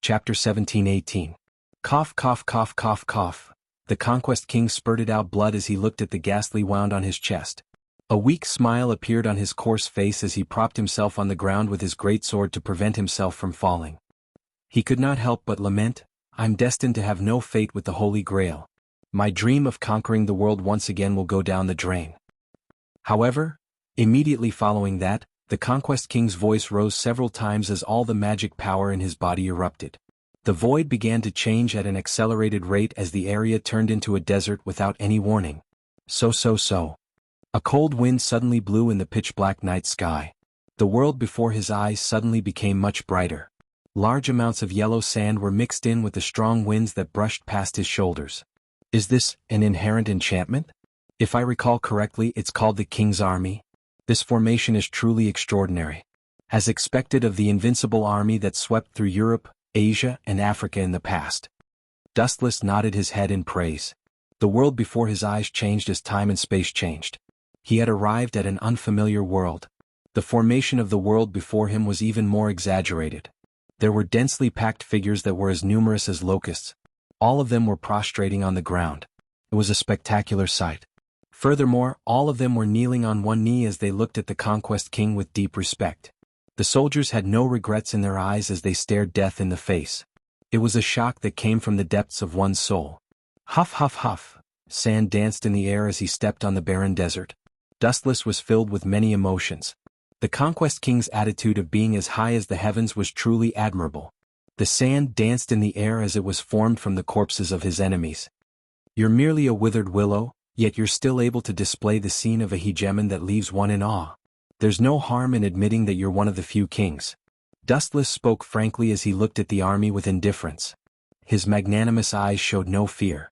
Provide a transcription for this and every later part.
Chapter 17-18. Cough, cough, cough, cough, cough. The Conquest King spurted out blood as he looked at the ghastly wound on his chest. A weak smile appeared on his coarse face as he propped himself on the ground with his greatsword to prevent himself from falling. He could not help but lament, "I'm destined to have no fate with the Holy Grail. My dream of conquering the world once again will go down the drain." However, immediately following that, the Conquest King's voice rose several times as all the magic power in his body erupted. The void began to change at an accelerated rate as the area turned into a desert without any warning. So. A cold wind suddenly blew in the pitch-black night sky. The world before his eyes suddenly became much brighter. Large amounts of yellow sand were mixed in with the strong winds that brushed past his shoulders. Is this an inherent enchantment? If I recall correctly, it's called the King's Army. This formation is truly extraordinary. As expected of the invincible army that swept through Europe, Asia, and Africa in the past. Dustless nodded his head in praise. The world before his eyes changed as time and space changed. He had arrived at an unfamiliar world. The formation of the world before him was even more exaggerated. There were densely packed figures that were as numerous as locusts. All of them were prostrating on the ground. It was a spectacular sight. Furthermore, all of them were kneeling on one knee as they looked at the Conquest King with deep respect. The soldiers had no regrets in their eyes as they stared death in the face. It was a shock that came from the depths of one's soul. Huff, huff, huff. Sand danced in the air as he stepped on the barren desert. Dustless was filled with many emotions. The Conquest King's attitude of being as high as the heavens was truly admirable. The sand danced in the air as it was formed from the corpses of his enemies. You're merely a withered willow, yet you're still able to display the scene of a hegemon that leaves one in awe. There's no harm in admitting that you're one of the few kings. Dustless spoke frankly as he looked at the army with indifference. His magnanimous eyes showed no fear.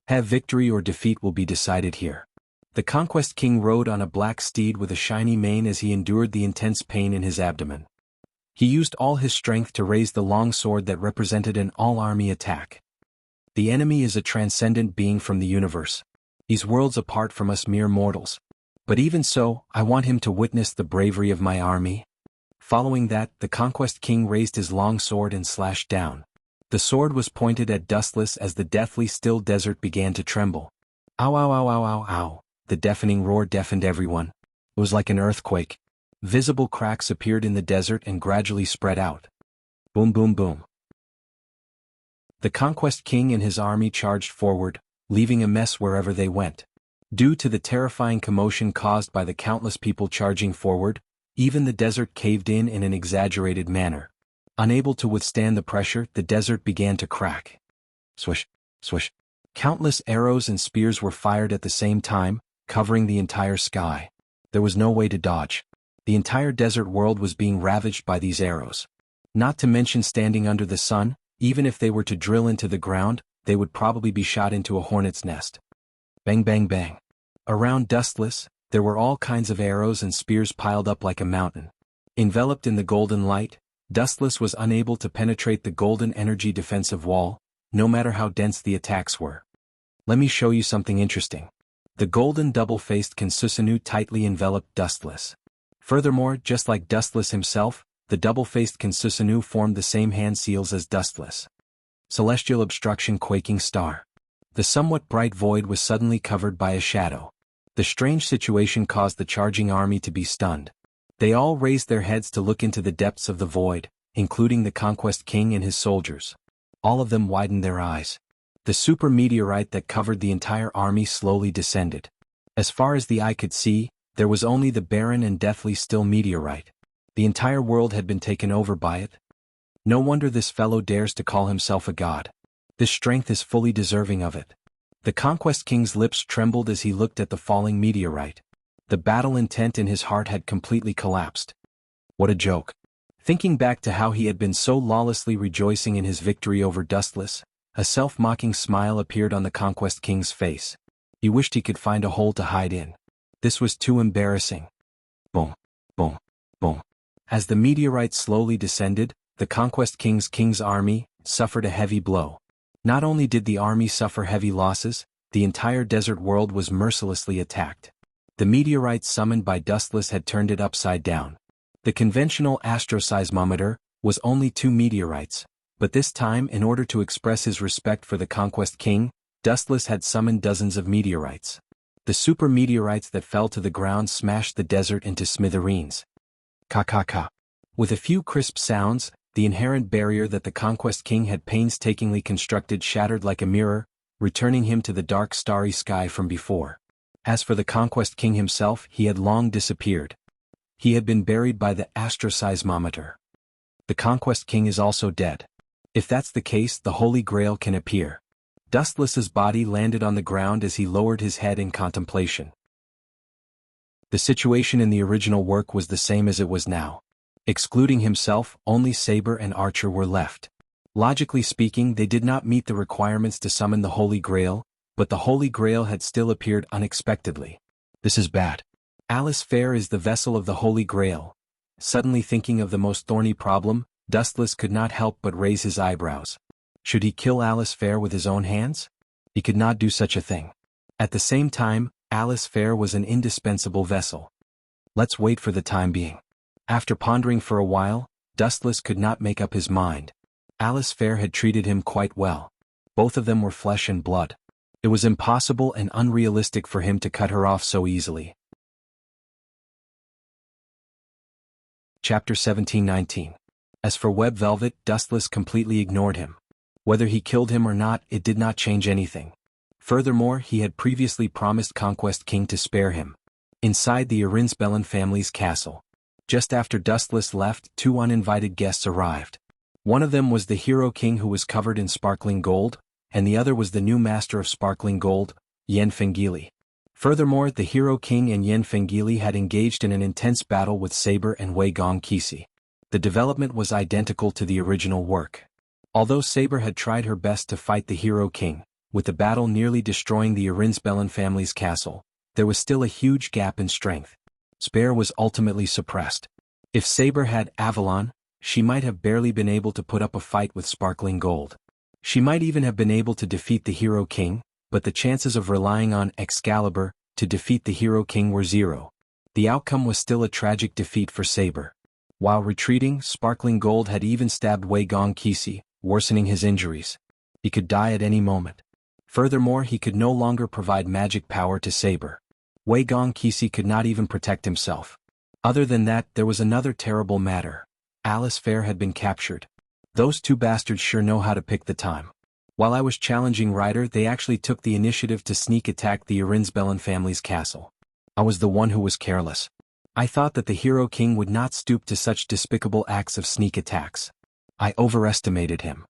Have victory or defeat will be decided here. The Conquest King rode on a black steed with a shiny mane as he endured the intense pain in his abdomen. He used all his strength to raise the long sword that represented an all-army attack. The enemy is a transcendent being from the universe. He's worlds apart from us mere mortals. But even so, I want him to witness the bravery of my army. Following that, the Conquest King raised his long sword and slashed down. The sword was pointed at Dustless as the deathly still desert began to tremble. Ow, ow, ow, ow, ow, ow. The deafening roar deafened everyone. It was like an earthquake. Visible cracks appeared in the desert and gradually spread out. Boom, boom, boom. The Conquest King and his army charged forward, leaving a mess wherever they went. Due to the terrifying commotion caused by the countless people charging forward, even the desert caved in an exaggerated manner. Unable to withstand the pressure, the desert began to crack. Swish, swish. Countless arrows and spears were fired at the same time, covering the entire sky. There was no way to dodge. The entire desert world was being ravaged by these arrows. Not to mention standing under the sun, even if they were to drill into the ground, they would probably be shot into a hornet's nest. Bang, bang, bang. Around Dustless, there were all kinds of arrows and spears piled up like a mountain. Enveloped in the golden light, Dustless was unable to penetrate the golden energy defensive wall, no matter how dense the attacks were. Let me show you something interesting. The golden double-faced Kinsusanu tightly enveloped Dustless. Furthermore, just like Dustless himself, the double-faced Kinsusanu formed the same hand seals as Dustless. Celestial obstruction quaking star. The somewhat bright void was suddenly covered by a shadow. The strange situation caused the charging army to be stunned. They all raised their heads to look into the depths of the void, including the Conquest King and his soldiers. All of them widened their eyes. The super meteorite that covered the entire army slowly descended. As far as the eye could see, there was only the barren and deathly still meteorite. The entire world had been taken over by it. No wonder this fellow dares to call himself a god. This strength is fully deserving of it. The Conquest King's lips trembled as he looked at the falling meteorite. The battle intent in his heart had completely collapsed. What a joke. Thinking back to how he had been so lawlessly rejoicing in his victory over Dustless, a self-mocking smile appeared on the Conquest King's face. He wished he could find a hole to hide in. This was too embarrassing. Boom, boom, boom. As the meteorite slowly descended, the Conquest King's army suffered a heavy blow. Not only did the army suffer heavy losses, the entire desert world was mercilessly attacked. The meteorite summoned by Dustless had turned it upside down. The conventional astroseismometer was only 2 meteorites, But this time, in order to express his respect for the Conquest King, Dustless had summoned dozens of meteorites. The super meteorites that fell to the ground smashed the desert into smithereens. Ka-ka-ka. With a few crisp sounds, the inherent barrier that the Conquest King had painstakingly constructed shattered like a mirror, returning him to the dark starry sky from before. As for the Conquest King himself, he had long disappeared. He had been buried by the astroseismometer. The Conquest King is also dead. If that's the case, the Holy Grail can appear. Dustless's body landed on the ground as he lowered his head in contemplation. The situation in the original work was the same as it was now. Excluding himself, only Saber and Archer were left. Logically speaking, they did not meet the requirements to summon the Holy Grail, but the Holy Grail had still appeared unexpectedly. This is bad. Alice Fair is the vessel of the Holy Grail. Suddenly thinking of the most thorny problem, Dustless could not help but raise his eyebrows. Should he kill Alice Fair with his own hands? He could not do such a thing. At the same time, Alice Fair was an indispensable vessel. Let's wait for the time being. After pondering for a while, Dustless could not make up his mind. Alice Fair had treated him quite well. Both of them were flesh and blood. It was impossible and unrealistic for him to cut her off so easily. Chapter 17-19. As for Web Velvet, Dustless completely ignored him. Whether he killed him or not, it did not change anything. Furthermore, he had previously promised Conquest King to spare him. Inside the Arinsbellen family's castle. Just after Dustless left, two uninvited guests arrived. One of them was the Hero King, who was covered in sparkling gold, and the other was the new master of sparkling gold, Yen Fengili. Furthermore, the Hero King and Yen Fengili had engaged in an intense battle with Saber and Wei Gong Kisi. The development was identical to the original work. Although Saber had tried her best to fight the Hero King, with the battle nearly destroying the Arinsbellen family's castle, there was still a huge gap in strength. Spare was ultimately suppressed. If Saber had Avalon, she might have barely been able to put up a fight with Sparkling Gold. She might even have been able to defeat the Hero King, but the chances of relying on Excalibur to defeat the Hero King were zero. The outcome was still a tragic defeat for Saber. While retreating, Sparkling Gold had even stabbed Wei Gong Kisi, worsening his injuries. He could die at any moment. Furthermore, he could no longer provide magic power to Saber. Wei Gong Kisi could not even protect himself. Other than that, there was another terrible matter. Alice Fair had been captured. Those two bastards sure know how to pick the time. While I was challenging Ryder, they actually took the initiative to sneak attack the Arinsbellen family's castle. I was the one who was careless. I thought that the Hero King would not stoop to such despicable acts of sneak attacks. I overestimated him.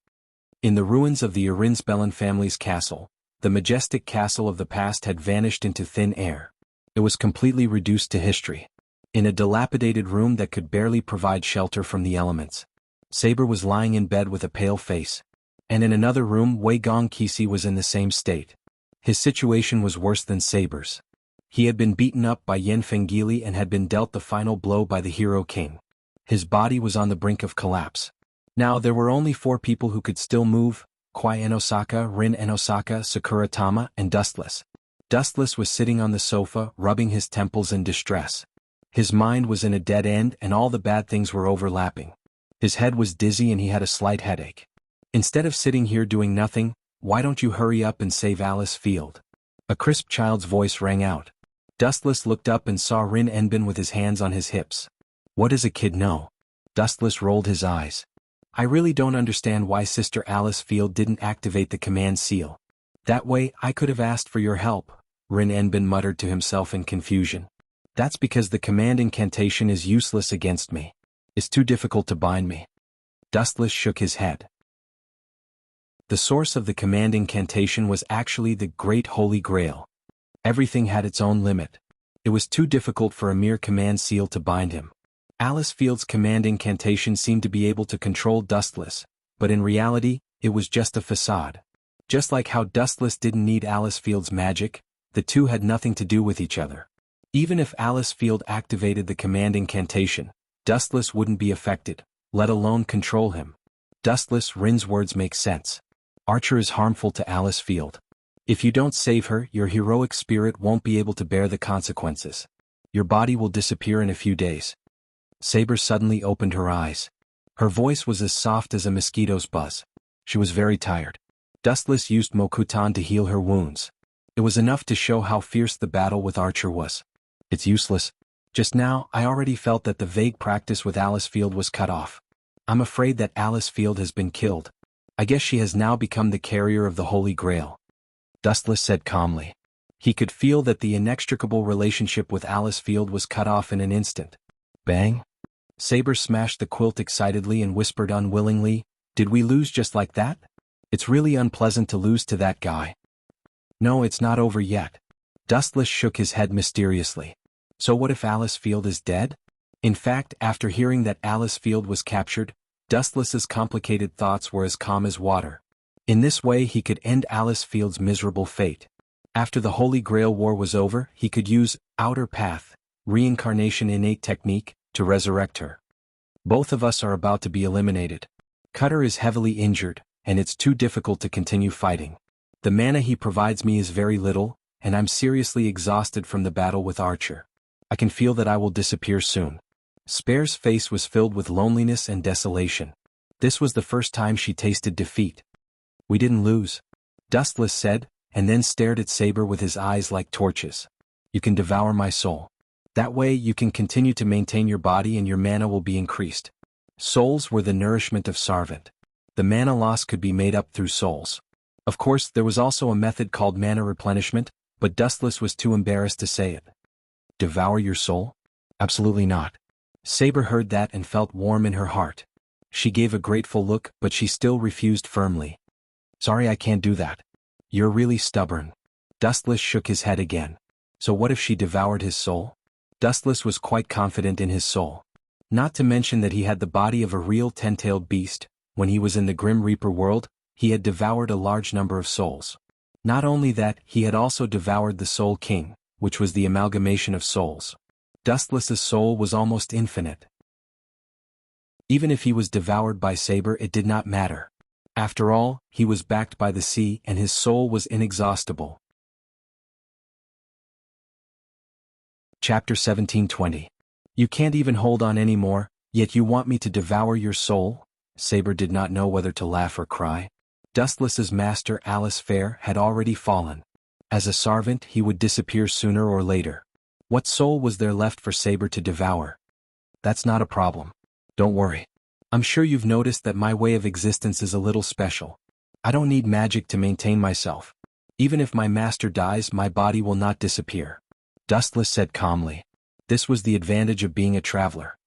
In the ruins of the Arinsbellen family's castle, the majestic castle of the past had vanished into thin air. It was completely reduced to history. In a dilapidated room that could barely provide shelter from the elements, Saber was lying in bed with a pale face. And in another room, Wei Gong Kisi was in the same state. His situation was worse than Saber's. He had been beaten up by Yen Fengili and had been dealt the final blow by the Hero King. His body was on the brink of collapse. Now there were only 4 people who could still move: Kwai Enosaka, Rin Enosaka, Sakura Tama, and Dustless. Dustless was sitting on the sofa, rubbing his temples in distress. His mind was in a dead end and all the bad things were overlapping. His head was dizzy and he had a slight headache. Instead of sitting here doing nothing, why don't you hurry up and save Alice Field? A crisp child's voice rang out. Dustless looked up and saw Rin Enbin with his hands on his hips. What does a kid know? Dustless rolled his eyes. I really don't understand why Sister Alice Field didn't activate the command seal. That way I could have asked for your help, Rin Enbin muttered to himself in confusion. That's because the command incantation is useless against me. It's too difficult to bind me. Dustless shook his head. The source of the command incantation was actually the Great Holy Grail. Everything had its own limit. It was too difficult for a mere command seal to bind him. Alice Field's command incantation seemed to be able to control Dustless, but in reality, it was just a facade. Just like how Dustless didn't need Alice Field's magic, the two had nothing to do with each other. Even if Alice Field activated the command incantation, Dustless wouldn't be affected, let alone control him. Dustless, Rin's words make sense. Archer is harmful to Alice Field. If you don't save her, your heroic spirit won't be able to bear the consequences. Your body will disappear in a few days. Saber suddenly opened her eyes. Her voice was as soft as a mosquito's buzz. She was very tired. Dustless used Mokutan to heal her wounds. It was enough to show how fierce the battle with Archer was. It's useless. Just now, I already felt that the vague practice with Alice Field was cut off. I'm afraid that Alice Field has been killed. I guess she has now become the carrier of the Holy Grail. Dustless said calmly. He could feel that the inextricable relationship with Alice Field was cut off in an instant. Bang! Saber smashed the quilt excitedly and whispered unwillingly, "Did we lose just like that? It's really unpleasant to lose to that guy." "No, it's not over yet." Dustless shook his head mysteriously. "So what if Alice Field is dead?" In fact, after hearing that Alice Field was captured, Dustless's complicated thoughts were as calm as water. In this way he could end Alice Field's miserable fate. After the Holy Grail War was over, he could use Outer Path, Reincarnation Innate Technique, to resurrect her. Both of us are about to be eliminated. Cutter is heavily injured, and it's too difficult to continue fighting. The mana he provides me is very little, and I'm seriously exhausted from the battle with Archer. I can feel that I will disappear soon. Spare's face was filled with loneliness and desolation. This was the first time she tasted defeat. "We didn't lose," Dustless said, and then stared at Saber with his eyes like torches. "You can devour my soul. That way you can continue to maintain your body and your mana will be increased." Souls were the nourishment of Sarvant. The mana loss could be made up through souls. Of course, there was also a method called mana replenishment, but Dustless was too embarrassed to say it. "Devour your soul? Absolutely not." Saber heard that and felt warm in her heart. She gave a grateful look, but she still refused firmly. "Sorry, I can't do that." "You're really stubborn." Dustless shook his head again. So what if she devoured his soul? Dustless was quite confident in his soul. Not to mention that he had the body of a real 10-tailed beast. When he was in the Grim Reaper world, he had devoured a large number of souls. Not only that, he had also devoured the Soul King, which was the amalgamation of souls. Dustless's soul was almost infinite. Even if he was devoured by Saber, it did not matter. After all, he was backed by the sea and his soul was inexhaustible. Chapter 17:20. "You can't even hold on anymore, yet you want me to devour your soul?" Saber did not know whether to laugh or cry. Dustless's master Alice Fair had already fallen. As a Sarvant he would disappear sooner or later. What soul was there left for Saber to devour? "That's not a problem. Don't worry. I'm sure you've noticed that my way of existence is a little special. I don't need magic to maintain myself. Even if my master dies, my body will not disappear," Dustless said calmly. This was the advantage of being a traveler.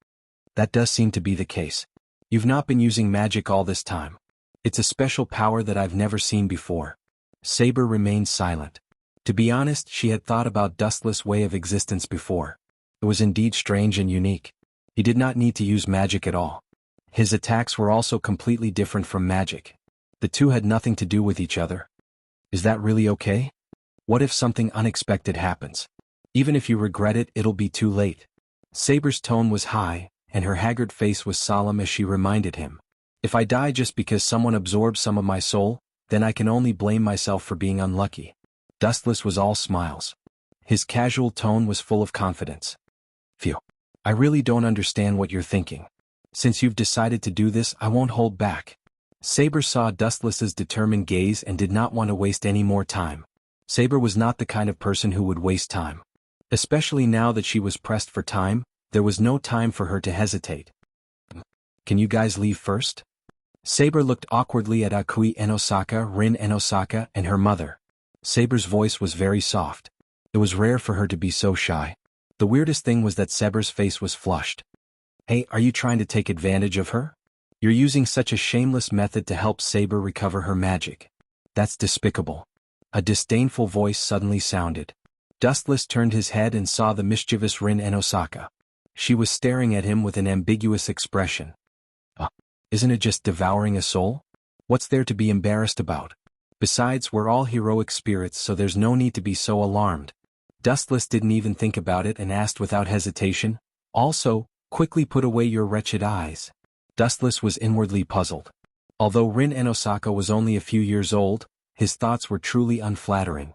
"That does seem to be the case. You've not been using magic all this time. It's a special power that I've never seen before." Saber remained silent. To be honest, she had thought about Dustless' way of existence before. It was indeed strange and unique. He did not need to use magic at all. His attacks were also completely different from magic. The two had nothing to do with each other. Is that really okay? What if something unexpected happens? Even if you regret it, it'll be too late. Saber's tone was high, and her haggard face was solemn as she reminded him. "If I die just because someone absorbed some of my soul, then I can only blame myself for being unlucky." Dustless was all smiles. His casual tone was full of confidence. "Phew. I really don't understand what you're thinking. Since you've decided to do this, I won't hold back." Saber saw Dustless's determined gaze and did not want to waste any more time. Saber was not the kind of person who would waste time. Especially now that she was pressed for time, there was no time for her to hesitate. "Can you guys leave first?" Saber looked awkwardly at Akui Enosaka, Rin Enosaka, and her mother. Saber's voice was very soft. It was rare for her to be so shy. The weirdest thing was that Saber's face was flushed. "Hey, are you trying to take advantage of her? You're using such a shameless method to help Saber recover her magic. That's despicable." A disdainful voice suddenly sounded. Dustless turned his head and saw the mischievous Rin Enosaka. She was staring at him with an ambiguous expression. Isn't it just devouring a soul? What's there to be embarrassed about? Besides, we're all heroic spirits, so there's no need to be so alarmed." Dustless didn't even think about it and asked without hesitation, "Also, quickly put away your wretched eyes." Dustless was inwardly puzzled. Although Rin Enosaka was only a few years old, his thoughts were truly unflattering.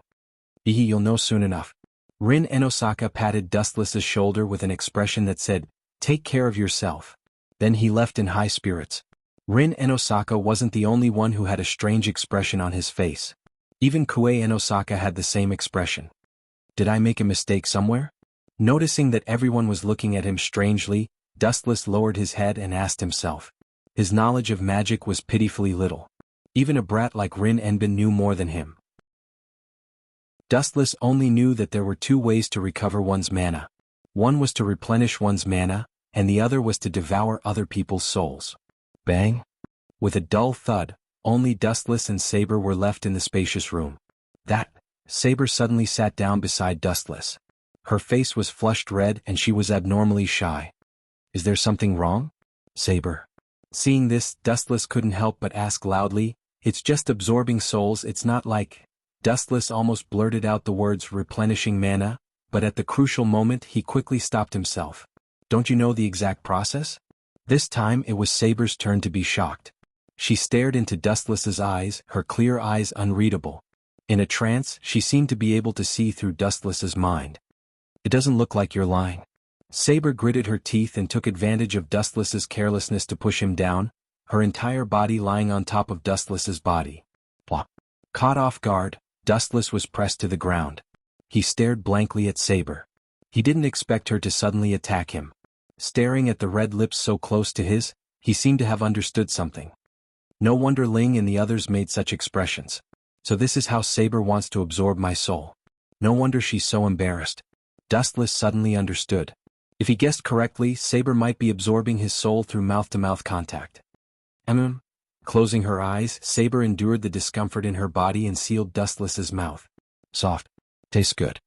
You'll know soon enough." Rin Enosaka patted Dustless's shoulder with an expression that said, "Take care of yourself." Then he left in high spirits. Rin Enosaka wasn't the only one who had a strange expression on his face. Even Kue Enosaka had the same expression. Did I make a mistake somewhere? Noticing that everyone was looking at him strangely, Dustless lowered his head and asked himself. His knowledge of magic was pitifully little. Even a brat like Rin Enbin knew more than him. Dustless only knew that there were two ways to recover one's mana. One was to replenish one's mana, and the other was to devour other people's souls. Bang! With a dull thud, only Dustless and Saber were left in the spacious room. Saber suddenly sat down beside Dustless. Her face was flushed red and she was abnormally shy. Is there something wrong? Saber. Seeing this, Dustless couldn't help but ask loudly, it's just absorbing souls, it's not like... Dustless almost blurted out the words replenishing mana, but at the crucial moment he quickly stopped himself. Don't you know the exact process? This time it was Saber's turn to be shocked. She stared into Dustless's eyes, her clear eyes unreadable. In a trance, she seemed to be able to see through Dustless's mind. It doesn't look like you're lying. Saber gritted her teeth and took advantage of Dustless's carelessness to push him down, her entire body lying on top of Dustless's body. Plop. Caught off guard, Dustless was pressed to the ground. He stared blankly at Saber. He didn't expect her to suddenly attack him. Staring at the red lips so close to his, he seemed to have understood something. No wonder Ling and the others made such expressions. So this is how Saber wants to absorb my soul. No wonder she's so embarrassed. Dustless suddenly understood. If he guessed correctly, Saber might be absorbing his soul through mouth-to-mouth contact. Closing her eyes, Saber endured the discomfort in her body and sealed Dustless's mouth. Soft. Tastes good.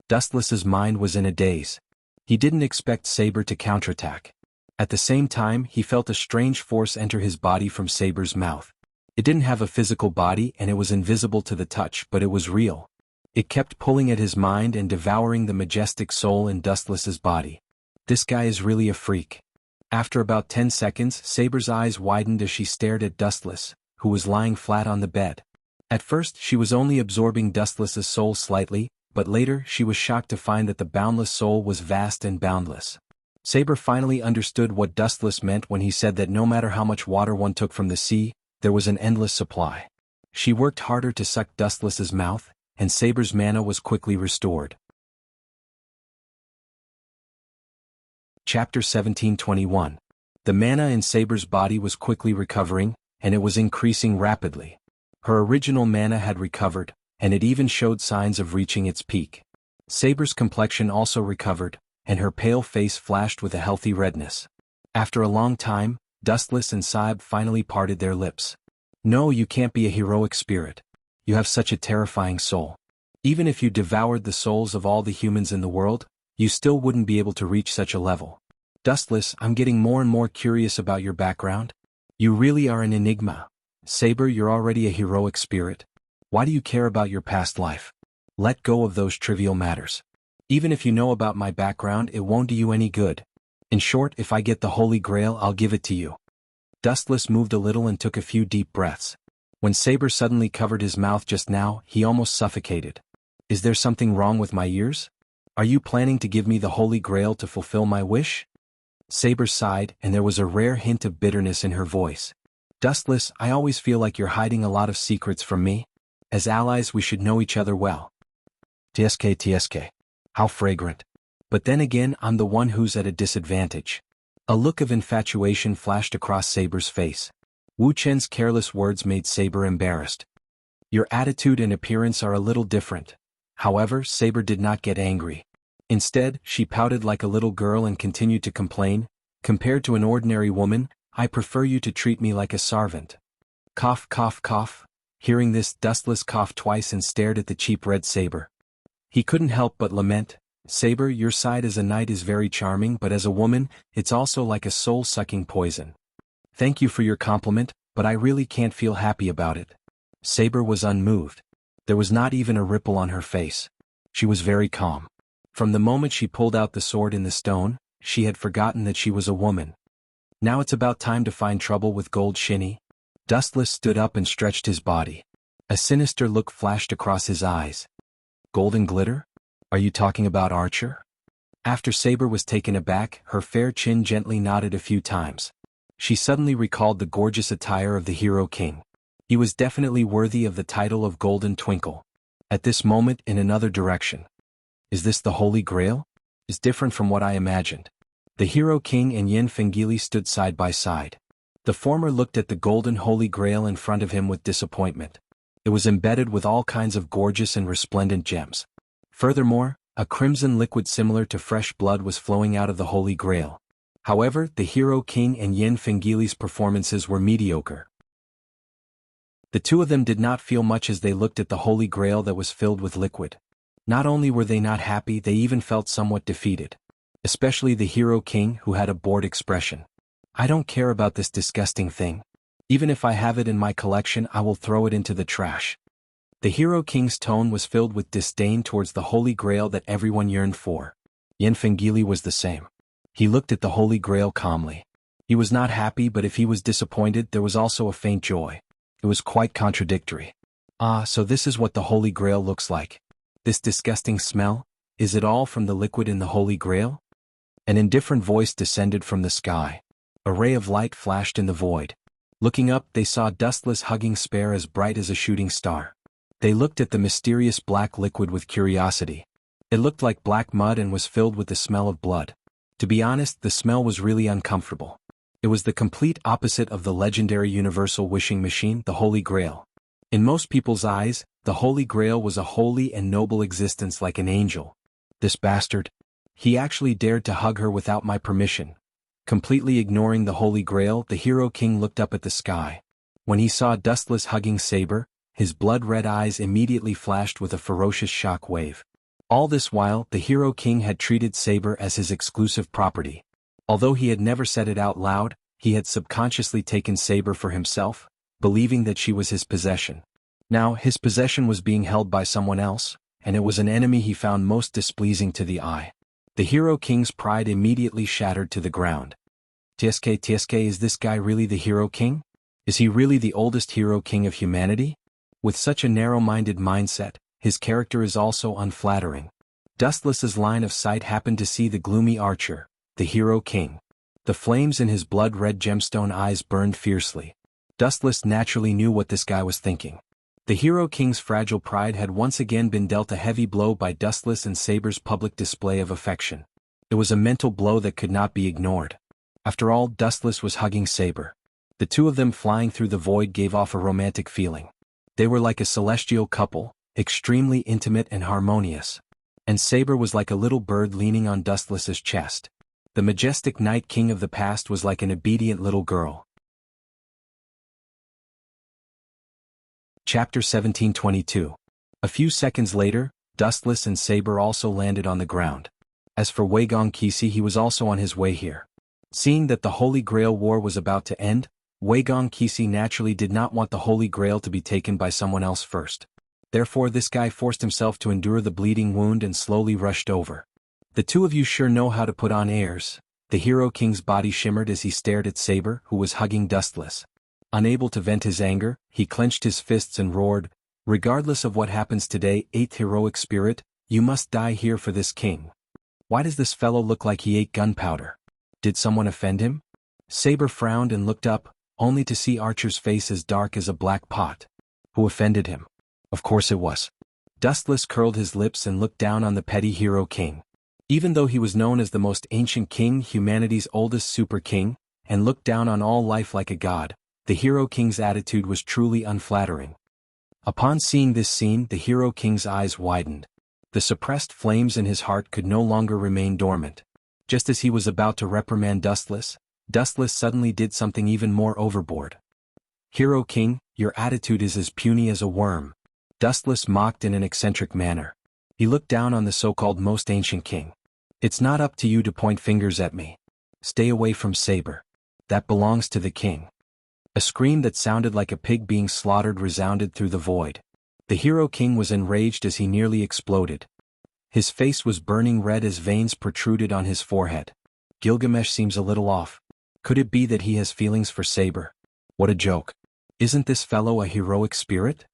Dustless's mind was in a daze. He didn't expect Saber to counterattack. At the same time, he felt a strange force enter his body from Saber's mouth. It didn't have a physical body and it was invisible to the touch, but it was real. It kept pulling at his mind and devouring the majestic soul in Dustless's body. This guy is really a freak. After about 10 seconds, Saber's eyes widened as she stared at Dustless, who was lying flat on the bed. At first, she was only absorbing Dustless's soul slightly, but later she was shocked to find that the boundless soul was vast and boundless. Saber finally understood what Dustless meant when he said that no matter how much water one took from the sea, there was an endless supply. She worked harder to suck Dustless's mouth, and Saber's mana was quickly restored. Chapter 1721. The mana in Saber's body was quickly recovering, and it was increasing rapidly. Her original mana had recovered, and it even showed signs of reaching its peak. Saber's complexion also recovered, and her pale face flashed with a healthy redness. After a long time, Dustless and Saib finally parted their lips. No, you can't be a heroic spirit. You have such a terrifying soul. Even if you devoured the souls of all the humans in the world, you still wouldn't be able to reach such a level. Dustless, I'm getting more and more curious about your background. You really are an enigma. Saber, you're already a heroic spirit. Why do you care about your past life? Let go of those trivial matters. Even if you know about my background, it won't do you any good. In short, if I get the Holy Grail, I'll give it to you. Dustless moved a little and took a few deep breaths. When Saber suddenly covered his mouth just now, he almost suffocated. Is there something wrong with my ears? Are you planning to give me the Holy Grail to fulfill my wish? Saber sighed, and there was a rare hint of bitterness in her voice. Dustless, I always feel like you're hiding a lot of secrets from me. As allies, we should know each other well. TSK. How fragrant. But then again, I'm the one who's at a disadvantage. A look of infatuation flashed across Saber's face. Wu Chen's careless words made Saber embarrassed. Your attitude and appearance are a little different. However, Saber did not get angry. Instead, she pouted like a little girl and continued to complain. Compared to an ordinary woman, I prefer you to treat me like a servant. Cough, cough, cough. Hearing this, Dustless coughed twice and stared at the cheap red Saber. He couldn't help but lament. Saber, your side as a knight is very charming, but as a woman, it's also like a soul-sucking poison. Thank you for your compliment, but I really can't feel happy about it. Saber was unmoved. There was not even a ripple on her face. She was very calm. From the moment she pulled out the sword in the stone, she had forgotten that she was a woman. Now it's about time to find trouble with Gold Shinny. Dustless stood up and stretched his body. A sinister look flashed across his eyes. Golden glitter? Are you talking about Archer? After Saber was taken aback, her fair chin gently nodded a few times. She suddenly recalled the gorgeous attire of the Hero King. He was definitely worthy of the title of Golden Twinkle. At this moment, in another direction. Is this the Holy Grail? Is different from what I imagined. The Hero King and Yin Fengili stood side by side. The former looked at the golden Holy Grail in front of him with disappointment. It was embedded with all kinds of gorgeous and resplendent gems. Furthermore, a crimson liquid similar to fresh blood was flowing out of the Holy Grail. However, the Hero King and Yin Fengili's performances were mediocre. The two of them did not feel much as they looked at the Holy Grail that was filled with liquid. Not only were they not happy, they even felt somewhat defeated. Especially the Hero King, who had a bored expression. I don't care about this disgusting thing. Even if I have it in my collection, I will throw it into the trash. The Hero King's tone was filled with disdain towards the Holy Grail that everyone yearned for. Yin Fengili was the same. He looked at the Holy Grail calmly. He was not happy, but if he was disappointed, there was also a faint joy. It was quite contradictory. Ah, so this is what the Holy Grail looks like. This disgusting smell, is it all from the liquid in the Holy Grail? An indifferent voice descended from the sky. A ray of light flashed in the void. Looking up, they saw a dustless hugging spare as bright as a shooting star. They looked at the mysterious black liquid with curiosity. It looked like black mud and was filled with the smell of blood. To be honest, the smell was really uncomfortable. It was the complete opposite of the legendary universal wishing machine, the Holy Grail. In most people's eyes, the Holy Grail was a holy and noble existence like an angel. This bastard. He actually dared to hug her without my permission. Completely ignoring the Holy Grail, the Hero King looked up at the sky. When he saw Dustless hugging Saber, his blood-red eyes immediately flashed with a ferocious shock wave. All this while, the Hero King had treated Saber as his exclusive property. Although he had never said it out loud, he had subconsciously taken Saber for himself, believing that she was his possession. Now, his possession was being held by someone else, and it was an enemy he found most displeasing to the eye. The Hero King's pride immediately shattered to the ground. TSK, is this guy really the Hero King? Is he really the oldest Hero King of humanity? With such a narrow-minded mindset, his character is also unflattering. Dustless's line of sight happened to see the gloomy archer, the Hero King. The flames in his blood-red gemstone eyes burned fiercely. Dustless naturally knew what this guy was thinking. The Hero King's fragile pride had once again been dealt a heavy blow by Dustless and Saber's public display of affection. It was a mental blow that could not be ignored. After all, Dustless was hugging Saber. The two of them flying through the void gave off a romantic feeling. They were like a celestial couple, extremely intimate and harmonious. And Saber was like a little bird leaning on Dustless's chest. The majestic Night King of the past was like an obedient little girl. Chapter 1722. A few seconds later, Dustless and Saber also landed on the ground. As for Wei Gongqi, he was also on his way here. Seeing that the Holy Grail War was about to end, Wei Gongqi naturally did not want the Holy Grail to be taken by someone else first. Therefore this guy forced himself to endure the bleeding wound and slowly rushed over. The two of you sure know how to put on airs. The Hero King's body shimmered as he stared at Saber, who was hugging Dustless. Unable to vent his anger, he clenched his fists and roared, "Regardless of what happens today, 8th heroic spirit, you must die here for this king." Why does this fellow look like he ate gunpowder? Did someone offend him? Saber frowned and looked up, only to see Archer's face as dark as a black pot. Who offended him? Of course it was. Dustless curled his lips and looked down on the petty Hero King. Even though he was known as the most ancient king, humanity's oldest super king, and looked down on all life like a god, the Hero King's attitude was truly unflattering. Upon seeing this scene, the Hero King's eyes widened. The suppressed flames in his heart could no longer remain dormant. Just as he was about to reprimand Dustless, Dustless suddenly did something even more overboard. "Hero King, your attitude is as puny as a worm," Dustless mocked in an eccentric manner. He looked down on the so-called most ancient king. "It's not up to you to point fingers at me. Stay away from Saber. That belongs to the king." A scream that sounded like a pig being slaughtered resounded through the void. The Hero King was enraged as he nearly exploded. His face was burning red as veins protruded on his forehead. Gilgamesh seems a little off. Could it be that he has feelings for Saber? What a joke. Isn't this fellow a heroic spirit?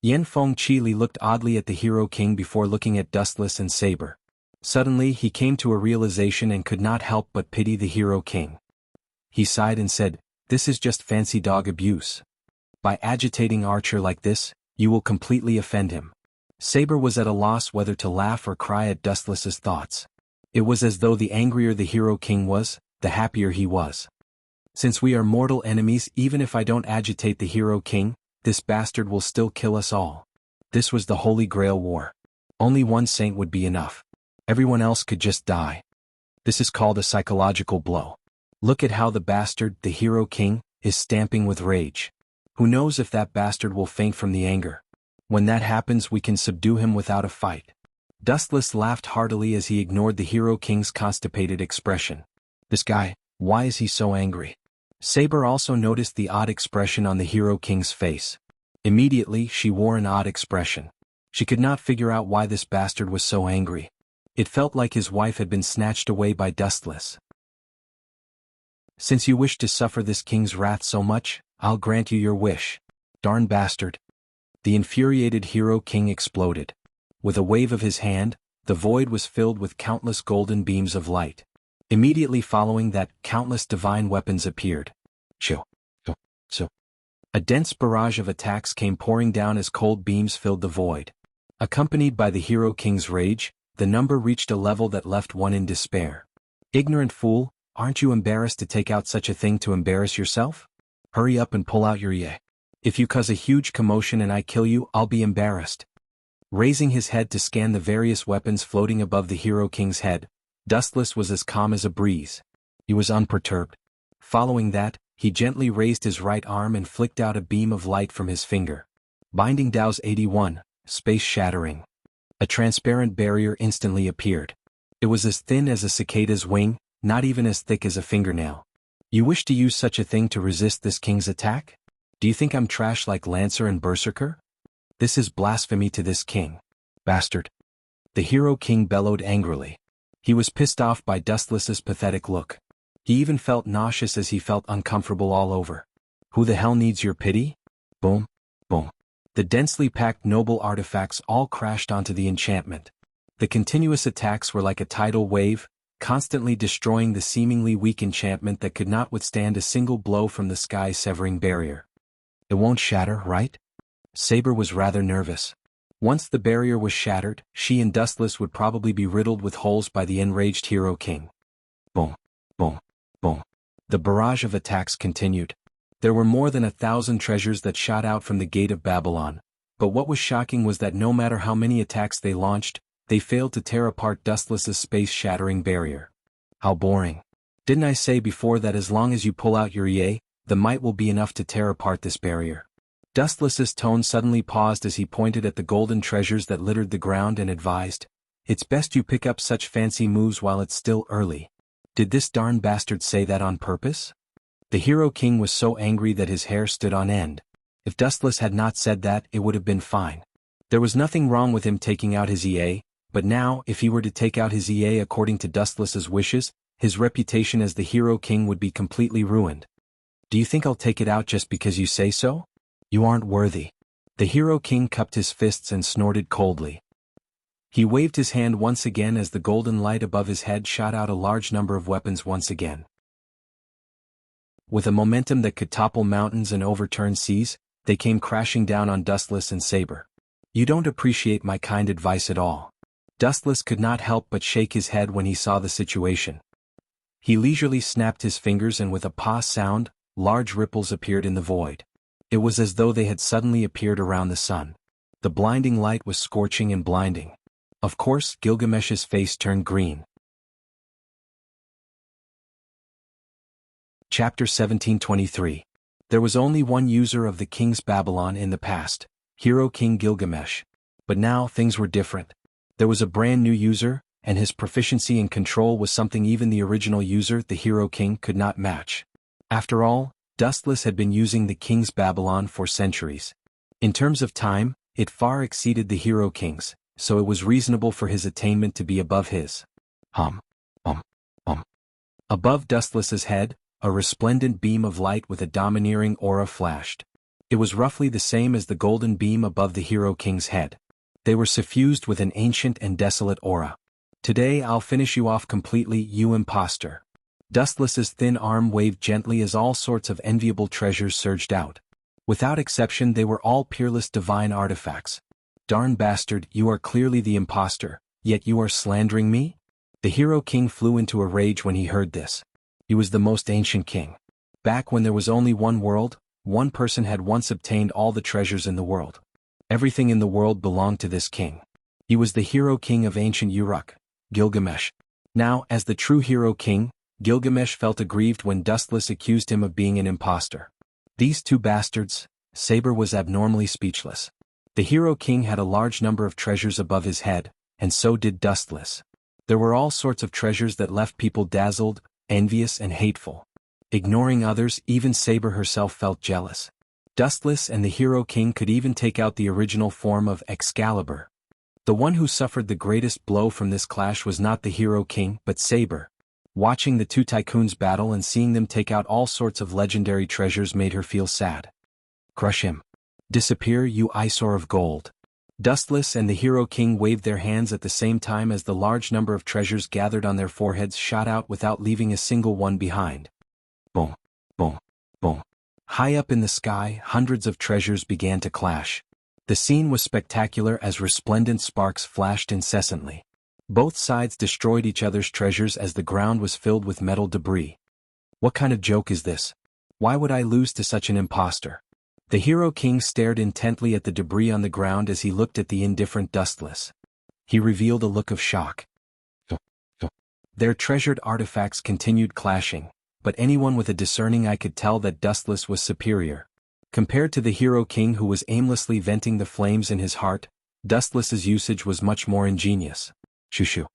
Yen Fengqi looked oddly at the Hero King before looking at Dustless and Saber. Suddenly he came to a realization and could not help but pity the Hero King. He sighed and said, "This is just fancy dog abuse. By agitating Archer like this, you will completely offend him." Saber was at a loss whether to laugh or cry at Dustless's thoughts. It was as though the angrier the Hero King was, the happier he was. "Since we are mortal enemies, even if I don't agitate the Hero King, this bastard will still kill us all." This was the Holy Grail War. Only one saint would be enough. Everyone else could just die. This is called a psychological blow. Look at how the bastard, the Hero King, is stamping with rage. Who knows if that bastard will faint from the anger? When that happens, we can subdue him without a fight. Dustless laughed heartily as he ignored the Hero King's constipated expression. This guy, why is he so angry? Saber also noticed the odd expression on the Hero King's face. Immediately, she wore an odd expression. She could not figure out why this bastard was so angry. It felt like his wife had been snatched away by Dustless. "Since you wish to suffer this king's wrath so much, I'll grant you your wish. Darn bastard." The infuriated Hero King exploded. With a wave of his hand, the void was filled with countless golden beams of light. Immediately following that, countless divine weapons appeared. A dense barrage of attacks came pouring down as cold beams filled the void. Accompanied by the Hero King's rage, the number reached a level that left one in despair. "Ignorant fool, aren't you embarrassed to take out such a thing to embarrass yourself? Hurry up and pull out your yay. If you cause a huge commotion and I kill you, I'll be embarrassed." Raising his head to scan the various weapons floating above the Hero King's head, Dustless was as calm as a breeze. He was unperturbed. Following that, he gently raised his right arm and flicked out a beam of light from his finger. Binding Dow's 81, space shattering. A transparent barrier instantly appeared. It was as thin as a cicada's wing, not even as thick as a fingernail. "You wish to use such a thing to resist this king's attack? Do you think I'm trash like Lancer and Berserker? This is blasphemy to this king. Bastard." The Hero King bellowed angrily. He was pissed off by Dustless's pathetic look. He even felt nauseous as he felt uncomfortable all over. "Who the hell needs your pity?" Boom, boom. The densely packed noble artifacts all crashed onto the enchantment. The continuous attacks were like a tidal wave, constantly destroying the seemingly weak enchantment that could not withstand a single blow from the sky-severing barrier. "It won't shatter, right?" Saber was rather nervous. Once the barrier was shattered, she and Dustless would probably be riddled with holes by the enraged Hero King. Boom, boom, boom. The barrage of attacks continued. There were more than 1,000 treasures that shot out from the gate of Babylon, but what was shocking was that no matter how many attacks they launched, they failed to tear apart Dustless's space-shattering barrier. How boring. Didn't I say before that as long as you pull out your yay, the might will be enough to tear apart this barrier? Dustless's tone suddenly paused as he pointed at the golden treasures that littered the ground and advised, "It's best you pick up such fancy moves while it's still early." Did this darn bastard say that on purpose? The Hero King was so angry that his hair stood on end. If Dustless had not said that, it would have been fine. There was nothing wrong with him taking out his EA, but now, if he were to take out his EA according to Dustless's wishes, his reputation as the Hero King would be completely ruined. "Do you think I'll take it out just because you say so? You aren't worthy." The Hero King cupped his fists and snorted coldly. He waved his hand once again as the golden light above his head shot out a large number of weapons once again. With a momentum that could topple mountains and overturn seas, they came crashing down on Dustless and Saber. "You don't appreciate my kind advice at all." Dustless could not help but shake his head when he saw the situation. He leisurely snapped his fingers and with a pah sound, large ripples appeared in the void. It was as though they had suddenly appeared around the sun. The blinding light was scorching and blinding. Of course, Gilgamesh's face turned green. Chapter 1723. There was only one user of the King's Babylon in the past, Hero King Gilgamesh. But now, things were different. There was a brand new user, and his proficiency and control was something even the original user, the Hero King, could not match. After all, Dustless had been using the King's Babylon for centuries. In terms of time, it far exceeded the Hero King's, so it was reasonable for his attainment to be above his. Above Dustless's head, a resplendent beam of light with a domineering aura flashed. It was roughly the same as the golden beam above the Hero King's head. They were suffused with an ancient and desolate aura. "Today I'll finish you off completely, you imposter." Dustless's thin arm waved gently as all sorts of enviable treasures surged out. Without exception, they were all peerless divine artifacts. Darn bastard, you are clearly the imposter, yet you are slandering me? The Hero King flew into a rage when he heard this. He was the most ancient king. Back when there was only one world, one person had once obtained all the treasures in the world. Everything in the world belonged to this king. He was the Hero King of ancient Uruk, Gilgamesh. Now, as the true Hero King, Gilgamesh felt aggrieved when Dustless accused him of being an imposter. These two bastards. Saber was abnormally speechless. The Hero King had a large number of treasures above his head, and so did Dustless. There were all sorts of treasures that left people dazzled, envious and hateful. Ignoring others, even Saber herself felt jealous. Dustless and the Hero King could even take out the original form of Excalibur. The one who suffered the greatest blow from this clash was not the Hero King but Saber. Watching the two tycoons battle and seeing them take out all sorts of legendary treasures made her feel sad. Crush him. Disappear, you eyesore of gold. Dustless and the Hero King waved their hands at the same time as the large number of treasures gathered on their foreheads shot out without leaving a single one behind. Boom, boom, boom. High up in the sky, hundreds of treasures began to clash. The scene was spectacular as resplendent sparks flashed incessantly. Both sides destroyed each other's treasures as the ground was filled with metal debris. What kind of joke is this? Why would I lose to such an imposter? The Hero King stared intently at the debris on the ground as he looked at the indifferent Dustless. He revealed a look of shock. Their treasured artifacts continued clashing, but anyone with a discerning eye could tell that Dustless was superior. Compared to the Hero King who was aimlessly venting the flames in his heart, Dustless's usage was much more ingenious. Shoo.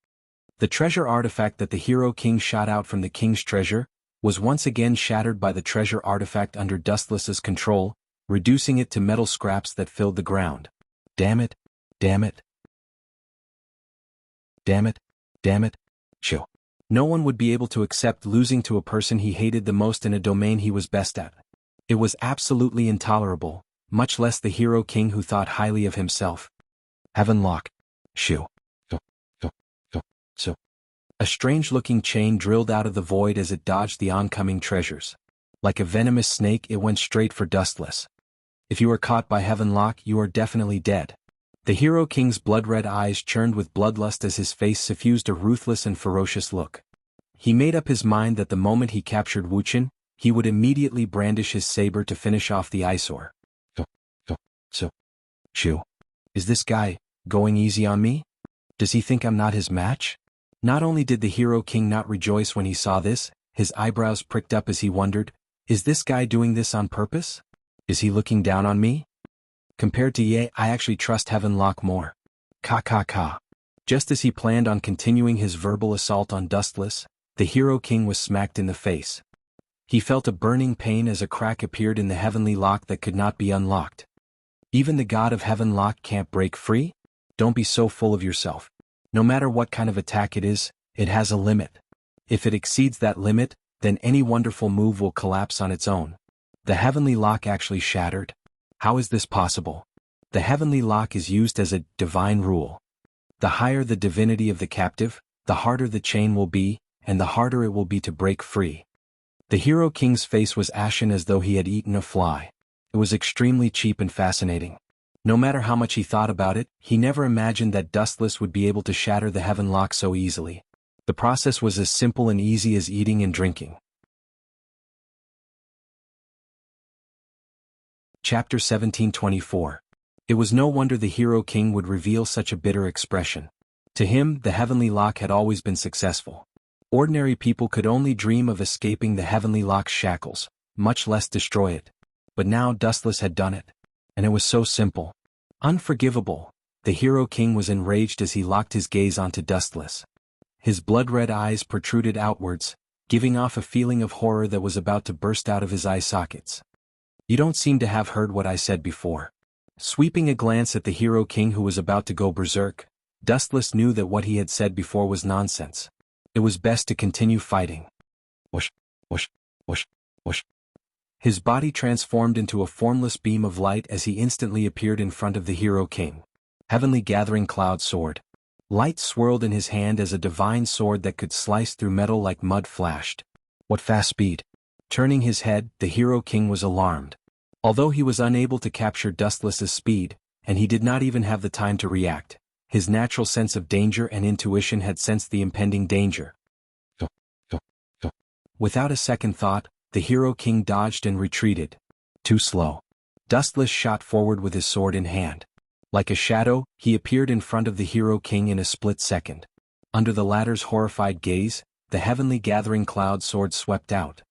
The treasure artifact that the Hero King shot out from the king's treasure was once again shattered by the treasure artifact under Dustless's control, reducing it to metal scraps that filled the ground. Damn it, damn it. Damn it, damn it. Shoo. No one would be able to accept losing to a person he hated the most in a domain he was best at. It was absolutely intolerable, much less the Hero King who thought highly of himself. Heaven lock. Shoo. So. A strange-looking chain drilled out of the void as it dodged the oncoming treasures. Like a venomous snake, it went straight for Dustless. If you are caught by Heaven Lock, you are definitely dead. The Hero King's blood-red eyes churned with bloodlust as his face suffused a ruthless and ferocious look. He made up his mind that the moment he captured Wuxian, he would immediately brandish his saber to finish off the eyesore. Shoo. Is this guy going easy on me? Does he think I'm not his match? Not only did the Hero King not rejoice when he saw this, his eyebrows pricked up as he wondered, is this guy doing this on purpose? Is he looking down on me? Compared to Ye, I actually trust Heaven Lock more. Ka. Just as he planned on continuing his verbal assault on Dustless, the Hero King was smacked in the face. He felt a burning pain as a crack appeared in the heavenly lock that could not be unlocked. Even the god of Heaven Lock can't break free? Don't be so full of yourself. No matter what kind of attack it is, it has a limit. If it exceeds that limit, then any wonderful move will collapse on its own. The heavenly lock actually shattered. How is this possible? The heavenly lock is used as a divine rule. The higher the divinity of the captive, the harder the chain will be, and the harder it will be to break free. The Hero King's face was ashen as though he had eaten a fly. It was extremely cheap and fascinating. No matter how much he thought about it, he never imagined that Dustless would be able to shatter the Heaven Lock so easily. The process was as simple and easy as eating and drinking. Chapter 1724. It was no wonder the Hero King would reveal such a bitter expression. To him, the Heavenly Lock had always been successful. Ordinary people could only dream of escaping the Heavenly Lock's shackles, much less destroy it. But now Dustless had done it. And it was so simple. Unforgivable. The Hero King was enraged as he locked his gaze onto Dustless. His blood-red eyes protruded outwards, giving off a feeling of horror that was about to burst out of his eye sockets. You don't seem to have heard what I said before. Sweeping a glance at the Hero King who was about to go berserk, Dustless knew that what he had said before was nonsense. It was best to continue fighting. Whoosh, whoosh, whoosh, whoosh. His body transformed into a formless beam of light as he instantly appeared in front of the Hero King. Heavenly Gathering Cloud Sword. Light swirled in his hand as a divine sword that could slice through metal like mud flashed. What fast speed? Turning his head, the Hero King was alarmed. Although he was unable to capture Dustless's speed, and he did not even have the time to react, his natural sense of danger and intuition had sensed the impending danger. Without a second thought, the Hero King dodged and retreated. Too slow. Dustless shot forward with his sword in hand. Like a shadow, he appeared in front of the Hero King in a split second. Under the latter's horrified gaze, the heavenly gathering cloud sword swept out.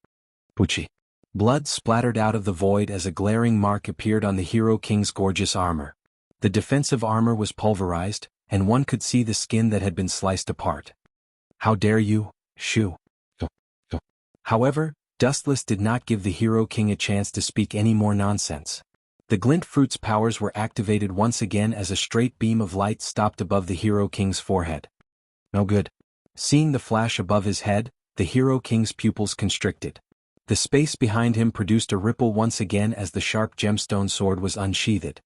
Pucci. Blood splattered out of the void as a glaring mark appeared on the Hero King's gorgeous armor. The defensive armor was pulverized, and one could see the skin that had been sliced apart. How dare you, Shu? However, Dustless did not give the Hero King a chance to speak any more nonsense. The glint fruit's powers were activated once again as a straight beam of light stopped above the Hero King's forehead. No good. Seeing the flash above his head, the Hero King's pupils constricted. The space behind him produced a ripple once again as the sharp gemstone sword was unsheathed.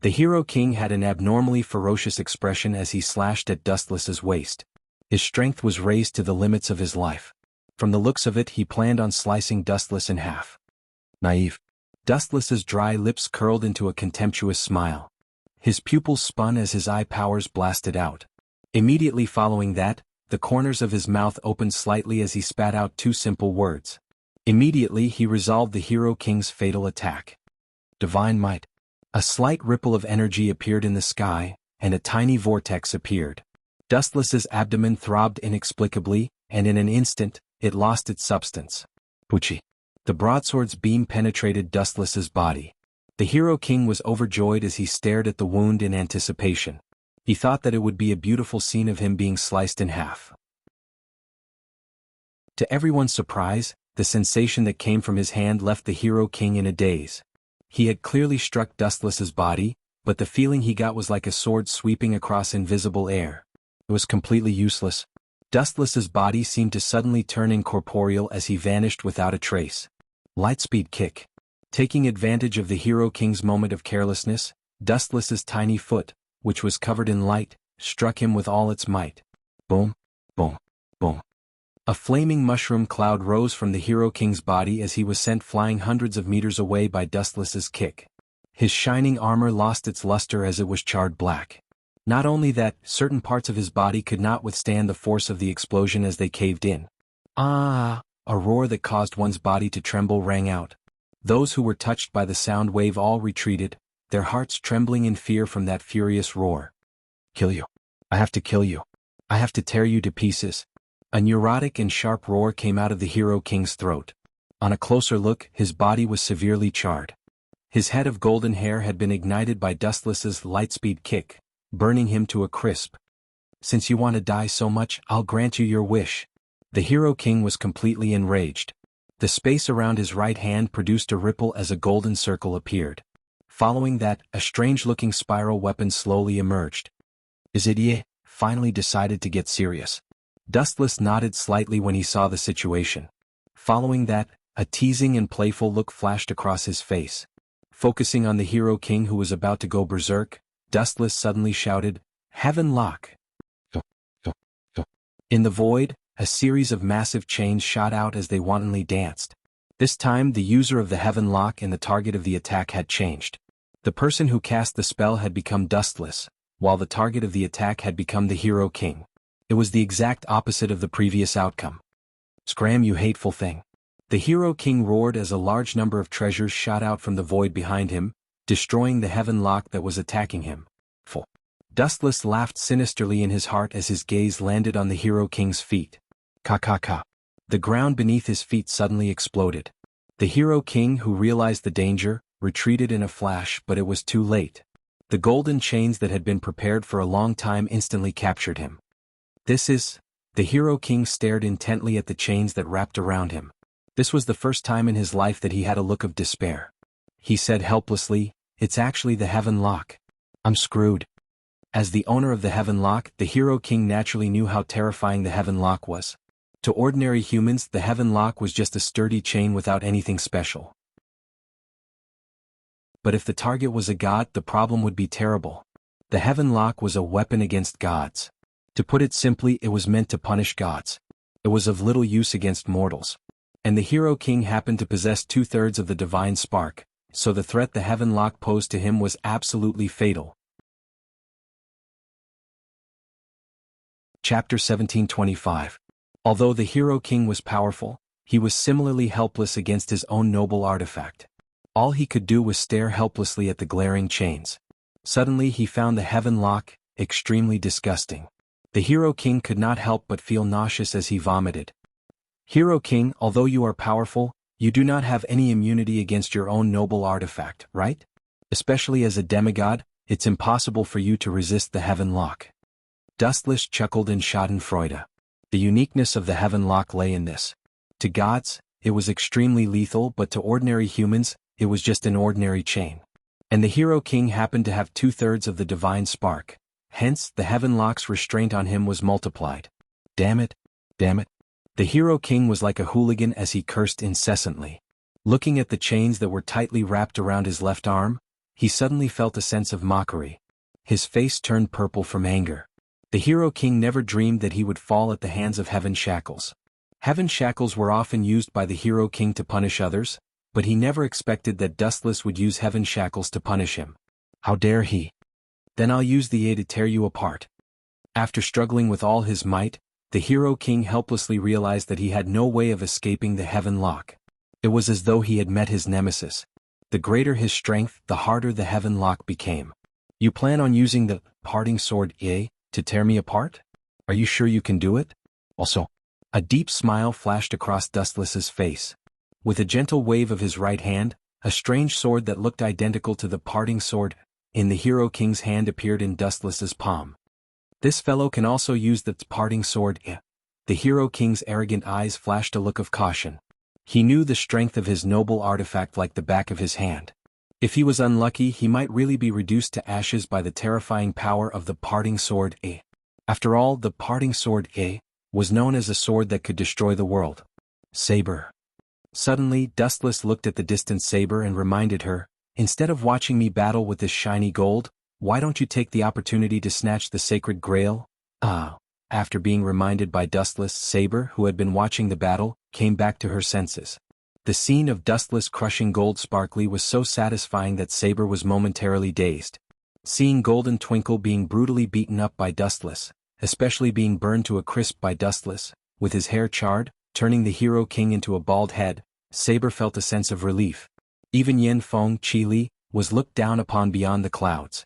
The Hero King had an abnormally ferocious expression as he slashed at Dustless's waist. His strength was raised to the limits of his life. From the looks of it, he planned on slicing Dustless in half. Naive. Dustless's dry lips curled into a contemptuous smile. His pupils spun as his eye powers blasted out. Immediately following that, the corners of his mouth opened slightly as he spat out two simple words. Immediately he resolved the Hero King's fatal attack. Divine Might. A slight ripple of energy appeared in the sky, and a tiny vortex appeared. Dustless's abdomen throbbed inexplicably, and in an instant, it lost its substance. Pucci. The broadsword's beam penetrated Dustless's body. The Hero King was overjoyed as he stared at the wound in anticipation. He thought that it would be a beautiful scene of him being sliced in half. To everyone's surprise, the sensation that came from his hand left the Hero King in a daze. He had clearly struck Dustless's body, but the feeling he got was like a sword sweeping across invisible air. It was completely useless. Dustless's body seemed to suddenly turn incorporeal as he vanished without a trace. Lightspeed kick. Taking advantage of the Hero King's moment of carelessness, Dustless's tiny foot, which was covered in light, struck him with all its might. Boom, boom, boom. A flaming mushroom cloud rose from the Hero King's body as he was sent flying hundreds of meters away by Dustless's kick. His shining armor lost its luster as it was charred black. Not only that, certain parts of his body could not withstand the force of the explosion as they caved in. Ah! A roar that caused one's body to tremble rang out. Those who were touched by the sound wave all retreated, their hearts trembling in fear from that furious roar. Kill you. I have to kill you. I have to tear you to pieces. A neurotic and sharp roar came out of the Hero King's throat. On a closer look, his body was severely charred. His head of golden hair had been ignited by Dustless's lightspeed kick, burning him to a crisp. Since you want to die so much, I'll grant you your wish. The Hero King was completely enraged. The space around his right hand produced a ripple as a golden circle appeared. Following that, a strange-looking spiral weapon slowly emerged. Is it ye? Finally decided to get serious. Dustless nodded slightly when he saw the situation. Following that, a teasing and playful look flashed across his face. Focusing on the Hero King who was about to go berserk, Dustless suddenly shouted, Heaven Lock! In the void, a series of massive chains shot out as they wantonly danced. This time the user of the Heaven Lock and the target of the attack had changed. The person who cast the spell had become Dustless, while the target of the attack had become the Hero King. It was the exact opposite of the previous outcome. Scram, you hateful thing! The Hero King roared as a large number of treasures shot out from the void behind him, destroying the Heaven Lock that was attacking him. Dustless laughed sinisterly in his heart as his gaze landed on the Hero King's feet. Ka. The ground beneath his feet suddenly exploded. The Hero King, who realized the danger, retreated in a flash, but it was too late. The golden chains that had been prepared for a long time instantly captured him. The Hero King stared intently at the chains that wrapped around him. This was the first time in his life that he had a look of despair. He said helplessly, It's actually the Heaven Lock. I'm screwed. As the owner of the Heaven Lock, the Hero King naturally knew how terrifying the Heaven Lock was. To ordinary humans, the Heaven Lock was just a sturdy chain without anything special. But if the target was a god, the problem would be terrible. The Heaven Lock was a weapon against gods. To put it simply, it was meant to punish gods. it was of little use against mortals. And the Hero King happened to possess 2/3 of the divine spark, so the threat the Heaven Lock posed to him was absolutely fatal. Chapter 1725. Although the Hero King was powerful, he was similarly helpless against his own noble artifact. All he could do was stare helplessly at the glaring chains. Suddenly he found the Heaven Lock extremely disgusting. The Hero King could not help but feel nauseous as he vomited. Hero King, although you are powerful, you do not have any immunity against your own noble artifact, right? Especially as a demigod, it's impossible for you to resist the Heaven Lock. Dustless chuckled in schadenfreude. The uniqueness of the Heaven Lock lay in this. To gods, it was extremely lethal, but to ordinary humans, it was just an ordinary chain. And the Hero King happened to have 2/3 of the divine spark. Hence, the Heaven Lock's restraint on him was multiplied. Damn it! Damn it! The Hero King was like a hooligan as he cursed incessantly. Looking at the chains that were tightly wrapped around his left arm, he suddenly felt a sense of mockery. His face turned purple from anger. The Hero King never dreamed that he would fall at the hands of Heaven Shackles. Heaven Shackles were often used by the Hero King to punish others, but he never expected that Dustless would use Heaven Shackles to punish him. How dare he? Then I'll use the A to tear you apart. After struggling with all his might, the Hero King helplessly realized that he had no way of escaping the Heaven Lock. It was as though he had met his nemesis. The greater his strength, the harder the Heaven Lock became. You plan on using the parting sword A to tear me apart? Are you sure you can do it? Also, a deep smile flashed across Dustless's face. With a gentle wave of his right hand, a strange sword that looked identical to the parting sword in the Hero King's hand appeared in Dustless's palm. This fellow can also use the parting sword. The Hero King's arrogant eyes flashed a look of caution. He knew the strength of his noble artifact like the back of his hand. If he was unlucky, he might really be reduced to ashes by the terrifying power of the parting sword A. After all, the parting sword A was known as a sword that could destroy the world. Saber. Suddenly, Dustless looked at the distant saber and reminded her, instead of watching me battle with this shiny gold, why don't you take the opportunity to snatch the sacred grail? After being reminded by Dustless, Saber, who had been watching the battle, came back to her senses. The scene of Dustless crushing Gold Sparkly was so satisfying that Saber was momentarily dazed. Seeing Golden Twinkle being brutally beaten up by Dustless, especially being burned to a crisp by Dustless, with his hair charred, turning the Hero King into a bald head, Saber felt a sense of relief. Even Yen Feng Chi Li was looked down upon beyond the clouds.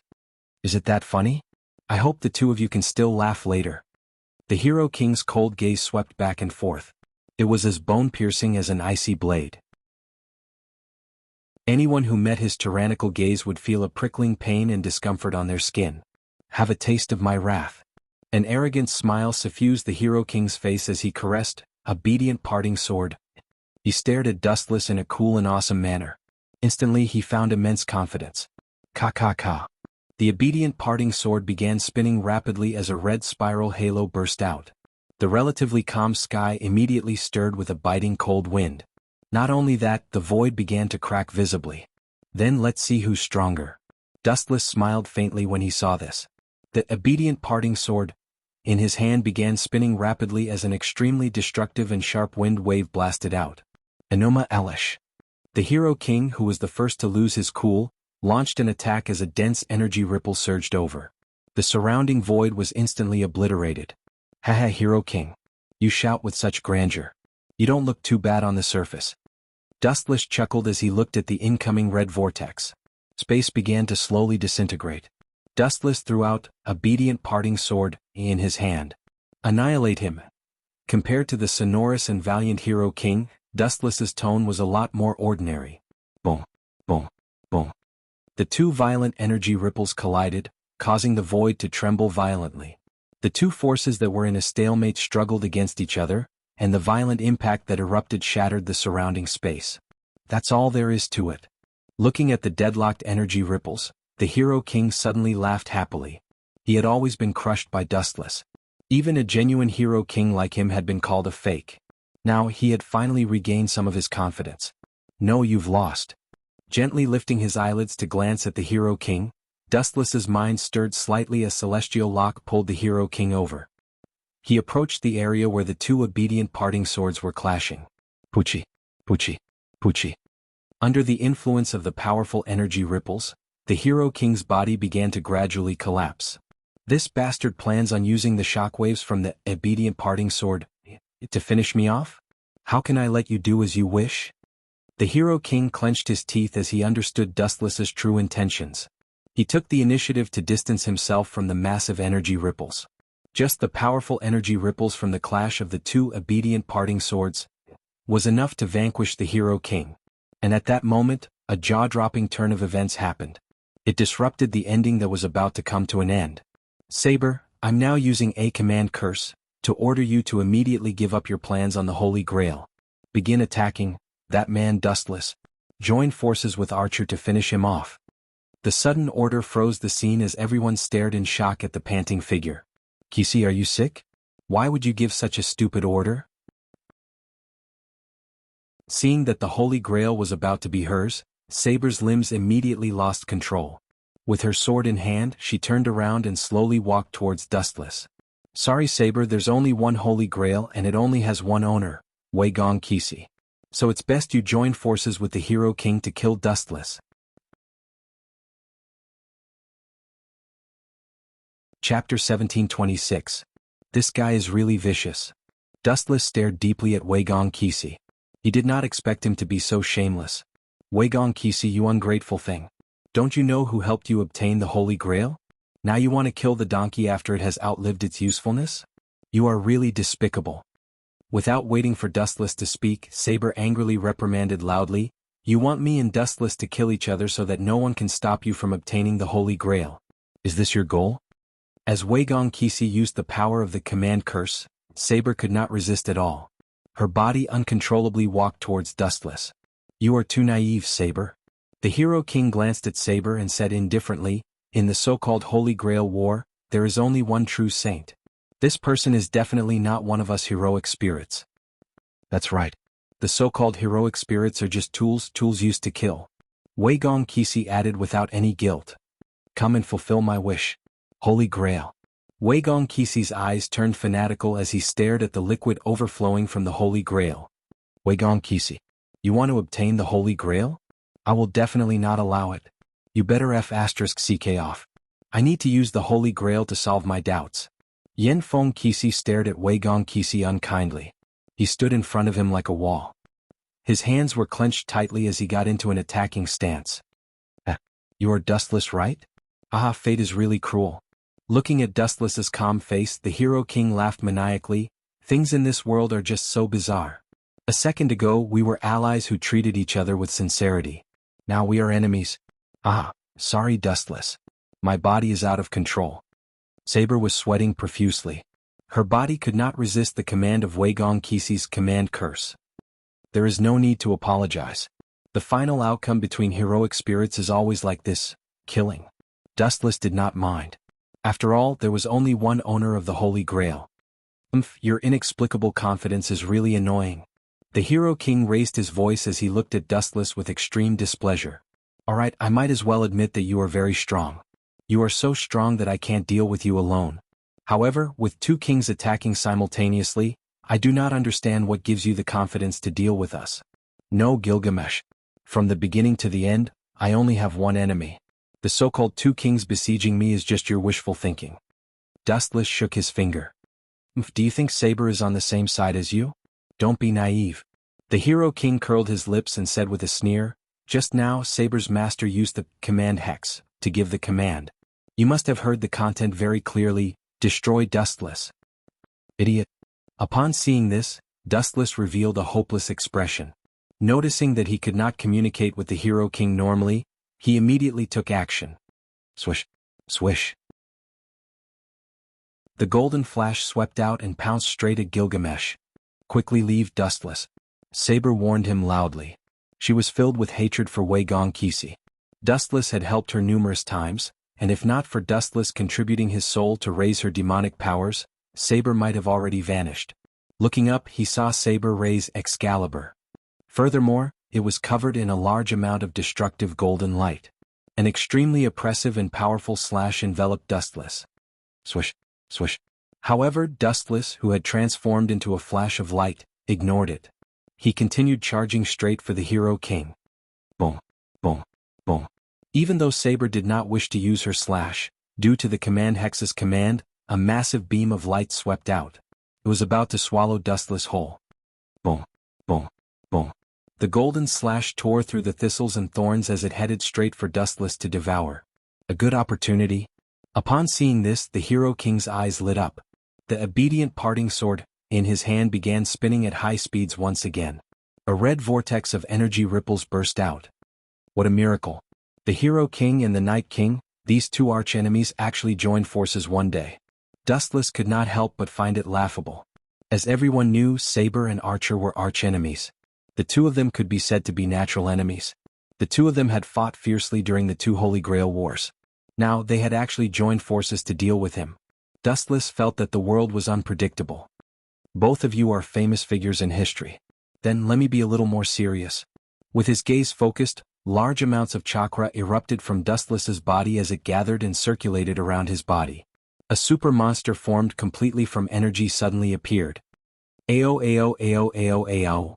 Is it that funny? I hope the two of you can still laugh later. The Hero King's cold gaze swept back and forth. It was as bone-piercing as an icy blade. Anyone who met his tyrannical gaze would feel a prickling pain and discomfort on their skin. Have a taste of my wrath. An arrogant smile suffused the Hero King's face as he caressed, obedient parting sword. He stared at Dustless in a cool and awesome manner. Instantly he found immense confidence. Ka. The obedient parting sword began spinning rapidly as a red spiral halo burst out. The relatively calm sky immediately stirred with a biting cold wind. Not only that, the void began to crack visibly. Then let's see who's stronger. Dustless smiled faintly when he saw this. The obedient parting sword in his hand began spinning rapidly as an extremely destructive and sharp wind wave blasted out. Enoma Elish. The Hero King, who was the first to lose his cool, launched an attack as a dense energy ripple surged over. The surrounding void was instantly obliterated. Haha, Hero King. You shout with such grandeur. You don't look too bad on the surface. Dustless chuckled as he looked at the incoming red vortex. Space began to slowly disintegrate. Dustless threw out obedient parting sword in his hand. Annihilate him. Compared to the sonorous and valiant Hero King, Dustless's tone was a lot more ordinary. Boom, boom, boom. The two violent energy ripples collided, causing the void to tremble violently. The two forces that were in a stalemate struggled against each other, and the violent impact that erupted shattered the surrounding space. That's all there is to it. Looking at the deadlocked energy ripples, the Hero King suddenly laughed happily. He had always been crushed by Dustless. Even a genuine Hero King like him had been called a fake. Now he had finally regained some of his confidence. No, you've lost. Gently lifting his eyelids to glance at the Hero King, Dustless's mind stirred slightly as Celestial Lock pulled the Hero King over. He approached the area where the two obedient parting swords were clashing. Puchi, puchi, puchi. Under the influence of the powerful energy ripples, the Hero King's body began to gradually collapse. This bastard plans on using the shockwaves from the obedient parting sword to finish me off? How can I let you do as you wish? The Hero King clenched his teeth as he understood Dustless's true intentions. He took the initiative to distance himself from the massive energy ripples. Just the powerful energy ripples from the clash of the two obedient parting swords was enough to vanquish the Hero King. And at that moment, a jaw-dropping turn of events happened. It disrupted the ending that was about to come to an end. Saber, I'm now using a command curse to order you to immediately give up your plans on the Holy Grail. Begin attacking that man Dustless. Join forces with Archer to finish him off. The sudden order froze the scene as everyone stared in shock at the panting figure. Kisi, are you sick? Why would you give such a stupid order? Seeing that the Holy Grail was about to be hers, Saber's limbs immediately lost control. With her sword in hand, she turned around and slowly walked towards Dustless. Sorry Saber, there's only one Holy Grail and it only has one owner, Wei Gong Kisi. So it's best you join forces with the Hero King to kill Dustless. Chapter 1726. This guy is really vicious. Dustless stared deeply at Wei Gong Kisi. He did not expect him to be so shameless. Wei Gong Kisi, you ungrateful thing. Don't you know who helped you obtain the Holy Grail? Now you want to kill the donkey after it has outlived its usefulness? You are really despicable. Without waiting for Dustless to speak, Saber angrily reprimanded loudly, You want me and Dustless to kill each other so that no one can stop you from obtaining the Holy Grail. Is this your goal? As Wei Gong Kisi used the power of the command curse, Saber could not resist at all. Her body uncontrollably walked towards Dustless. You are too naive, Saber. The Hero King glanced at Saber and said indifferently, In the so-called Holy Grail War, there is only one true saint. This person is definitely not one of us heroic spirits. That's right. The so-called heroic spirits are just tools used to kill. Wei Gong Kisi added without any guilt. Come and fulfill my wish. Holy Grail. Wei Gong Kisi's eyes turned fanatical as he stared at the liquid overflowing from the Holy Grail. Wei Gong Kisi, you want to obtain the Holy Grail? I will definitely not allow it. You better *CK off. I need to use the Holy Grail to solve my doubts. Yen Feng Kisi stared at Wei Gong Kisi unkindly. He stood in front of him like a wall. His hands were clenched tightly as he got into an attacking stance. You are Dustless, right? Ah, fate is really cruel. Looking at Dustless's calm face, the Hero King laughed maniacally. Things in this world are just so bizarre. A second ago we were allies who treated each other with sincerity. Now we are enemies. Ah, sorry Dustless. My body is out of control. Saber was sweating profusely. Her body could not resist the command of Wei Gong Kisi's command curse. There is no need to apologize. The final outcome between heroic spirits is always like this, killing. Dustless did not mind. After all, there was only one owner of the Holy Grail. Your inexplicable confidence is really annoying. The Hero King raised his voice as he looked at Dustless with extreme displeasure. Alright, I might as well admit that you are very strong. You are so strong that I can't deal with you alone. However, with two kings attacking simultaneously, I do not understand what gives you the confidence to deal with us. No, Gilgamesh. From the beginning to the end, I only have one enemy. The so-called two kings besieging me is just your wishful thinking. Dustless shook his finger. Do you think Saber is on the same side as you? Don't be naive. The Hero King curled his lips and said with a sneer, Just now Saber's master used the command hex to give the command. You must have heard the content very clearly, destroy Dustless. Idiot. Upon seeing this, Dustless revealed a hopeless expression. Noticing that he could not communicate with the Hero King normally, he immediately took action. Swish. Swish. The golden flash swept out and pounced straight at Gilgamesh. Quickly leave Dustless. Saber warned him loudly. She was filled with hatred for Wei Gong Kisi. Dustless had helped her numerous times, and if not for Dustless contributing his soul to raise her demonic powers, Saber might have already vanished. Looking up, he saw Saber raise Excalibur. Furthermore, it was covered in a large amount of destructive golden light. An extremely oppressive and powerful slash enveloped Dustless. Swish, swish. However, Dustless, who had transformed into a flash of light, ignored it. He continued charging straight for the Hero King. Boom, boom, boom. Even though Saber did not wish to use her slash, due to the command hex's command, a massive beam of light swept out. It was about to swallow Dustless whole. Boom, boom, boom. The golden slash tore through the thistles and thorns as it headed straight for Dustless to devour. A good opportunity? Upon seeing this, the Hero King's eyes lit up. The obedient parting sword, in his hand, began spinning at high speeds once again. A red vortex of energy ripples burst out. What a miracle. The Hero King and the Night King, these two archenemies, actually joined forces one day. Dustless could not help but find it laughable. As everyone knew, Saber and Archer were archenemies. The two of them could be said to be natural enemies. The two of them had fought fiercely during the two Holy Grail Wars. Now they had actually joined forces to deal with him. Dustless felt that the world was unpredictable. Both of you are famous figures in history. Then let me be a little more serious. With his gaze focused, large amounts of chakra erupted from Dustless's body as it gathered and circulated around his body. A super monster formed completely from energy suddenly appeared. Ao ao ao ao ao.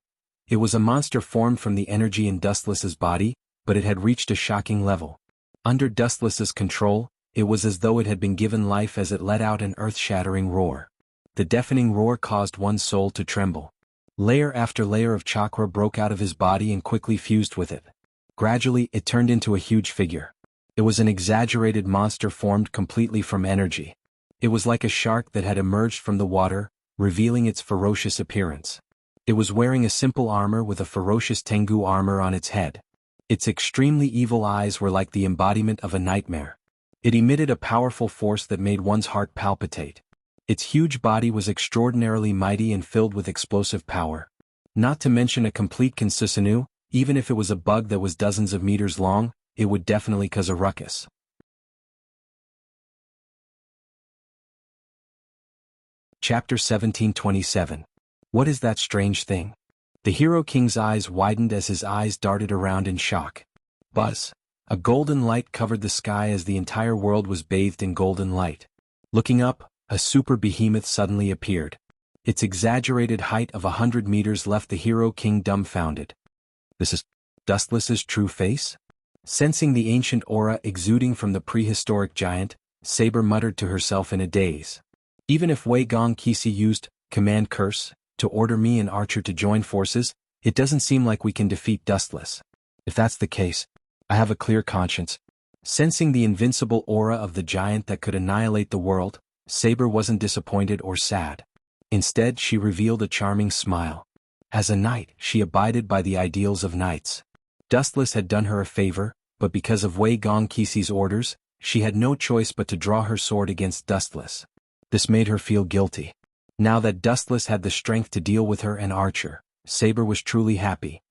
It was a monster formed from the energy in Dustless's body, but it had reached a shocking level. Under Dustless's control, it was as though it had been given life as it let out an earth-shattering roar. The deafening roar caused one's soul to tremble. Layer after layer of chakra broke out of his body and quickly fused with it. Gradually, it turned into a huge figure. It was an exaggerated monster formed completely from energy. It was like a shark that had emerged from the water, revealing its ferocious appearance. It was wearing a simple armor with a ferocious Tengu armor on its head. Its extremely evil eyes were like the embodiment of a nightmare. It emitted a powerful force that made one's heart palpitate. Its huge body was extraordinarily mighty and filled with explosive power. Not to mention a complete Consusanu, even if it was a bug that was dozens of meters long, it would definitely cause a ruckus. Chapter 1727. What is that strange thing? The Hero King's eyes widened as his eyes darted around in shock. Buzz. A golden light covered the sky as the entire world was bathed in golden light. Looking up, a super behemoth suddenly appeared. Its exaggerated height of 100 meters left the Hero King dumbfounded. This is Dustless's true face? Sensing the ancient aura exuding from the prehistoric giant, Saber muttered to herself in a daze. Even if Wei Gong Qixi used command curse to order me and Archer to join forces, it doesn't seem like we can defeat Dustless. If that's the case, I have a clear conscience. Sensing the invincible aura of the giant that could annihilate the world, Saber wasn't disappointed or sad. Instead, she revealed a charming smile. As a knight, she abided by the ideals of knights. Dustless had done her a favor, but because of Wei Gong Qixi's orders, she had no choice but to draw her sword against Dustless. This made her feel guilty. Now that Dustless had the strength to deal with her and Archer, Saber was truly happy.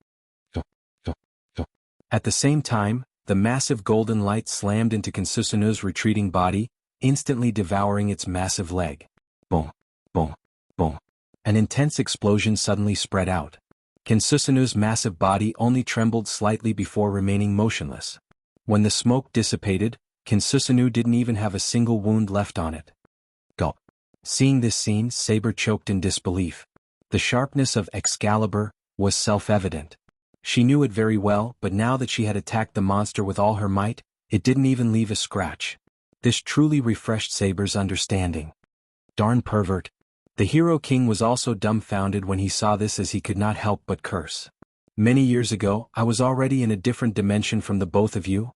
At the same time, the massive golden light slammed into Consusanu's retreating body, instantly devouring its massive leg. Boom, boom, boom. An intense explosion suddenly spread out. Consusanu's massive body only trembled slightly before remaining motionless. When the smoke dissipated, Consusanu didn't even have a single wound left on it. Gulp. Seeing this scene, Saber choked in disbelief. The sharpness of Excalibur was self-evident. She knew it very well, but now that she had attacked the monster with all her might, it didn't even leave a scratch. This truly refreshed Saber's understanding. Darn pervert. The Hero King was also dumbfounded when he saw this, as he could not help but curse. Many years ago, I was already in a different dimension from the both of you.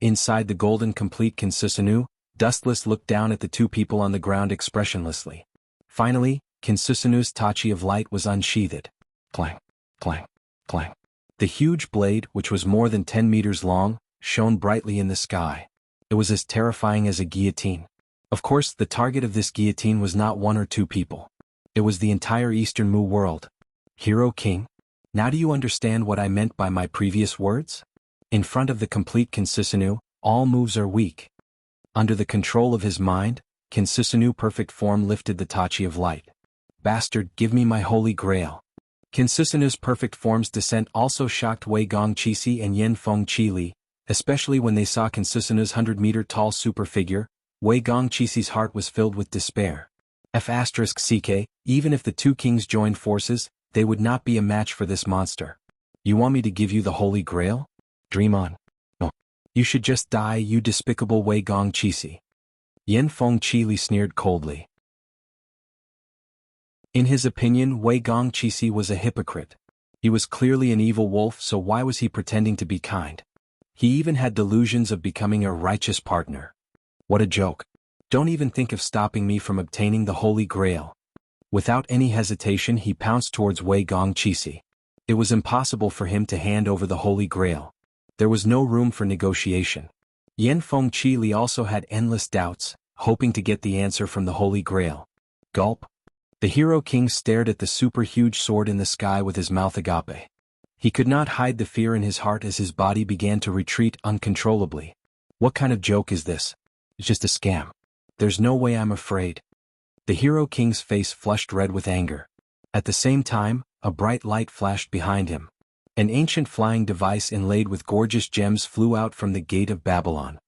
Inside the golden complete Consusanu, Dustless looked down at the two people on the ground expressionlessly. Finally, Consusanu's Tachi of light was unsheathed. Clang, clang, clang. The huge blade, which was more than 10 meters long, shone brightly in the sky. It was as terrifying as a guillotine. Of course, the target of this guillotine was not one or two people. It was the entire Eastern Mu world. Hero King? Now do you understand what I meant by my previous words? In front of the complete Consusanu, all moves are weak. Under the control of his mind, Consusanu perfect form lifted the Tachi of light. Bastard, give me my holy grail. Consusanu's perfect form's descent also shocked Wei Gong Qixi and Yen Feng Qili, especially when they saw Consusanu's 100-meter tall super figure. Wei Gong Qixi's heart was filled with despair. F***ck, even if the two kings joined forces, they would not be a match for this monster. You want me to give you the Holy Grail? Dream on. No. You should just die, you despicable Wei Gong Qixi. Yan Fengqi Li sneered coldly. In his opinion, Wei Gong Qixi was a hypocrite. He was clearly an evil wolf, so why was he pretending to be kind? He even had delusions of becoming a righteous partner. What a joke. Don't even think of stopping me from obtaining the Holy Grail. Without any hesitation, he pounced towards Wei Gong Qixi. It was impossible for him to hand over the Holy Grail. There was no room for negotiation. Yan Fengqi Li also had endless doubts, hoping to get the answer from the Holy Grail. Gulp. The Hero King stared at the super-huge sword in the sky with his mouth agape. He could not hide the fear in his heart as his body began to retreat uncontrollably. What kind of joke is this? It's just a scam. There's no way I'm afraid. The Hero King's face flushed red with anger. At the same time, a bright light flashed behind him. An ancient flying device inlaid with gorgeous gems flew out from the gate of Babylon.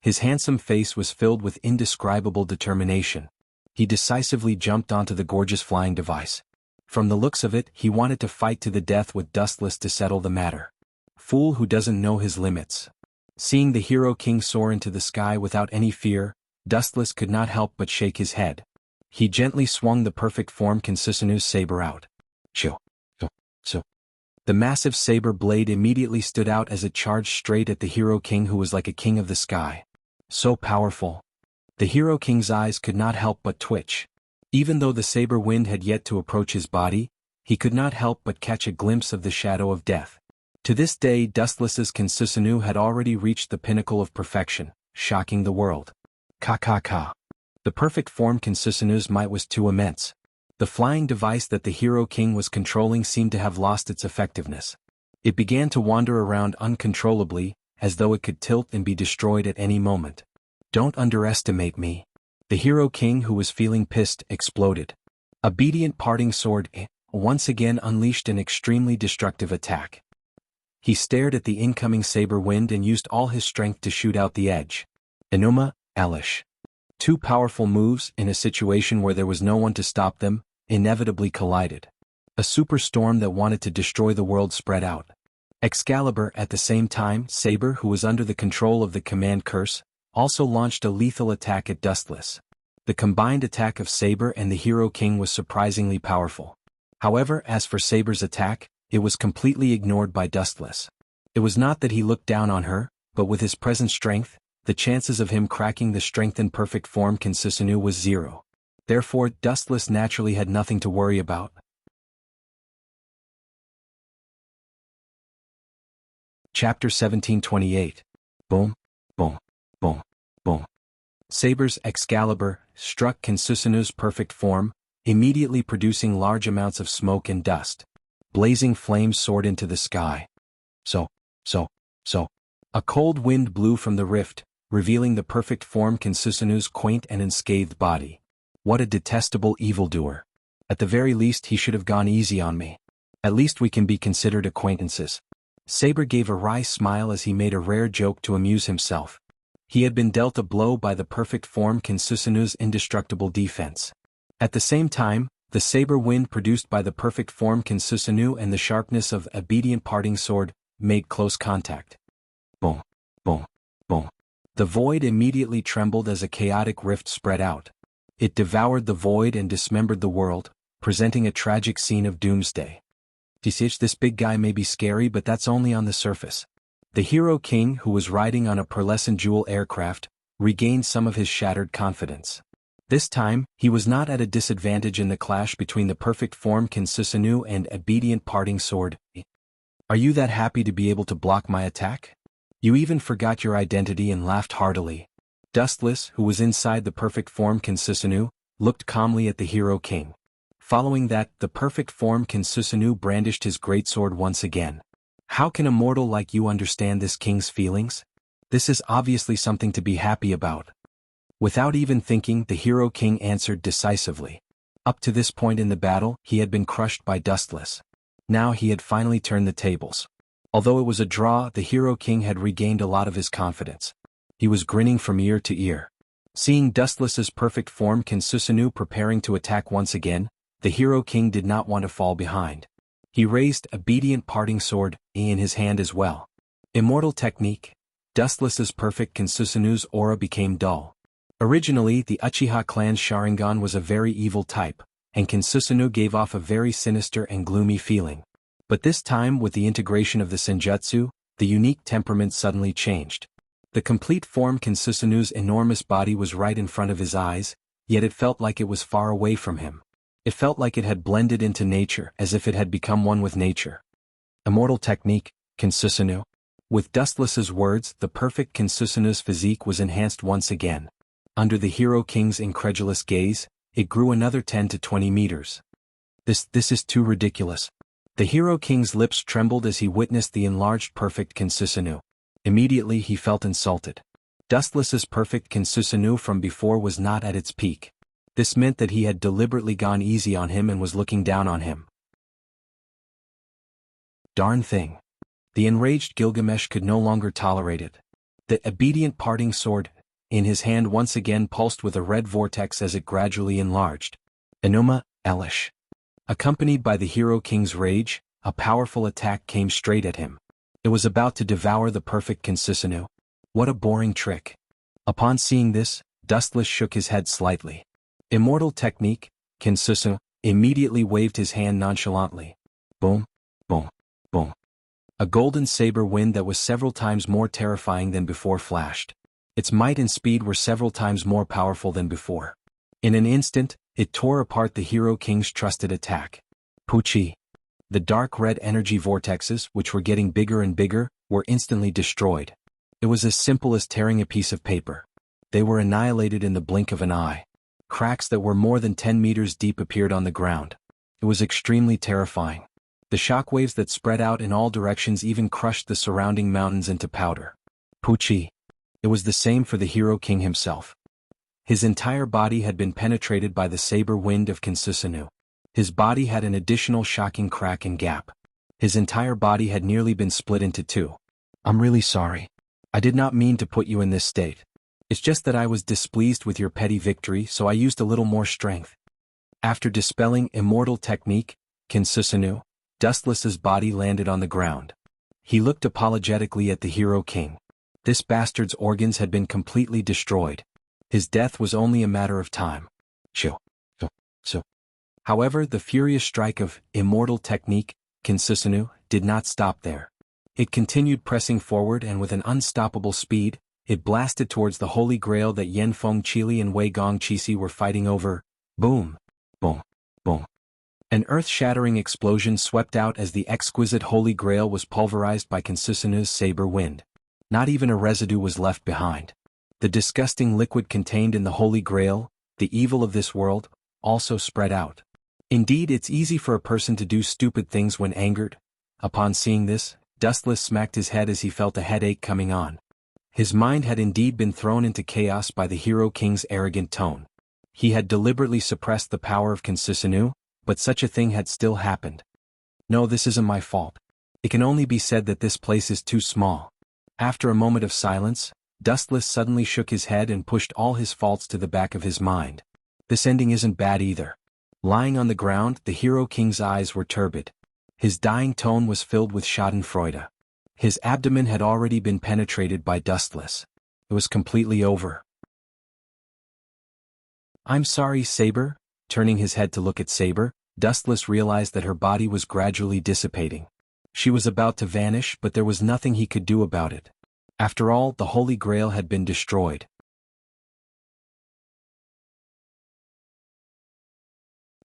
His handsome face was filled with indescribable determination. He decisively jumped onto the gorgeous flying device. From the looks of it, he wanted to fight to the death with Dustless to settle the matter. Fool who doesn't know his limits. Seeing the Hero King soar into the sky without any fear, Dustless could not help but shake his head. He gently swung the perfect form Consisunu's saber out. So. The massive saber blade immediately stood out as it charged straight at the Hero King, who was like a king of the sky. So powerful. The Hero King's eyes could not help but twitch. Even though the saber wind had yet to approach his body, he could not help but catch a glimpse of the shadow of death. To this day, Dustless's Consisunu had already reached the pinnacle of perfection, shocking the world. Ka. The perfect form Consisunu's might was too immense. The flying device that the Hero King was controlling seemed to have lost its effectiveness. It began to wander around uncontrollably, as though it could tilt and be destroyed at any moment. Don't underestimate me. The Hero King, who was feeling pissed, exploded. Obedient Parting Sword once again unleashed an extremely destructive attack. He stared at the incoming saber wind and used all his strength to shoot out the edge. Enuma, Elish. Two powerful moves, in a situation where there was no one to stop them, inevitably collided. A superstorm that wanted to destroy the world spread out. Excalibur, at the same time, Saber, who was under the control of the command curse, also launched a lethal attack at Dustless. The combined attack of Saber and the Hero King was surprisingly powerful. However, as for Saber's attack, it was completely ignored by Dustless. It was not that he looked down on her, but with his present strength, the chances of him cracking the strengthened perfect form Consisunu was 0. Therefore, Dustless naturally had nothing to worry about. Chapter 1728. Boom, boom, boom, boom. Saber's Excalibur struck Consisunu's perfect form, immediately producing large amounts of smoke and dust. Blazing flames soared into the sky. So. A cold wind blew from the rift, revealing the perfect form Consisunu's quaint and unscathed body. What a detestable evildoer. At the very least he should have gone easy on me. At least we can be considered acquaintances. Saber gave a wry smile as he made a rare joke to amuse himself. He had been dealt a blow by the perfect form Consisunu's indestructible defense. At the same time, the saber wind produced by the perfect form Consisunu and the sharpness of Obedient Parting Sword made close contact. Boom, boom, boom. The void immediately trembled as a chaotic rift spread out. It devoured the void and dismembered the world, presenting a tragic scene of doomsday. This big guy may be scary, but that's only on the surface. The Hero King, who was riding on a pearlescent jewel aircraft, regained some of his shattered confidence. This time, he was not at a disadvantage in the clash between the perfect form Consisunu and Obedient Parting Sword. Are you that happy to be able to block my attack? You even forgot your identity and laughed heartily. Dustless, who was inside the perfect form Consisunu, looked calmly at the Hero King. Following that, the perfect form Consisunu brandished his greatsword once again. How can a mortal like you understand this king's feelings? This is obviously something to be happy about. Without even thinking, the Hero King answered decisively. Up to this point in the battle, he had been crushed by Dustless. Now he had finally turned the tables. Although it was a draw, the Hero King had regained a lot of his confidence. He was grinning from ear to ear. Seeing Dustless's perfect form Kinsusanoo preparing to attack once again, the Hero King did not want to fall behind. He raised obedient parting sword in his hand as well. Immortal technique. Dustless's perfect Kinsusanoo's aura became dull. Originally, the Uchiha clan's Sharingan was a very evil type, and Kinsusanoo gave off a very sinister and gloomy feeling. But this time, with the integration of the Senjutsu, the unique temperament suddenly changed. The complete form Kinsusanoo's enormous body was right in front of his eyes, yet it felt like it was far away from him. It felt like it had blended into nature, as if it had become one with nature. Immortal technique, Kinsusanoo. With Dustless's words, the perfect Kinsusanoo's physique was enhanced once again. Under the Hero King's incredulous gaze, it grew another 10 to 20 meters. This is too ridiculous. The Hero King's lips trembled as he witnessed the enlarged perfect Kinsusanoo. Immediately he felt insulted. Dustless's perfect Kinsusanoo from before was not at its peak. This meant that he had deliberately gone easy on him and was looking down on him. Darn thing. The enraged Gilgamesh could no longer tolerate it. The obedient parting sword in his hand once again pulsed with a red vortex as it gradually enlarged. Enuma Elish. Accompanied by the Hero King's rage, a powerful attack came straight at him. It was about to devour the perfect Kinsusanoo. What a boring trick. Upon seeing this, Dustless shook his head slightly. Immortal technique, Kinsusanoo, immediately waved his hand nonchalantly. Boom, boom, boom. A golden saber wind that was several times more terrifying than before flashed. Its might and speed were several times more powerful than before. In an instant, it tore apart the Hero King's trusted attack. Puchi. The dark red energy vortexes, which were getting bigger and bigger, were instantly destroyed. It was as simple as tearing a piece of paper. They were annihilated in the blink of an eye. Cracks that were more than 10 meters deep appeared on the ground. It was extremely terrifying. The shockwaves that spread out in all directions even crushed the surrounding mountains into powder. Puchi. It was the same for the Hero King himself. His entire body had been penetrated by the saber wind of Kinsusanoo. His body had an additional shocking crack and gap. His entire body had nearly been split into two. I'm really sorry. I did not mean to put you in this state. It's just that I was displeased with your petty victory, so I used a little more strength. After dispelling immortal technique, Kinsusanoo, Dustless's body landed on the ground. He looked apologetically at the Hero King. This bastard's organs had been completely destroyed. His death was only a matter of time. However, the furious strike of immortal technique, Kinsusanoo, did not stop there. It continued pressing forward and with an unstoppable speed, it blasted towards the Holy Grail that Yanfeng Chili and Wei Gong Qixi were fighting over. Boom, boom, boom. An earth-shattering explosion swept out as the exquisite Holy Grail was pulverized by Kinsusanoo's saber wind. Not even a residue was left behind. The disgusting liquid contained in the Holy Grail, the evil of this world, also spread out. Indeed, it's easy for a person to do stupid things when angered. Upon seeing this, Dustless smacked his head as he felt a headache coming on. His mind had indeed been thrown into chaos by the Hero King's arrogant tone. He had deliberately suppressed the power of Kinsusanoo, but such a thing had still happened. No, this isn't my fault. It can only be said that this place is too small. After a moment of silence, Dustless suddenly shook his head and pushed all his faults to the back of his mind. This ending isn't bad either. Lying on the ground, the Hero King's eyes were turbid. His dying tone was filled with schadenfreude. His abdomen had already been penetrated by Dustless. It was completely over. I'm sorry, Saber. Turning his head to look at Saber, Dustless realized that her body was gradually dissipating. She was about to vanish, but there was nothing he could do about it. After all, the Holy Grail had been destroyed.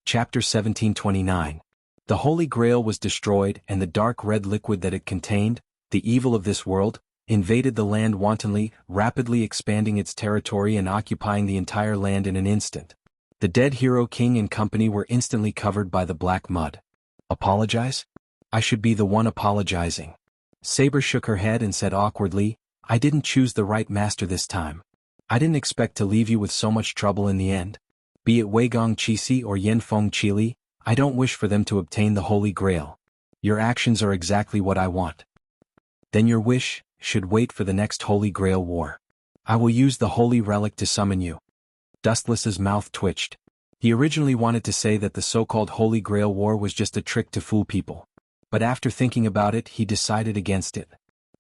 Chapter 1729. The Holy Grail was destroyed, and the dark red liquid that it contained, the evil of this world, invaded the land wantonly, rapidly expanding its territory and occupying the entire land in an instant. The dead Hero King and company were instantly covered by the black mud. Apologize? I should be the one apologizing. Saber shook her head and said awkwardly, I didn't choose the right master this time. I didn't expect to leave you with so much trouble in the end. Be it Wei Gong Qixi or Yanfeng Chili, I don't wish for them to obtain the Holy Grail. Your actions are exactly what I want. Then your wish should wait for the next Holy Grail war. I will use the holy relic to summon you. Dustless's mouth twitched. He originally wanted to say that the so-called Holy Grail War was just a trick to fool people. But after thinking about it, he decided against it.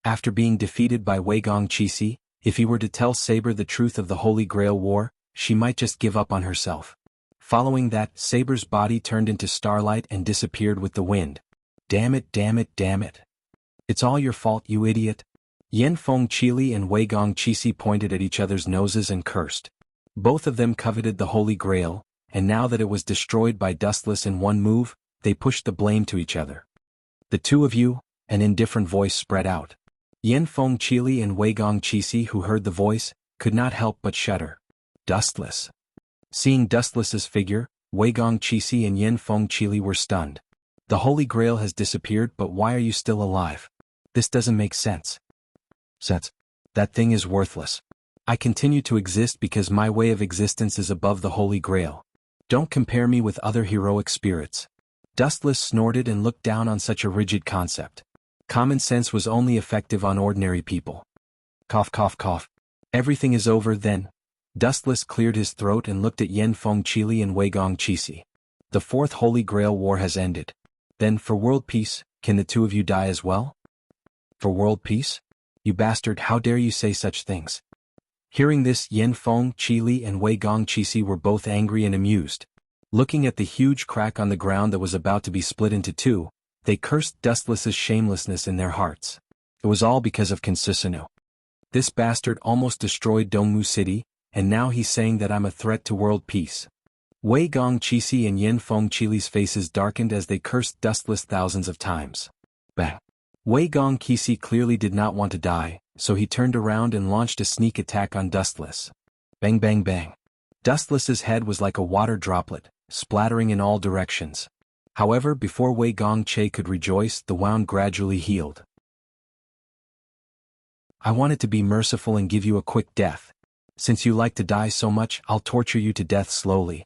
After being defeated by Wei Gongqi, if he were to tell Saber the truth of the Holy Grail War, she might just give up on herself. Following that, Saber's body turned into starlight and disappeared with the wind. Damn it, damn it, damn it. It's all your fault, you idiot. Yan Fengqi and Wei Gongqi pointed at each other's noses and cursed. Both of them coveted the Holy Grail, and now that it was destroyed by Dustless in one move, they pushed the blame to each other. The two of you, an indifferent voice spread out. Yan Fengqi and Wei Gongqi, who heard the voice, could not help but shudder. Dustless. Seeing Dustless's figure, Wei Gongqi and Yan Fengqi were stunned. The Holy Grail has disappeared, but why are you still alive? This doesn't make sense. That thing is worthless. I continue to exist because my way of existence is above the Holy Grail. Don't compare me with other heroic spirits. Dustless snorted and looked down on such a rigid concept. Common sense was only effective on ordinary people. Cough, cough, cough. Everything is over then. Dustless cleared his throat and looked at Yan Fengqi and Wei Gongqi. The Fourth Holy Grail War has ended. Then, for world peace, can the two of you die as well? For world peace? You bastard, how dare you say such things? Hearing this, Yan Fengqi and Wei Gongqi were both angry and amused. Looking at the huge crack on the ground that was about to be split into two, they cursed Dustless's shamelessness in their hearts. It was all because of Concisano. This bastard almost destroyed Dongmu City, and now he's saying that I'm a threat to world peace. Wei Gongqi and Yan Fengqi's faces darkened as they cursed Dustless thousands of times. Bang! Wei Gongqi clearly did not want to die, so he turned around and launched a sneak attack on Dustless. Bang bang bang. Dustless's head was like a water droplet, splattering in all directions. However, before Wei Gongqi could rejoice, the wound gradually healed. I wanted to be merciful and give you a quick death. Since you like to die so much, I'll torture you to death slowly.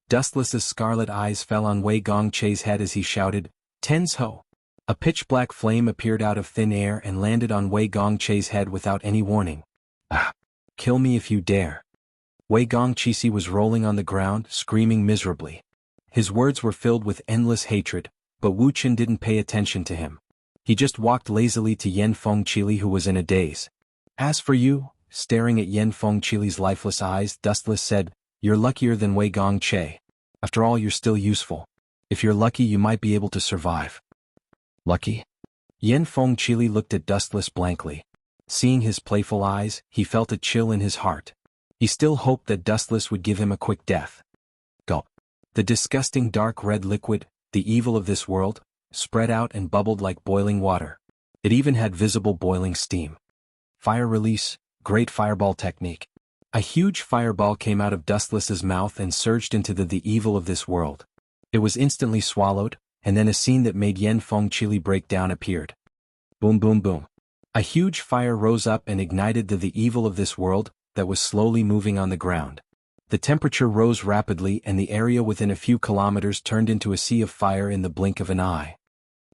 Dustless's scarlet eyes fell on Wei Gongqi's head as he shouted, Tens Ho! A pitch-black flame appeared out of thin air and landed on Wei Gongqi's head without any warning. Ah! Kill me if you dare. Wei Gongqi was rolling on the ground, screaming miserably. His words were filled with endless hatred, but Wu Chen didn't pay attention to him. He just walked lazily to Yan Fengqi, who was in a daze. As for you, staring at Yan Fengqi's lifeless eyes, Dustless said, You're luckier than Wei Gongqi. After all, you're still useful. If you're lucky, you might be able to survive. Lucky? Yan Fengqi looked at Dustless blankly. Seeing his playful eyes, he felt a chill in his heart. He still hoped that Dustless would give him a quick death. Gulp. The disgusting dark red liquid, the evil of this world, spread out and bubbled like boiling water. It even had visible boiling steam. Fire release, great fireball technique. A huge fireball came out of Dustless's mouth and surged into the evil of this world. It was instantly swallowed, and then a scene that made Yan Fengqi break down appeared. Boom boom boom. A huge fire rose up and ignited the evil of this world that was slowly moving on the ground. The temperature rose rapidly and the area within a few kilometers turned into a sea of fire in the blink of an eye.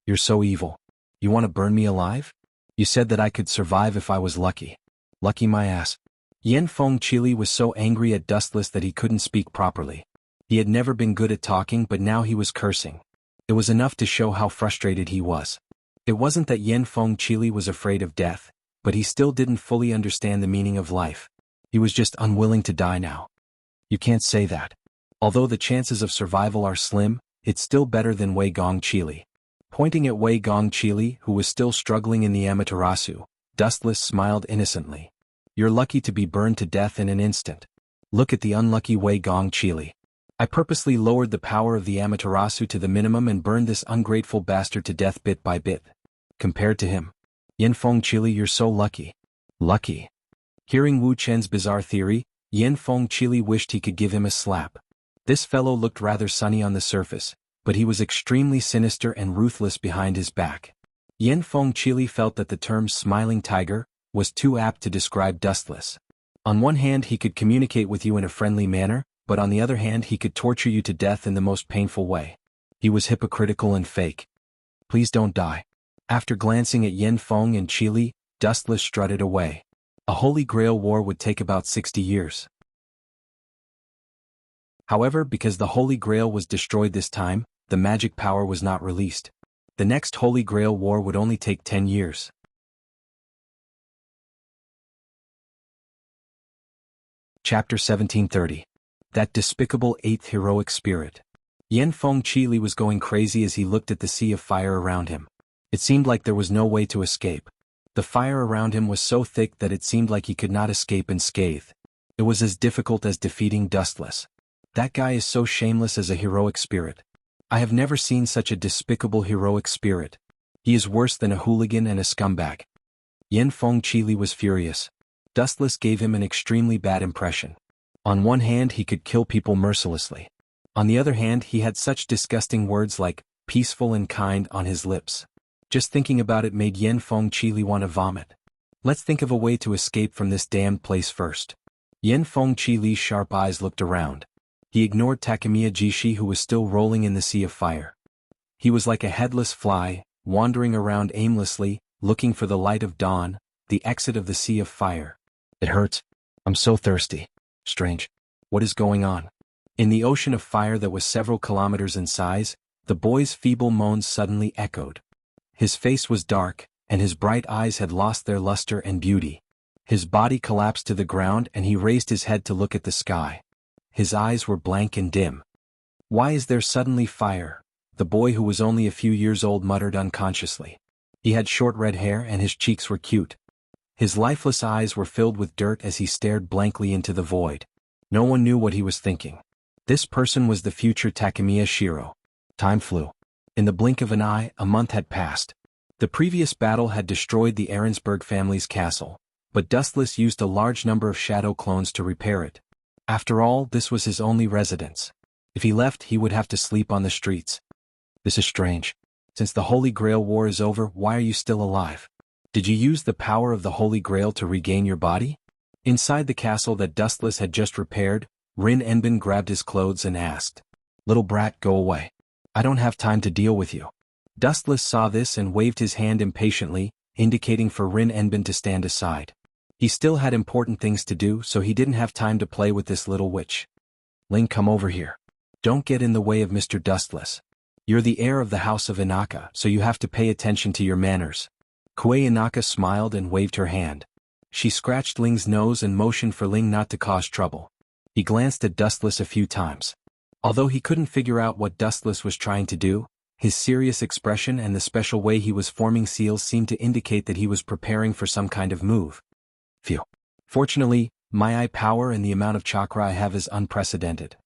You're so evil. You want to burn me alive? You said that I could survive if I was lucky. Lucky my ass. Yan Fengqi was so angry at Dustless that he couldn't speak properly. He had never been good at talking, but now he was cursing. It was enough to show how frustrated he was. It wasn't that Yan Fengqi was afraid of death, but he still didn't fully understand the meaning of life. He was just unwilling to die now. You can't say that. Although the chances of survival are slim, it's still better than Wei Gongqi. Pointing at Wei Gongqi, who was still struggling in the Amaterasu, Dustless smiled innocently. You're lucky to be burned to death in an instant. Look at the unlucky Wei Gongqi. I purposely lowered the power of the Amaterasu to the minimum and burned this ungrateful bastard to death bit by bit. Compared to him, Yan Fengqi, you're so lucky. Lucky. Hearing Wu Chen's bizarre theory, Yan Fengqi wished he could give him a slap. This fellow looked rather sunny on the surface, but he was extremely sinister and ruthless behind his back. Yan Fengqi felt that the term smiling tiger was too apt to describe Dustless. On one hand, he could communicate with you in a friendly manner, but on the other hand, he could torture you to death in the most painful way. He was hypocritical and fake. Please don't die. After glancing at Yan Feng and Chili, Dustless strutted away. A Holy Grail war would take about 60 years. However, because the Holy Grail was destroyed this time, the magic power was not released. The next Holy Grail war would only take 10 years. Chapter 1730. That despicable eighth heroic spirit. Yan Feng Qili was going crazy as he looked at the sea of fire around him. It seemed like there was no way to escape. The fire around him was so thick that it seemed like he could not escape unscathed. It was as difficult as defeating Dustless. That guy is so shameless as a heroic spirit. I have never seen such a despicable heroic spirit. He is worse than a hooligan and a scumbag. Yan Feng Qili was furious. Dustless gave him an extremely bad impression. On one hand, he could kill people mercilessly. On the other hand, he had such disgusting words like peaceful and kind on his lips. Just thinking about it made Yan Feng Qili want to vomit. Let's think of a way to escape from this damned place first. Yan Feng Qili's sharp eyes looked around. He ignored Takemiya Jishi, who was still rolling in the sea of fire. He was like a headless fly, wandering around aimlessly, looking for the light of dawn, the exit of the sea of fire. It hurts. I'm so thirsty. Strange. What is going on? In the ocean of fire that was several kilometers in size, the boy's feeble moans suddenly echoed. His face was dark, and his bright eyes had lost their luster and beauty. His body collapsed to the ground and he raised his head to look at the sky. His eyes were blank and dim. Why is there suddenly fire? The boy, who was only a few years old, muttered unconsciously. He had short red hair and his cheeks were cute. His lifeless eyes were filled with dirt as he stared blankly into the void. No one knew what he was thinking. This person was the future Takemiya Shiro. Time flew. In the blink of an eye, a month had passed. The previous battle had destroyed the Ahrensburg family's castle, but Dustless used a large number of shadow clones to repair it. After all, this was his only residence. If he left, he would have to sleep on the streets. This is strange. Since the Holy Grail war is over, why are you still alive? Did you use the power of the Holy Grail to regain your body? Inside the castle that Dustless had just repaired, Rin Enbin grabbed his clothes and asked, "Little brat, go away. I don't have time to deal with you." Dustless saw this and waved his hand impatiently, indicating for Rin Enbin to stand aside. He still had important things to do, so he didn't have time to play with this little witch. Ling, come over here. Don't get in the way of Mr. Dustless. You're the heir of the House of Inaka, so you have to pay attention to your manners. Kuei Inaka smiled and waved her hand. She scratched Ling's nose and motioned for Ling not to cause trouble. He glanced at Dustless a few times. Although he couldn't figure out what Dustless was trying to do, his serious expression and the special way he was forming seals seemed to indicate that he was preparing for some kind of move. Phew. Fortunately, my eye power and the amount of chakra I have is unprecedented.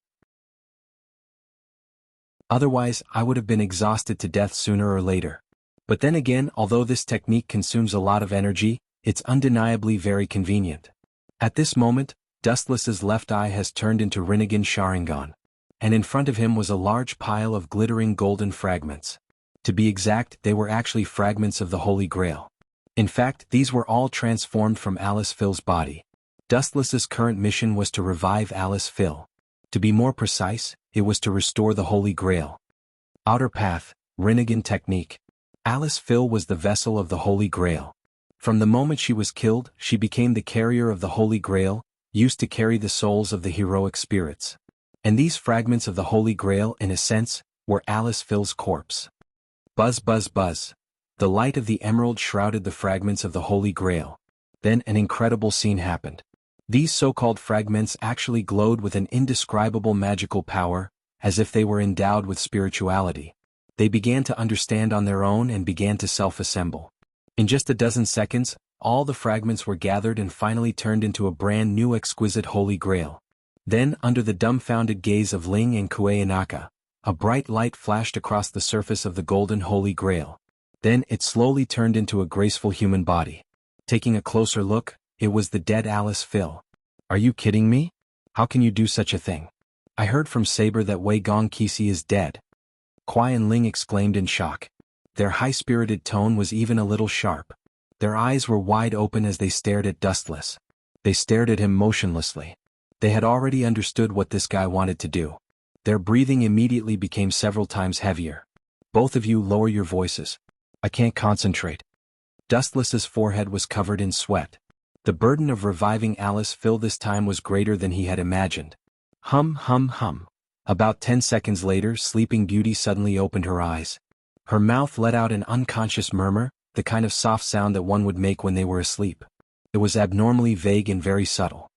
Otherwise, I would have been exhausted to death sooner or later. But then again, although this technique consumes a lot of energy, it's undeniably very convenient. At this moment, Dustless's left eye has turned into Rinnegan Sharingan, and in front of him was a large pile of glittering golden fragments. To be exact, they were actually fragments of the Holy Grail. In fact, these were all transformed from Alice Phil's body. Dustless's current mission was to revive Alice Phil. To be more precise, it was to restore the Holy Grail. Outer Path, Rinnegan Technique. Alice Phil was the vessel of the Holy Grail. From the moment she was killed, she became the carrier of the Holy Grail, used to carry the souls of the heroic spirits. And these fragments of the Holy Grail, in a sense, were Alice Phil's corpse. Buzz buzz buzz. The light of the emerald shrouded the fragments of the Holy Grail. Then an incredible scene happened. These so-called fragments actually glowed with an indescribable magical power, as if they were endowed with spirituality. They began to understand on their own and began to self-assemble. In just a dozen seconds, all the fragments were gathered and finally turned into a brand new exquisite Holy Grail. Then, under the dumbfounded gaze of Ling and Kuei Inaka, a bright light flashed across the surface of the golden Holy Grail. Then it slowly turned into a graceful human body. Taking a closer look, it was the dead Alice Phil. Are you kidding me? How can you do such a thing? I heard from Saber that Wei Gong Kisi is dead. Kuai and Ling exclaimed in shock. Their high-spirited tone was even a little sharp. Their eyes were wide open as they stared at Dustless. They stared at him motionlessly. They had already understood what this guy wanted to do. Their breathing immediately became several times heavier. Both of you lower your voices. I can't concentrate. Dustless's forehead was covered in sweat. The burden of reviving Alice Phil this time was greater than he had imagined. Hum hum hum. About 10 seconds later, Sleeping Beauty suddenly opened her eyes. Her mouth let out an unconscious murmur, the kind of soft sound that one would make when they were asleep. It was abnormally vague and very subtle.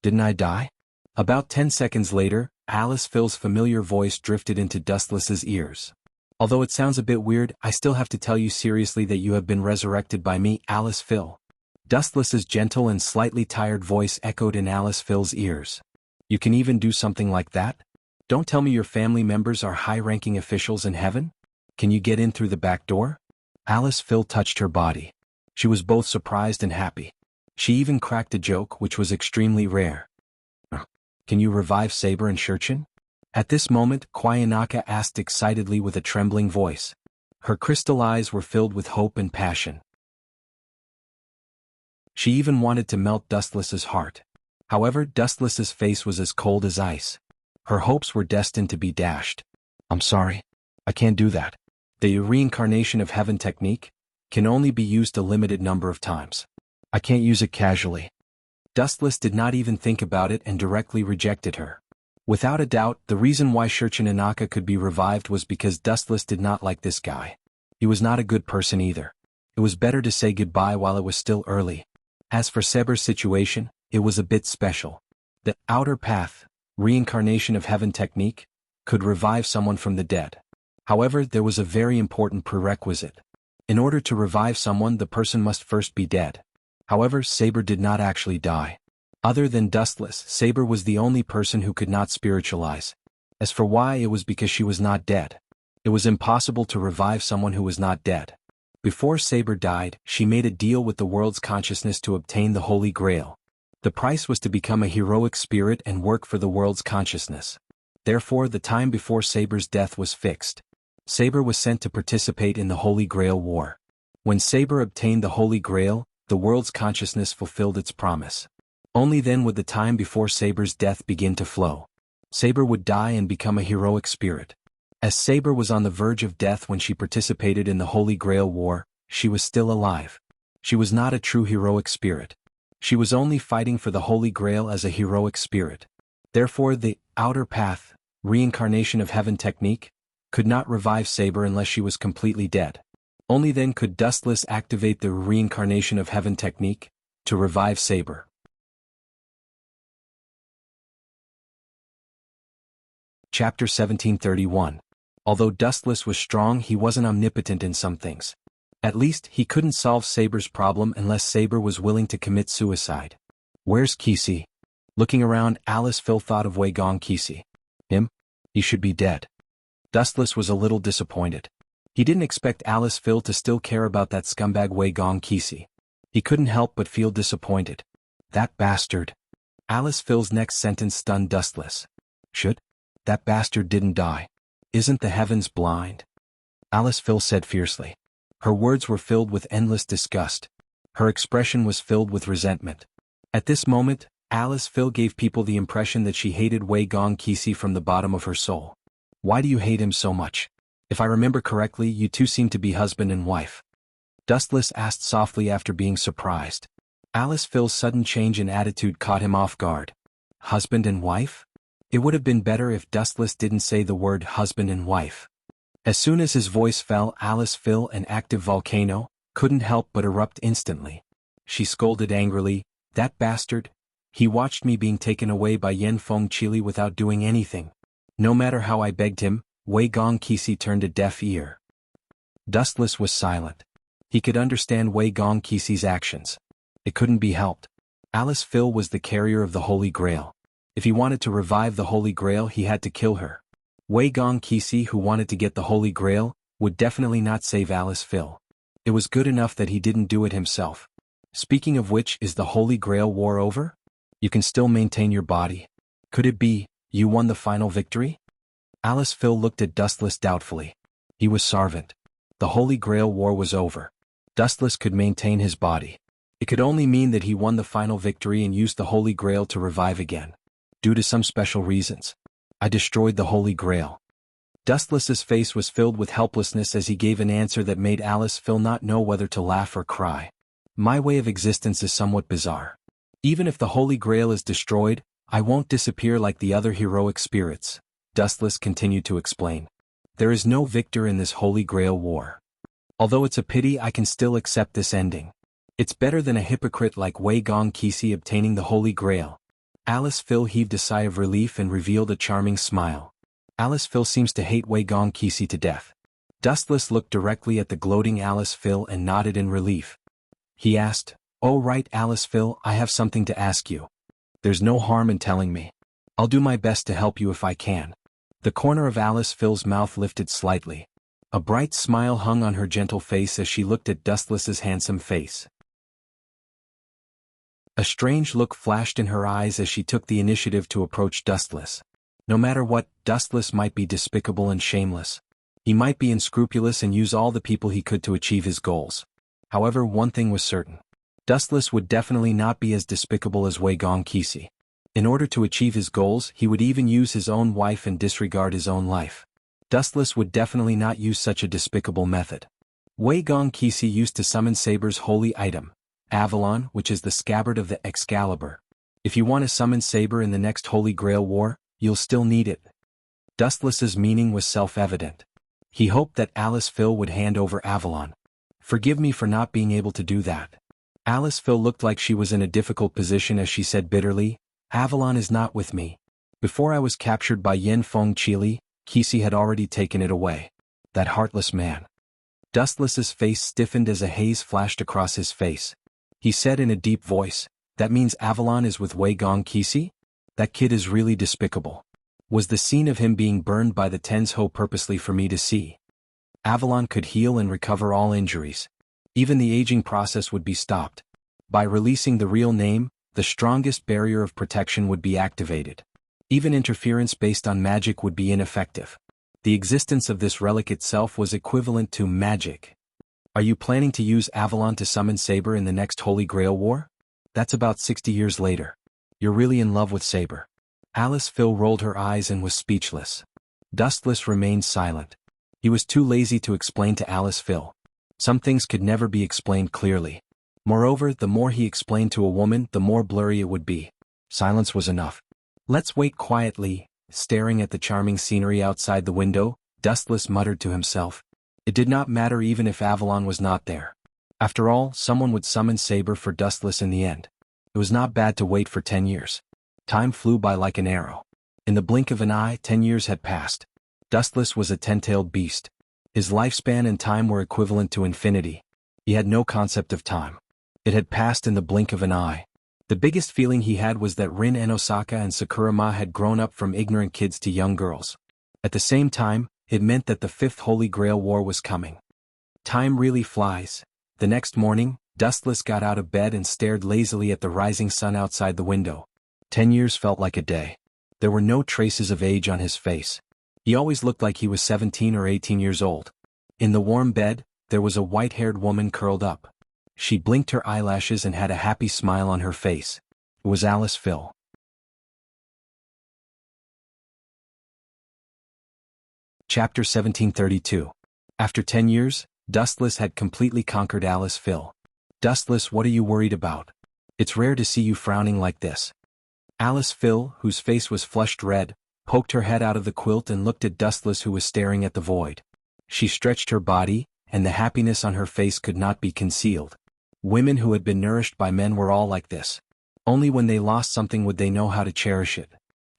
Didn't I die? About 10 seconds later, Alice Phil's familiar voice drifted into Dustless's ears. Although it sounds a bit weird, I still have to tell you seriously that you have been resurrected by me, Alice Phil. Dustless's gentle and slightly tired voice echoed in Alice Phil's ears. You can even do something like that? Don't tell me your family members are high-ranking officials in heaven? Can you get in through the back door? Alice Phil touched her body. She was both surprised and happy. She even cracked a joke, which was extremely rare. Can you revive Saber and Shurchin? At this moment, Kwayanaka asked excitedly with a trembling voice. Her crystal eyes were filled with hope and passion. She even wanted to melt Dustless's heart. However, Dustless's face was as cold as ice. Her hopes were destined to be dashed. I'm sorry. I can't do that. The reincarnation of heaven technique can only be used a limited number of times. I can't use it casually. Dustless did not even think about it and directly rejected her. Without a doubt, the reason why Shurchin Inaka could be revived was because Dustless did not like this guy. He was not a good person either. It was better to say goodbye while it was still early. As for Saber's situation, it was a bit special. The outer path, reincarnation of heaven technique, could revive someone from the dead. However, there was a very important prerequisite. In order to revive someone, the person must first be dead. However, Saber did not actually die. Other than Dustless, Saber was the only person who could not spiritualize. As for why, it was because she was not dead. It was impossible to revive someone who was not dead. Before Saber died, she made a deal with the world's consciousness to obtain the Holy Grail. The price was to become a heroic spirit and work for the world's consciousness. Therefore, the time before Saber's death was fixed. Saber was sent to participate in the Holy Grail War. When Saber obtained the Holy Grail, the world's consciousness fulfilled its promise. Only then would the time before Saber's death begin to flow. Saber would die and become a heroic spirit. As Saber was on the verge of death when she participated in the Holy Grail War, she was still alive. She was not a true heroic spirit. She was only fighting for the Holy Grail as a heroic spirit. Therefore, the outer path, reincarnation of heaven technique, could not revive Saber unless she was completely dead. Only then could Dustless activate the reincarnation of heaven technique to revive Saber. Chapter 1731. Although Dustless was strong, he wasn't omnipotent in some things. At least, he couldn't solve Saber's problem unless Saber was willing to commit suicide. Where's Kisi? Looking around, Alice Phil thought of Wei Gong Kisi. Him? He should be dead. Dustless was a little disappointed. He didn't expect Alice Phil to still care about that scumbag Wei Gong Kisi. He couldn't help but feel disappointed. That bastard. Alice Phil's next sentence stunned Dustless. Should? That bastard didn't die. Isn't the heavens blind? Alice Phil said fiercely. Her words were filled with endless disgust. Her expression was filled with resentment. At this moment, Alice Phil gave people the impression that she hated Wei Gong Kisi from the bottom of her soul. Why do you hate him so much? If I remember correctly, you two seem to be husband and wife. Dustless asked softly after being surprised. Alice Phil's sudden change in attitude caught him off guard. Husband and wife? It would have been better if Dustless didn't say the word husband and wife. As soon as his voice fell, Alice Phil, an active volcano, couldn't help but erupt instantly. She scolded angrily, that bastard. He watched me being taken away by Yen Feng Chili without doing anything. No matter how I begged him, Wei Gong Kisi turned a deaf ear. Dustless was silent. He could understand Wei Gong Kisi's actions. It couldn't be helped. Alice Phil was the carrier of the Holy Grail. If he wanted to revive the Holy Grail, he had to kill her. Wei Gong Kisi, who wanted to get the Holy Grail, would definitely not save Alice Phil. It was good enough that he didn't do it himself. Speaking of which, is the Holy Grail war over? You can still maintain your body. Could it be, you won the final victory? Alice Phil looked at Dustless doubtfully. He was Sarvant. The Holy Grail war was over. Dustless could maintain his body. It could only mean that he won the final victory and used the Holy Grail to revive again. Due to some special reasons. I destroyed the Holy Grail. Dustless's face was filled with helplessness as he gave an answer that made Alice Phil not know whether to laugh or cry. My way of existence is somewhat bizarre. Even if the Holy Grail is destroyed, I won't disappear like the other heroic spirits, Dustless continued to explain. There is no victor in this Holy Grail war. Although it's a pity, I can still accept this ending. It's better than a hypocrite like Wei Gong Qixi obtaining the Holy Grail. Alice Phil heaved a sigh of relief and revealed a charming smile. Alice Phil seems to hate Wei Gong Qixi to death. Dustless looked directly at the gloating Alice Phil and nodded in relief. He asked, "Oh right, Alice Phil, I have something to ask you. There's no harm in telling me. I'll do my best to help you if I can." The corner of Alice Phil's mouth lifted slightly. A bright smile hung on her gentle face as she looked at Dustless's handsome face. A strange look flashed in her eyes as she took the initiative to approach Dustless. No matter what, Dustless might be despicable and shameless. He might be unscrupulous and use all the people he could to achieve his goals. However, one thing was certain. Dustless would definitely not be as despicable as Wei Gong Qixi. In order to achieve his goals, he would even use his own wife and disregard his own life. Dustless would definitely not use such a despicable method. Wei Gong Qixi used to summon Saber's holy item, Avalon, which is the scabbard of the Excalibur. If you want to summon Saber in the next Holy Grail War, you'll still need it. Dustless's meaning was self-evident. He hoped that Alice Phil would hand over Avalon. "Forgive me for not being able to do that." Alice Phil looked like she was in a difficult position as she said bitterly, "Avalon is not with me. Before I was captured by Yen Feng Chili, Qixi had already taken it away. That heartless man." Dustless's face stiffened as a haze flashed across his face. He said in a deep voice, "That means Avalon is with Wei Gong Qixi? That kid is really despicable. Was the scene of him being burned by the Tensho purposely for me to see? Avalon could heal and recover all injuries. Even the aging process would be stopped. By releasing the real name, the strongest barrier of protection would be activated. Even interference based on magic would be ineffective. The existence of this relic itself was equivalent to magic. Are you planning to use Avalon to summon Saber in the next Holy Grail War? That's about 60 years later. You're really in love with Saber." Alice Phil rolled her eyes and was speechless. Dustless remained silent. He was too lazy to explain to Alice Phil. Some things could never be explained clearly. Moreover, the more he explained to a woman, the more blurry it would be. Silence was enough. "Let's wait quietly." Staring at the charming scenery outside the window, Dustless muttered to himself. It did not matter even if Avalon was not there. After all, someone would summon Saber for Dustless in the end. It was not bad to wait for 10 years. Time flew by like an arrow. In the blink of an eye, 10 years had passed. Dustless was a 10-tailed beast. His lifespan and time were equivalent to infinity. He had no concept of time. It had passed in the blink of an eye. The biggest feeling he had was that Rin and Osaka and Sakurama had grown up from ignorant kids to young girls. At the same time, it meant that the Fifth Holy Grail War was coming. Time really flies. The next morning, Dustless got out of bed and stared lazily at the rising sun outside the window. 10 years felt like a day. There were no traces of age on his face. He always looked like he was 17 or 18 years old. In the warm bed, there was a white-haired woman curled up. She blinked her eyelashes and had a happy smile on her face. It was Alice Phil. Chapter 1732. After 10 years, Dustless had completely conquered Alice Phil. "Dustless, what are you worried about? It's rare to see you frowning like this." Alice Phil, whose face was flushed red, poked her head out of the quilt and looked at Dustless, who was staring at the void. She stretched her body, and the happiness on her face could not be concealed. Women who had been nourished by men were all like this. Only when they lost something would they know how to cherish it.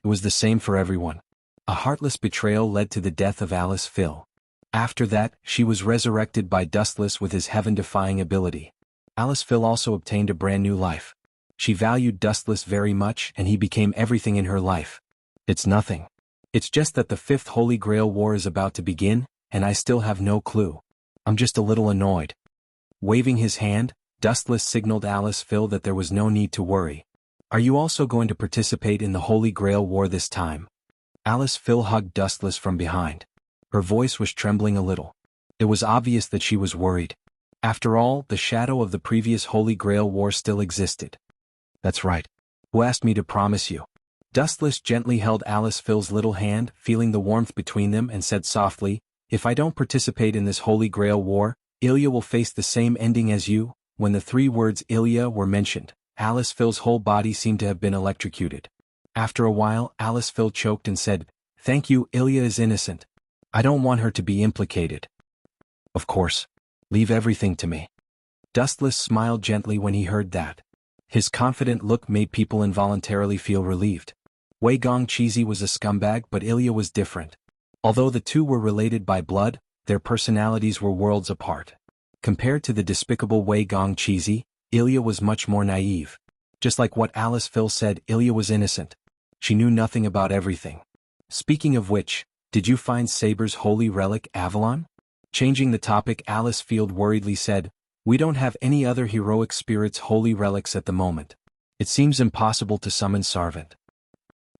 It was the same for everyone. A heartless betrayal led to the death of Alice Phil. After that, she was resurrected by Dustless with his heaven-defying ability. Alice Phil also obtained a brand new life. She valued Dustless very much and he became everything in her life. It's nothing. It's just that the Fifth Holy Grail War is about to begin, and I still have no clue. I'm just a little annoyed. Waving his hand, Dustless signaled Alice Phil that there was no need to worry. "Are you also going to participate in the Holy Grail War this time?" Alice Phil hugged Dustless from behind. Her voice was trembling a little. It was obvious that she was worried. After all, the shadow of the previous Holy Grail War still existed. "That's right. Who asked me to promise you?" Dustless gently held Alice Phil's little hand, feeling the warmth between them, and said softly, "If I don't participate in this Holy Grail War, Ilya will face the same ending as you, When the three words Ilya were mentioned, Alice Phil's whole body seemed to have been electrocuted. After a while, Alice Phil choked and said, "Thank you, Ilya is innocent. I don't want her to be implicated." "Of course. Leave everything to me." Dustless smiled gently when he heard that. His confident look made people involuntarily feel relieved. Wei Gong Cheesy was a scumbag, but Ilya was different. Although the two were related by blood, their personalities were worlds apart. Compared to the despicable Wei Gong Cheesy, Ilya was much more naive. Just like what Alice Phil said, Ilya was innocent. She knew nothing about everything. Speaking of which, did you find Saber's holy relic, Avalon? Changing the topic, Alice Field worriedly said, "We don't have any other heroic spirit's holy relics at the moment. It seems impossible to summon Sarvant."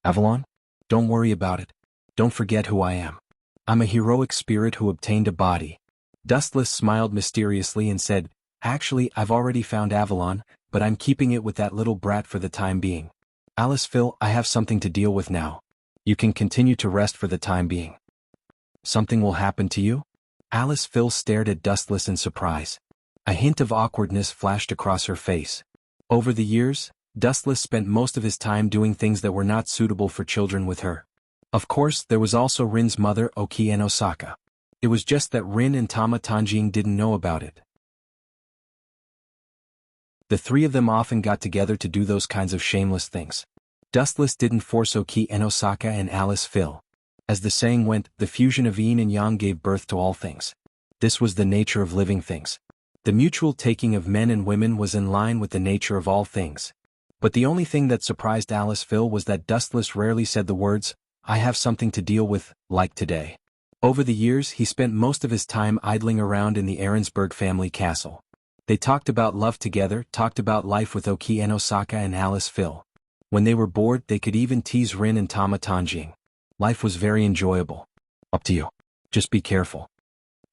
"Avalon? Don't worry about it. Don't forget who I am. I'm a heroic spirit who obtained a body." Dustless smiled mysteriously and said, "Actually, I've already found Avalon, but I'm keeping it with that little brat for the time being. Alice Phil, I have something to deal with now. You can continue to rest for the time being." "Something will happen to you?" Alice Phil stared at Dustless in surprise. A hint of awkwardness flashed across her face. Over the years, Dustless spent most of his time doing things that were not suitable for children with her. Of course, there was also Rin's mother, Oki and Osaka. It was just that Rin and Tama Tanjing didn't know about it. The three of them often got together to do those kinds of shameless things. Dustless didn't force Oki and Osaka and Alice Phil. As the saying went, the fusion of yin and yang gave birth to all things. This was the nature of living things. The mutual taking of men and women was in line with the nature of all things. But the only thing that surprised Alice Phil was that Dustless rarely said the words, "I have something to deal with," like today. Over the years, he spent most of his time idling around in the Ahrensburg family castle. They talked about love together, talked about life with Oki and Osaka and Alice Phil. When they were bored, they could even tease Rin and Tama Tanjing. Life was very enjoyable. "Up to you. Just be careful."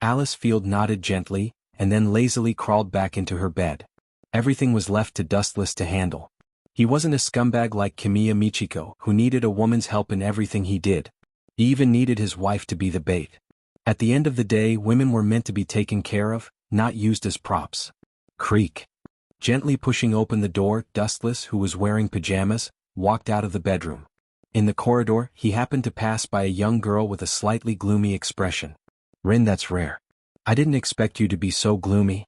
Alice Field nodded gently, and then lazily crawled back into her bed. Everything was left to Dustless to handle. He wasn't a scumbag like Kimiya Michiko, who needed a woman's help in everything he did. He even needed his wife to be the bait. At the end of the day, women were meant to be taken care of, not used as props. Creak. Gently pushing open the door, Dustless, who was wearing pajamas, walked out of the bedroom. In the corridor, he happened to pass by a young girl with a slightly gloomy expression. "Rin, that's rare. I didn't expect you to be so gloomy."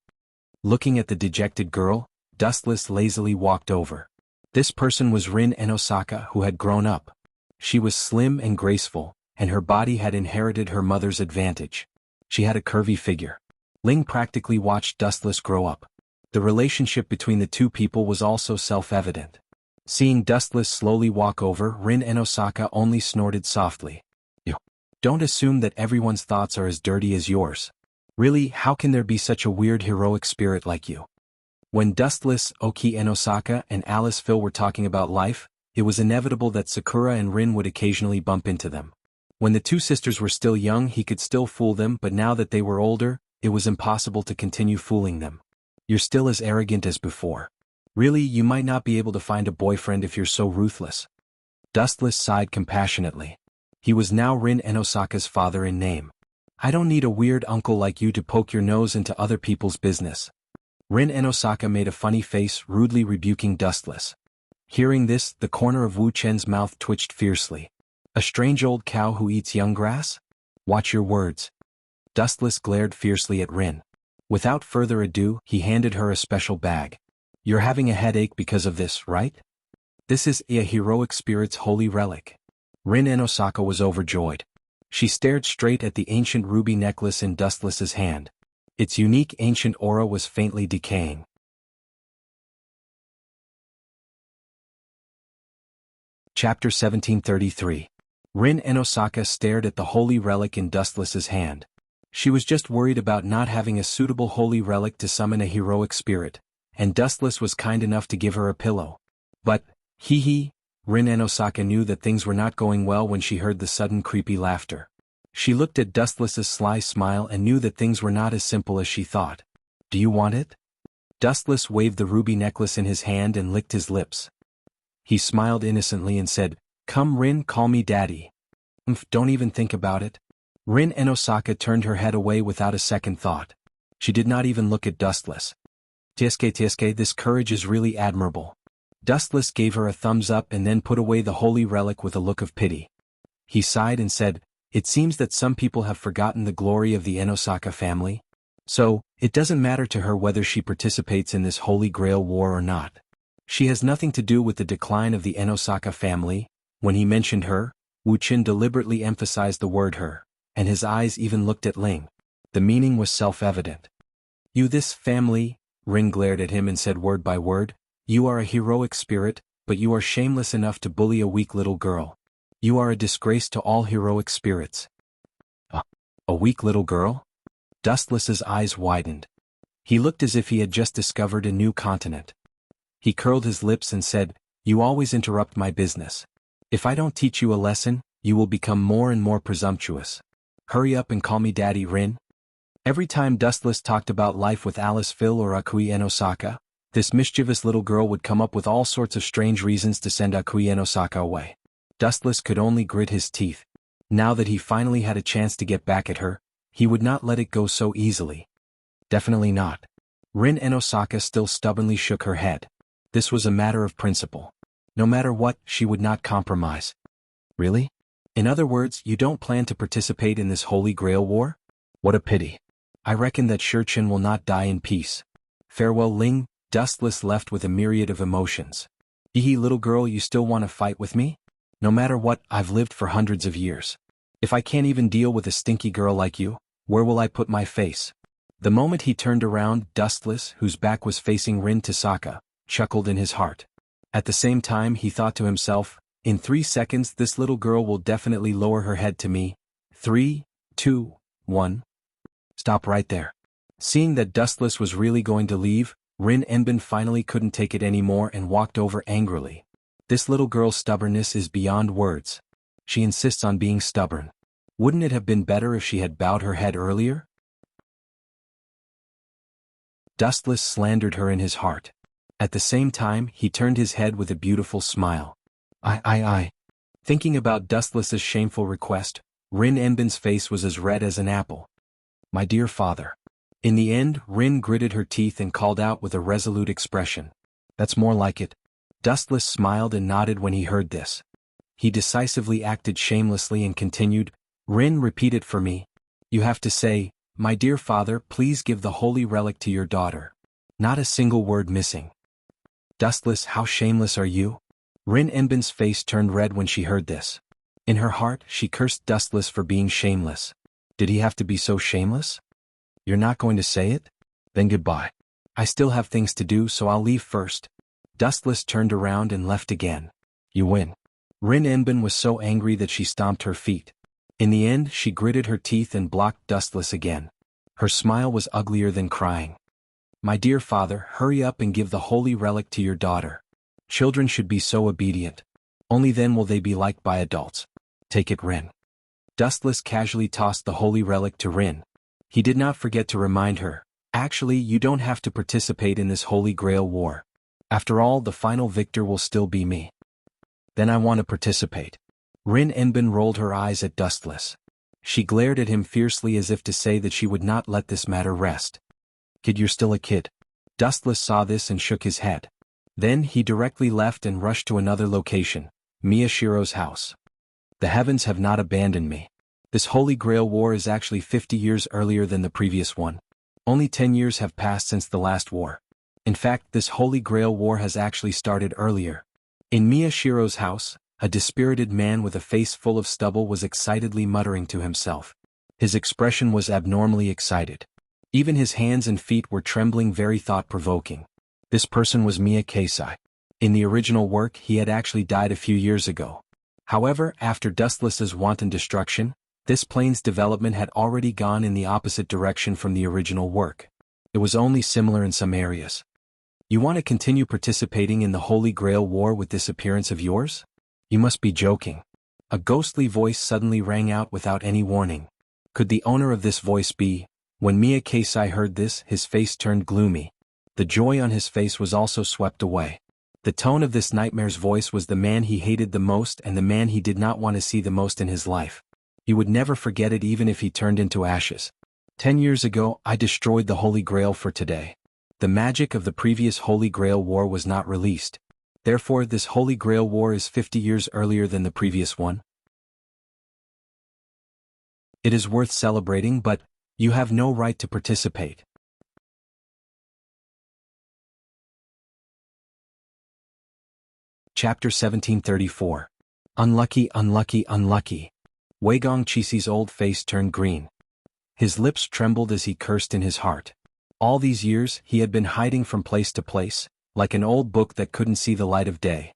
Looking at the dejected girl, Dustless lazily walked over. This person was Rin and Osaka, who had grown up. She was slim and graceful, and her body had inherited her mother's advantage. She had a curvy figure. Ling practically watched Dustless grow up. The relationship between the two people was also self-evident. Seeing Dustless slowly walk over, Rin and Osaka only snorted softly. "You don't assume that everyone's thoughts are as dirty as yours. Really, how can there be such a weird heroic spirit like you?" When Dustless, Oki and Osaka and Alice Phil were talking about life, it was inevitable that Sakura and Rin would occasionally bump into them. When the two sisters were still young, he could still fool them, but now that they were older, it was impossible to continue fooling them. "You're still as arrogant as before. Really, you might not be able to find a boyfriend if you're so ruthless." Dustless sighed compassionately. He was now Rin and Osaka's father in name. "I don't need a weird uncle like you to poke your nose into other people's business." Rin and Osaka made a funny face, rudely rebuking Dustless. Hearing this, the corner of Wu Chen's mouth twitched fiercely. "A strange old cow who eats young grass? Watch your words." Dustless glared fiercely at Rin. Without further ado, he handed her a special bag. "You're having a headache because of this, right? This is a heroic spirit's holy relic." Rin and Osaka was overjoyed. She stared straight at the ancient ruby necklace in Dustless's hand. Its unique ancient aura was faintly decaying. Chapter 1733. Rin and Osaka stared at the holy relic in Dustless's hand. She was just worried about not having a suitable holy relic to summon a heroic spirit, and Dustless was kind enough to give her a pillow. But, Rin and Osaka knew that things were not going well when she heard the sudden creepy laughter. She looked at Dustless's sly smile and knew that things were not as simple as she thought. "Do you want it?" Dustless waved the ruby necklace in his hand and licked his lips. He smiled innocently and said, "Come Rin, call me daddy." Don't even think about it." Rin and Osaka turned her head away without a second thought. She did not even look at Dustless. Tsk, this courage is really admirable. Dustless gave her a thumbs up and then put away the holy relic with a look of pity. He sighed and said, "It seems that some people have forgotten the glory of the Enosaka family. So, it doesn't matter to her whether she participates in this Holy Grail war or not. She has nothing to do with the decline of the Enosaka family." When he mentioned her, Wu Qin deliberately emphasized the word her, and his eyes even looked at Ling. The meaning was self-evident. "You this family," Rin glared at him and said word by word, "you are a heroic spirit, but you are shameless enough to bully a weak little girl. You are a disgrace to all heroic spirits." A weak little girl? Dustless's eyes widened. He looked as if he had just discovered a new continent. He curled his lips and said, "You always interrupt my business. If I don't teach you a lesson, you will become more and more presumptuous. Hurry up and call me Daddy Rin." Every time Dustless talked about life with Alice Phil or Akui Enosaka, this mischievous little girl would come up with all sorts of strange reasons to send Akui Enosaka away. Dustless could only grit his teeth. Now that he finally had a chance to get back at her, he would not let it go so easily. Definitely not. Rin Enosaka still stubbornly shook her head. This was a matter of principle. No matter what, she would not compromise. Really? In other words, you don't plan to participate in this Holy Grail war? What a pity. I reckon that Shurchin will not die in peace. Farewell Ling. Dustless left with a myriad of emotions. Hee little girl, you still want to fight with me? No matter what, I've lived for hundreds of years. If I can't even deal with a stinky girl like you, where will I put my face? The moment he turned around, Dustless, whose back was facing Rin Tasaka, chuckled in his heart. At the same time he thought to himself, in 3 seconds this little girl will definitely lower her head to me. 3, 2, 1. Stop right there. Seeing that Dustless was really going to leave, Rin Enbin finally couldn't take it anymore and walked over angrily. This little girl's stubbornness is beyond words. She insists on being stubborn. Wouldn't it have been better if she had bowed her head earlier? Dustless slandered her in his heart. At the same time, he turned his head with a beautiful smile. I. Thinking about Dustless's shameful request, Rin Enbin's face was as red as an apple. My dear father. In the end, Rin gritted her teeth and called out with a resolute expression. That's more like it. Dustless smiled and nodded when he heard this. He decisively acted shamelessly and continued, Rin, repeat it for me. You have to say, my dear father, please give the holy relic to your daughter. Not a single word missing. Dustless, how shameless are you? Rin Enbin's face turned red when she heard this. In her heart, she cursed Dustless for being shameless. Did he have to be so shameless? You're not going to say it? Then goodbye. I still have things to do, so I'll leave first. Dustless turned around and left again. You win. Rin Enbin was so angry that she stomped her feet. In the end, she gritted her teeth and blocked Dustless again. Her smile was uglier than crying. My dear father, hurry up and give the holy relic to your daughter. Children should be so obedient. Only then will they be liked by adults. Take it, Rin. Dustless casually tossed the holy relic to Rin. He did not forget to remind her, actually, you don't have to participate in this Holy Grail war. After all, the final victor will still be me. Then I want to participate. Rin Enbin rolled her eyes at Dustless. She glared at him fiercely as if to say that she would not let this matter rest. Kid, you're still a kid. Dustless saw this and shook his head. Then he directly left and rushed to another location, Miyashiro's house. The heavens have not abandoned me. This Holy Grail war is actually 50 years earlier than the previous one. Only 10 years have passed since the last war. In fact, this Holy Grail war has actually started earlier. In Miyashiro's house, a dispirited man with a face full of stubble was excitedly muttering to himself. His expression was abnormally excited. Even his hands and feet were trembling, very thought-provoking. This person was Mia Keisai. In the original work, he had actually died a few years ago. However, after Dustless's wanton destruction, this plane's development had already gone in the opposite direction from the original work. It was only similar in some areas. You want to continue participating in the Holy Grail war with this appearance of yours? You must be joking. A ghostly voice suddenly rang out without any warning. Could the owner of this voice be? When Mia Keisai heard this, his face turned gloomy. The joy on his face was also swept away. The tone of this nightmare's voice was the man he hated the most and the man he did not want to see the most in his life. He would never forget it even if he turned into ashes. 10 years ago, I destroyed the Holy Grail for today. The magic of the previous Holy Grail War was not released. Therefore, this Holy Grail War is 50 years earlier than the previous one. It is worth celebrating, but you have no right to participate. Chapter 1734. Unlucky, unlucky, unlucky. Wei Gongqi's old face turned green. His lips trembled as he cursed in his heart. All these years, he had been hiding from place to place, like an old book that couldn't see the light of day.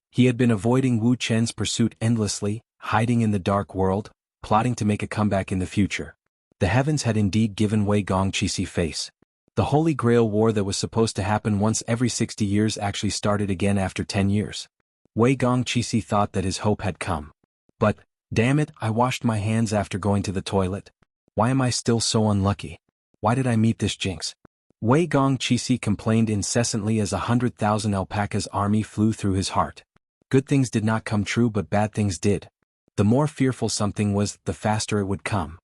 He had been avoiding Wu Chen's pursuit endlessly, hiding in the dark world, plotting to make a comeback in the future. The heavens had indeed given Wei Gongqi face. The Holy Grail War that was supposed to happen once every 60 years actually started again after 10 years. Wei Gongqi thought that his hope had come. But, damn it, I washed my hands after going to the toilet. Why am I still so unlucky? Why did I meet this jinx? Wei Gongqi complained incessantly as 100,000 alpacas' army flew through his heart. Good things did not come true, but bad things did. The more fearful something was, the faster it would come.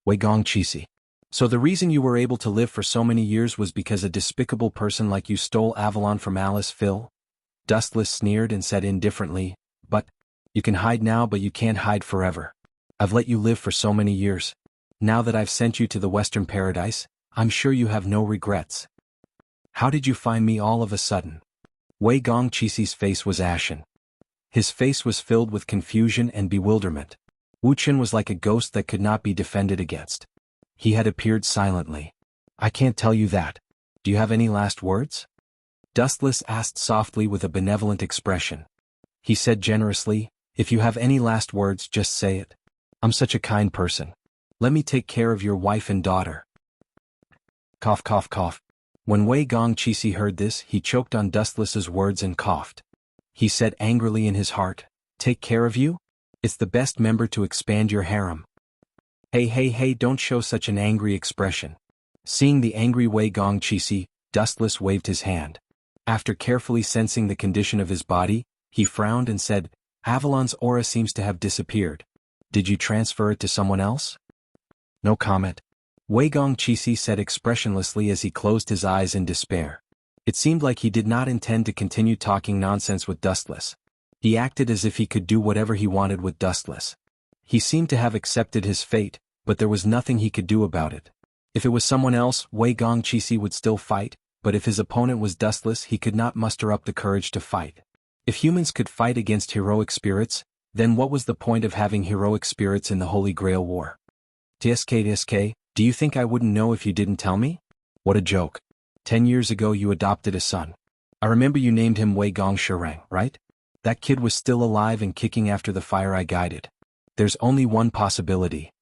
Wei Gongqi. So the reason you were able to live for so many years was because a despicable person like you stole Avalon from Alice Phil? Dustless sneered and said indifferently, but, you can hide now, but you can't hide forever. I've let you live for so many years. Now that I've sent you to the Western Paradise, I'm sure you have no regrets. How did you find me all of a sudden? Wei Gongqi's face was ashen. His face was filled with confusion and bewilderment. Wu Chen was like a ghost that could not be defended against. He had appeared silently. I can't tell you that. Do you have any last words? Dustless asked softly with a benevolent expression. He said generously, if you have any last words, just say it. I'm such a kind person. Let me take care of your wife and daughter. Cough, cough, cough. When Wei Gongqi heard this, he choked on Dustless's words and coughed. He said angrily in his heart, take care of you? It's the best member to expand your harem. Hey, don't show such an angry expression. Seeing the angry Wei Gongqi, Dustless waved his hand. After carefully sensing the condition of his body, he frowned and said, Avalon's aura seems to have disappeared. Did you transfer it to someone else? No comment. Wei Gongqi said expressionlessly as he closed his eyes in despair. It seemed like he did not intend to continue talking nonsense with Dustless. He acted as if he could do whatever he wanted with Dustless. He seemed to have accepted his fate, but there was nothing he could do about it. If it was someone else, Wei Gongqi would still fight, but if his opponent was Dustless, he could not muster up the courage to fight. If humans could fight against heroic spirits, then what was the point of having heroic spirits in the Holy Grail War? TSK, do you think I wouldn't know if you didn't tell me? What a joke. 10 years ago you adopted a son. I remember you named him Wei Gongshirang, right? That kid was still alive and kicking after the fire I guided. There's only one possibility.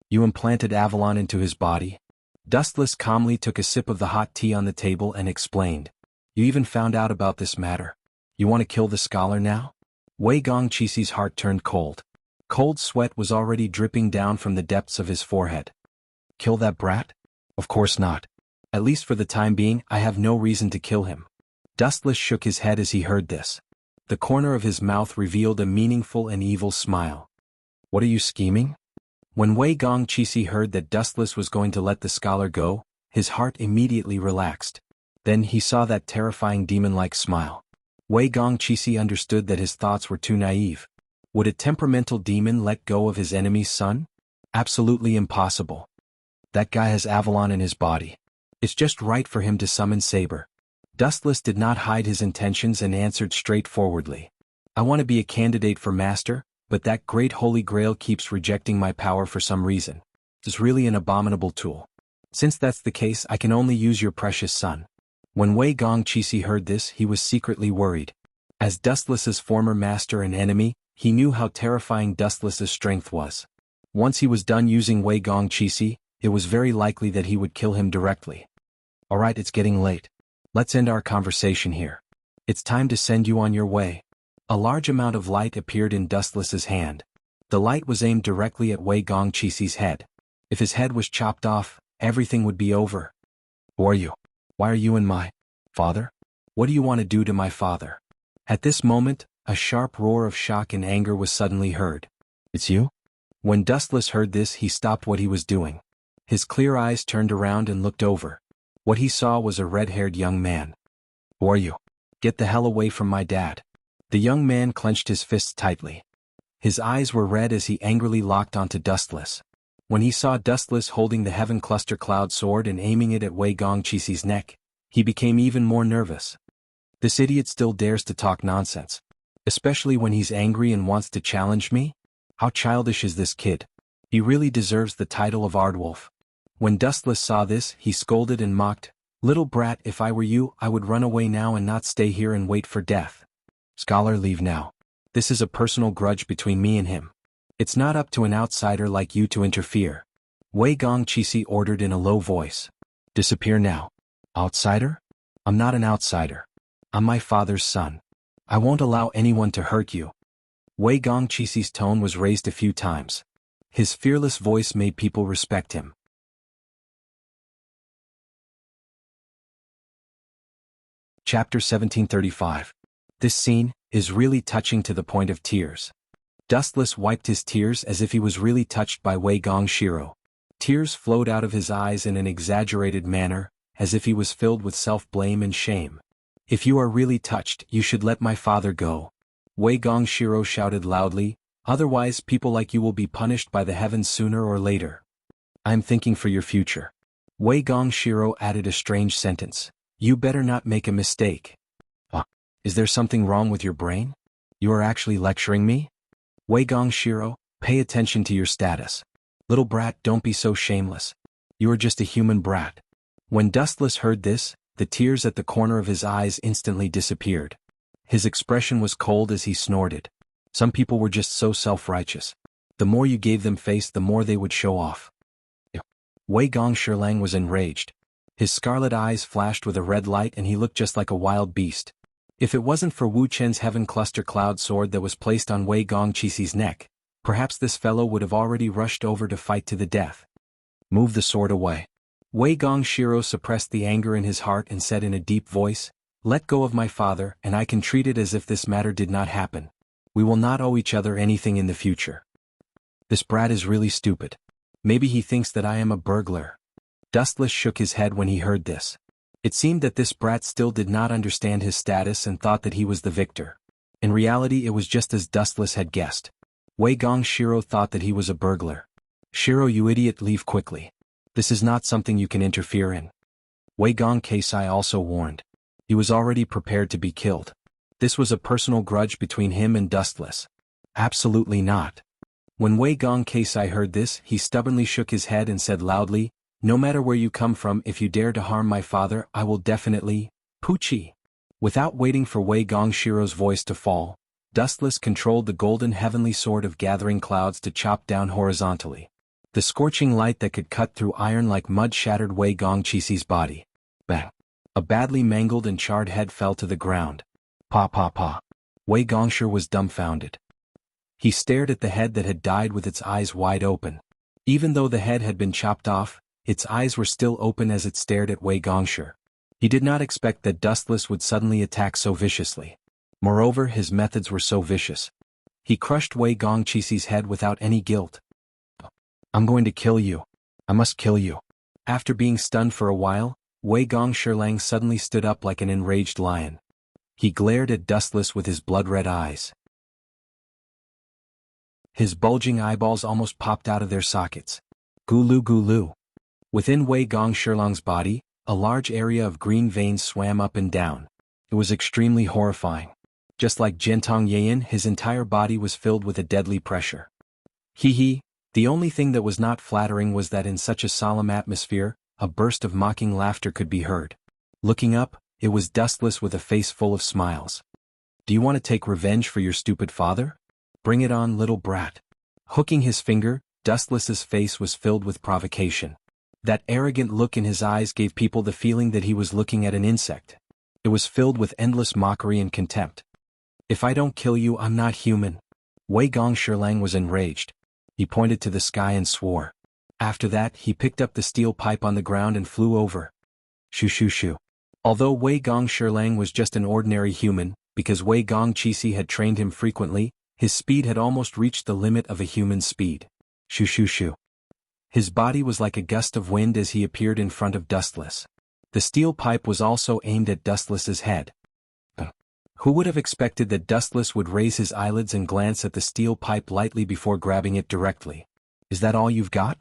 You implanted Avalon into his body? Dustless calmly took a sip of the hot tea on the table and explained. You even found out about this matter. You want to kill the scholar now? Wei Gongqi's heart turned cold. Cold sweat was already dripping down from the depths of his forehead. Kill that brat? Of course not. At least for the time being, I have no reason to kill him. Dustless shook his head as he heard this. The corner of his mouth revealed a meaningful and evil smile. What are you scheming? When Wei Gongqi heard that Dustless was going to let the scholar go, his heart immediately relaxed. Then he saw that terrifying demon-like smile. Wei Gongqi understood that his thoughts were too naive. Would a temperamental demon let go of his enemy's son? Absolutely impossible. That guy has Avalon in his body. It's just right for him to summon Saber. Dustless did not hide his intentions and answered straightforwardly. I want to be a candidate for master, but that great holy grail keeps rejecting my power for some reason. It's really an abominable tool. Since that's the case, I can only use your precious son. When Wei Gongqi heard this, he was secretly worried. As Dustless's former master and enemy, he knew how terrifying Dustless's strength was. Once he was done using Wei Gongqi, it was very likely that he would kill him directly. Alright, it's getting late. Let's end our conversation here. It's time to send you on your way. A large amount of light appeared in Dustless's hand. The light was aimed directly at Wei Gongqi's head. If his head was chopped off, everything would be over. Who are you? Why are you in my father? What do you want to do to my father? At this moment, a sharp roar of shock and anger was suddenly heard. It's you? When Dustless heard this, he stopped what he was doing. His clear eyes turned around and looked over. What he saw was a red-haired young man. "Who are you? Get the hell away from my dad." The young man clenched his fists tightly. His eyes were red as he angrily locked onto Dustless. When he saw Dustless holding the Heaven Cluster Cloud sword and aiming it at Wei Gongqi's neck, he became even more nervous. This idiot still dares to talk nonsense. Especially when he's angry and wants to challenge me? How childish is this kid? He really deserves the title of Aardwolf. When Dustless saw this, he scolded and mocked, "Little brat, if I were you, I would run away now and not stay here and wait for death. Scholar, leave now. This is a personal grudge between me and him. It's not up to an outsider like you to interfere." Wei Gongqi ordered in a low voice. "Disappear now." "Outsider? I'm not an outsider. I'm my father's son. I won't allow anyone to hurt you." Wei Gongqi's tone was raised a few times. His fearless voice made people respect him. Chapter 1735. This scene is really touching to the point of tears. Dustless wiped his tears as if he was really touched by Wei Gongqi. Tears flowed out of his eyes in an exaggerated manner, as if he was filled with self-blame and shame. "If you are really touched, you should let my father go," Wei Gongqi shouted loudly, "otherwise people like you will be punished by the heavens sooner or later. I'm thinking for your future." Wei Gongqi added a strange sentence. "You better not make a mistake." Is there something wrong with your brain? You are actually lecturing me? Wei Gongqi, pay attention to your status. Little brat, don't be so shameless. You are just a human brat. When Dustless heard this, the tears at the corner of his eyes instantly disappeared. His expression was cold as he snorted. Some people were just so self-righteous. The more you gave them face, the more they would show off. Wei Gongqi was enraged. His scarlet eyes flashed with a red light and he looked just like a wild beast. If it wasn't for Wu Chen's Heaven Cluster Cloud sword that was placed on Wei Gongqi's neck, perhaps this fellow would have already rushed over to fight to the death. "Move the sword away." Wei Gongqi suppressed the anger in his heart and said in a deep voice, "Let go of my father and I can treat it as if this matter did not happen. We will not owe each other anything in the future." This brat is really stupid. Maybe he thinks that I am a burglar. Dustless shook his head when he heard this. It seemed that this brat still did not understand his status and thought that he was the victor. In reality, it was just as Dustless had guessed. Wei Gongqi thought that he was a burglar. "Shiro, you idiot, leave quickly. This is not something you can interfere in." Wei Gongqi also warned. He was already prepared to be killed. This was a personal grudge between him and Dustless. Absolutely not. When Wei Gongqi heard this, he stubbornly shook his head and said loudly, "No matter where you come from, if you dare to harm my father, I will definitely, Poochie." Without waiting for Wei Gongqi's voice to fall, Dustless controlled the golden heavenly sword of gathering clouds to chop down horizontally. The scorching light that could cut through iron like mud shattered Wei Gongqi's body. Bang! A badly mangled and charred head fell to the ground. Pa pa pa. Wei Gongqi was dumbfounded. He stared at the head that had died with its eyes wide open. Even though the head had been chopped off, its eyes were still open as it stared at Wei Gongqi. He did not expect that Dustless would suddenly attack so viciously. Moreover, his methods were so vicious. He crushed Wei Gongqi's head without any guilt. "I'm going to kill you. I must kill you." After being stunned for a while, Wei Gongqi suddenly stood up like an enraged lion. He glared at Dustless with his blood-red eyes. His bulging eyeballs almost popped out of their sockets. Gulu gulu. Within Wei Gongqi's body, a large area of green veins swam up and down. It was extremely horrifying. Just like Jintong Yayin, his entire body was filled with a deadly pressure. Hee. The only thing that was not flattering was that in such a solemn atmosphere, a burst of mocking laughter could be heard. Looking up, it was Dustless with a face full of smiles. "Do you want to take revenge for your stupid father? Bring it on, little brat." Hooking his finger, Dustless's face was filled with provocation. That arrogant look in his eyes gave people the feeling that he was looking at an insect. It was filled with endless mockery and contempt. "If I don't kill you, I'm not human." Wei Gongqi was enraged. He pointed to the sky and swore. After that, he picked up the steel pipe on the ground and flew over. Shoo shoo shoo. Although Wei Gongqi was just an ordinary human, because Wei Gongqi had trained him frequently, his speed had almost reached the limit of a human's speed. Shoo shoo shoo. His body was like a gust of wind as he appeared in front of Dustless. The steel pipe was also aimed at Dustless's head. Who would have expected that Dustless would raise his eyelids and glance at the steel pipe lightly before grabbing it directly? Is that all you've got?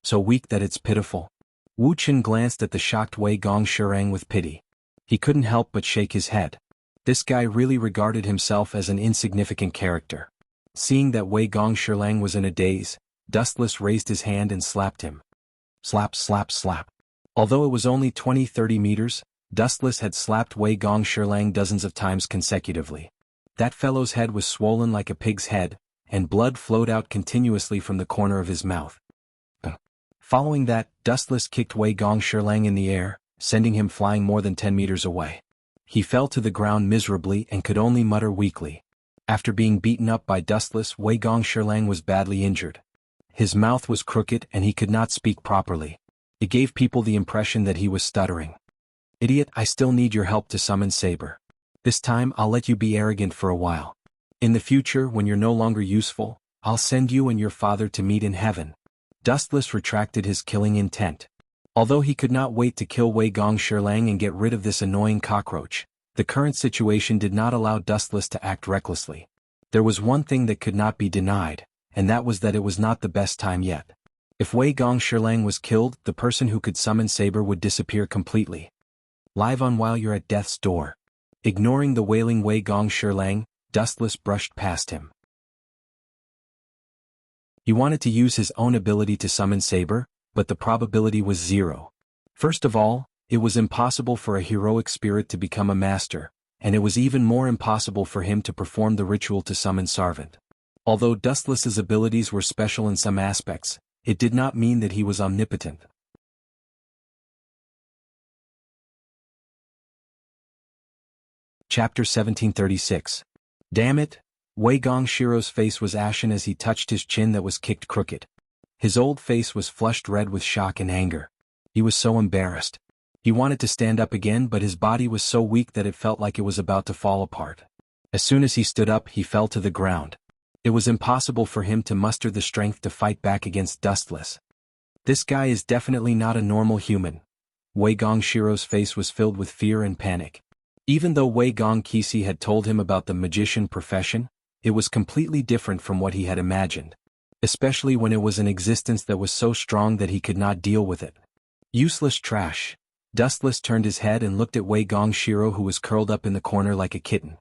So weak that it's pitiful. Wu Chen glanced at the shocked Wei Gongshirang with pity. He couldn't help but shake his head. This guy really regarded himself as an insignificant character. Seeing that Wei Gongshirang was in a daze, Dustless raised his hand and slapped him. Slap, slap, slap. Although it was only 20-30 meters, Dustless had slapped Wei Gongshirang dozens of times consecutively. That fellow's head was swollen like a pig's head, and blood flowed out continuously from the corner of his mouth. Following that, Dustless kicked Wei Gongshirang in the air, sending him flying more than 10 meters away. He fell to the ground miserably and could only mutter weakly. After being beaten up by Dustless, Wei Gongshirang was badly injured. His mouth was crooked and he could not speak properly. It gave people the impression that he was stuttering. Idiot, I still need your help to summon Saber. This time I'll let you be arrogant for a while. In the future, when you're no longer useful, I'll send you and your father to meet in heaven. Dustless retracted his killing intent. Although he could not wait to kill Wei Gongshirang and get rid of this annoying cockroach, the current situation did not allow Dustless to act recklessly. There was one thing that could not be denied, and that was that it was not the best time yet. If Wei Gongshirang was killed, the person who could summon Saber would disappear completely. Live on while you're at death's door. Ignoring the wailing Wei Gongshirang, Dustless brushed past him. He wanted to use his own ability to summon Saber, but the probability was 0. First of all, it was impossible for a heroic spirit to become a master, and it was even more impossible for him to perform the ritual to summon Sarvant. Although Dustless's abilities were special in some aspects, it did not mean that he was omnipotent. Chapter 1736. Damn it! Wei Gongshiro's face was ashen as he touched his chin that was kicked crooked. His old face was flushed red with shock and anger. He was so embarrassed. He wanted to stand up again, but his body was so weak that it felt like it was about to fall apart. As soon as he stood up, he fell to the ground. It was impossible for him to muster the strength to fight back against Dustless. This guy is definitely not a normal human. Wei Gongshiro's face was filled with fear and panic. Even though Wei Gongqisi had told him about the magician profession, it was completely different from what he had imagined, especially when it was an existence that was so strong that he could not deal with it. Useless trash. Dustless turned his head and looked at Wei Gongshiro, who was curled up in the corner like a kitten.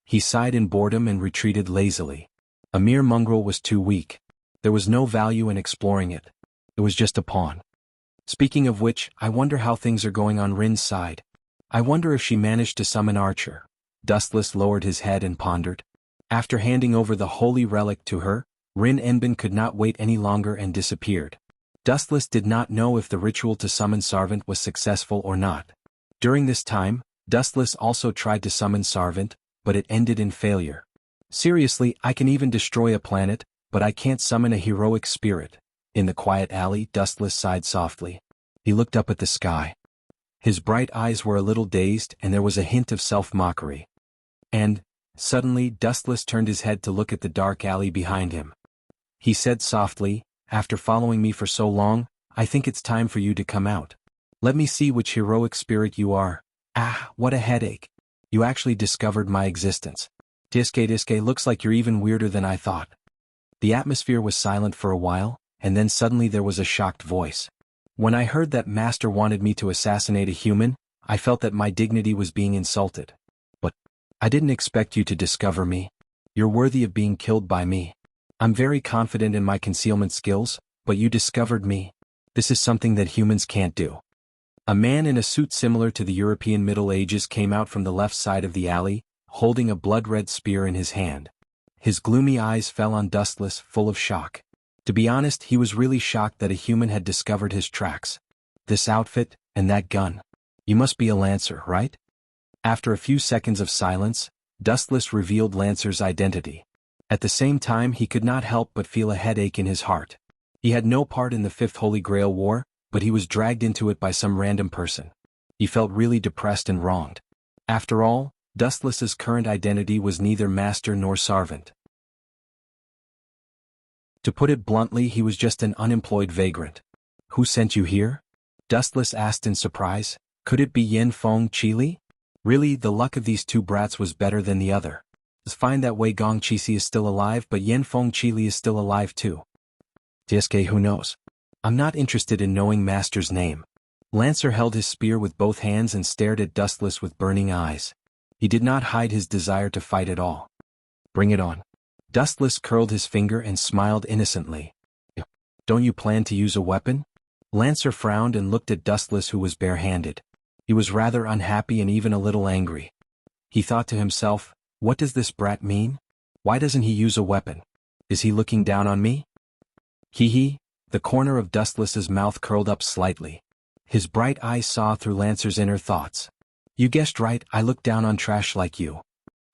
He sighed in boredom and retreated lazily. A mere mongrel was too weak. There was no value in exploring it. It was just a pawn. Speaking of which, I wonder how things are going on Rin's side. I wonder if she managed to summon Archer. Dustless lowered his head and pondered. After handing over the holy relic to her, Rin Enbin could not wait any longer and disappeared. Dustless did not know if the ritual to summon Sarvant was successful or not. During this time, Dustless also tried to summon Sarvant, but it ended in failure. Seriously, I can even destroy a planet, but I can't summon a heroic spirit. In the quiet alley, Dustless sighed softly. He looked up at the sky. His bright eyes were a little dazed and there was a hint of self-mockery. And, suddenly, Dustless turned his head to look at the dark alley behind him. He said softly, "After following me for so long, I think it's time for you to come out. Let me see which heroic spirit you are." Ah, what a headache. You actually discovered my existence. Diske, looks like you're even weirder than I thought. The atmosphere was silent for a while, and then suddenly there was a shocked voice. When I heard that Master wanted me to assassinate a human, I felt that my dignity was being insulted. But I didn't expect you to discover me. You're worthy of being killed by me. I'm very confident in my concealment skills, but you discovered me. This is something that humans can't do. A man in a suit similar to the European Middle Ages came out from the left side of the alley, holding a blood-red spear in his hand. His gloomy eyes fell on Dustless, full of shock. To be honest, he was really shocked that a human had discovered his tracks. This outfit, and that gun. You must be a Lancer, right? After a few seconds of silence, Dustless revealed Lancer's identity. At the same time, he could not help but feel a headache in his heart. He had no part in the Fifth Holy Grail War, but he was dragged into it by some random person. He felt really depressed and wronged. After all, Dustless's current identity was neither master nor servant. To put it bluntly, he was just an unemployed vagrant. Who sent you here? Dustless asked in surprise. Could it be Yin Feng Qili? Really, the luck of these two brats was better than the other. It's fine that Wei Gong Qixi is still alive, but Yin Feng Qili is still alive too. TSK, who knows? I'm not interested in knowing Master's name. Lancer held his spear with both hands and stared at Dustless with burning eyes. He did not hide his desire to fight at all. Bring it on. Dustless curled his finger and smiled innocently. Don't you plan to use a weapon? Lancer frowned and looked at Dustless, who was bare-handed. He was rather unhappy and even a little angry. He thought to himself, what does this brat mean? Why doesn't he use a weapon? Is he looking down on me? Hee. The corner of Dustless's mouth curled up slightly. His bright eyes saw through Lancer's inner thoughts. You guessed right, I look down on trash like you.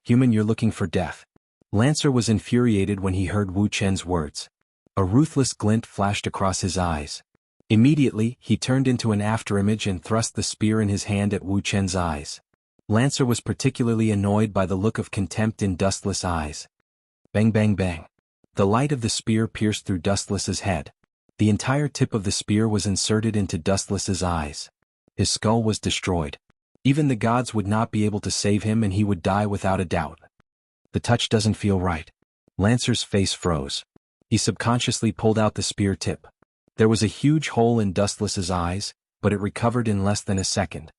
Human, you're looking for death. Lancer was infuriated when he heard Wu Chen's words. A ruthless glint flashed across his eyes. Immediately, he turned into an afterimage and thrust the spear in his hand at Wu Chen's eyes. Lancer was particularly annoyed by the look of contempt in Dustless' eyes. Bang bang bang. The light of the spear pierced through Dustless's head. The entire tip of the spear was inserted into Dustless's eyes. His skull was destroyed. Even the gods would not be able to save him, and he would die without a doubt. The touch doesn't feel right. Lancer's face froze. He subconsciously pulled out the spear tip. There was a huge hole in Dustless's eyes, but it recovered in less than a second.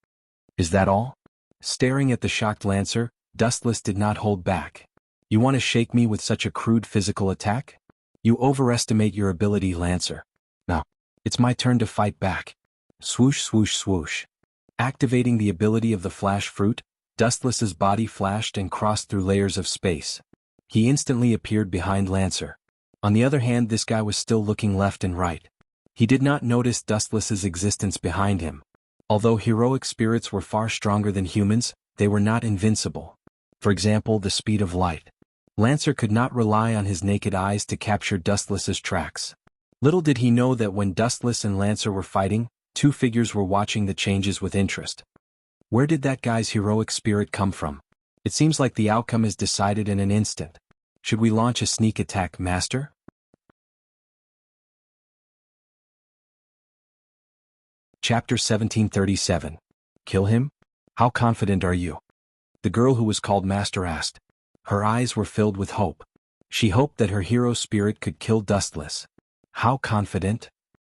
Is that all? Staring at the shocked Lancer, Dustless did not hold back. You want to shake me with such a crude physical attack? You overestimate your ability, Lancer. Now, it's my turn to fight back. Swoosh swoosh swoosh. Activating the ability of the flash fruit, Dustless's body flashed and crossed through layers of space. He instantly appeared behind Lancer. On the other hand, this guy was still looking left and right. He did not notice Dustless's existence behind him. Although heroic spirits were far stronger than humans, they were not invincible. For example, the speed of light. Lancer could not rely on his naked eyes to capture Dustless's tracks. Little did he know that when Dustless and Lancer were fighting, two figures were watching the changes with interest. Where did that guy's heroic spirit come from? It seems like the outcome is decided in an instant. Should we launch a sneak attack, Master? Chapter 1737. Kill him? How confident are you? The girl who was called Master asked. Her eyes were filled with hope. She hoped that her hero spirit could kill Dustless. How confident?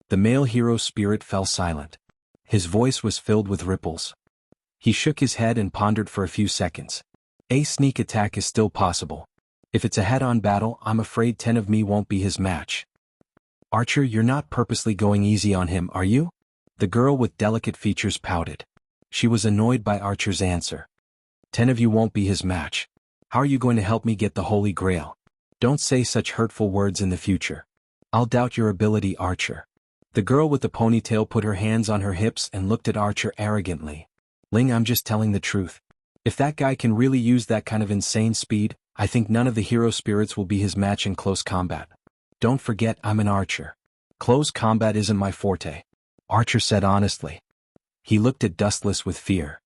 The male hero spirit fell silent. His voice was filled with ripples. He shook his head and pondered for a few seconds. A sneak attack is still possible. If it's a head-on battle, I'm afraid 10 of me won't be his match. Archer, you're not purposely going easy on him, are you? The girl with delicate features pouted. She was annoyed by Archer's answer. 10 of you won't be his match. How are you going to help me get the Holy Grail? Don't say such hurtful words in the future. I'll doubt your ability, Archer. The girl with the ponytail put her hands on her hips and looked at Archer arrogantly. Ling, I'm just telling the truth. If that guy can really use that kind of insane speed, I think none of the hero spirits will be his match in close combat. Don't forget, I'm an archer. Close combat isn't my forte. Archer said honestly. He looked at Dustless with fear.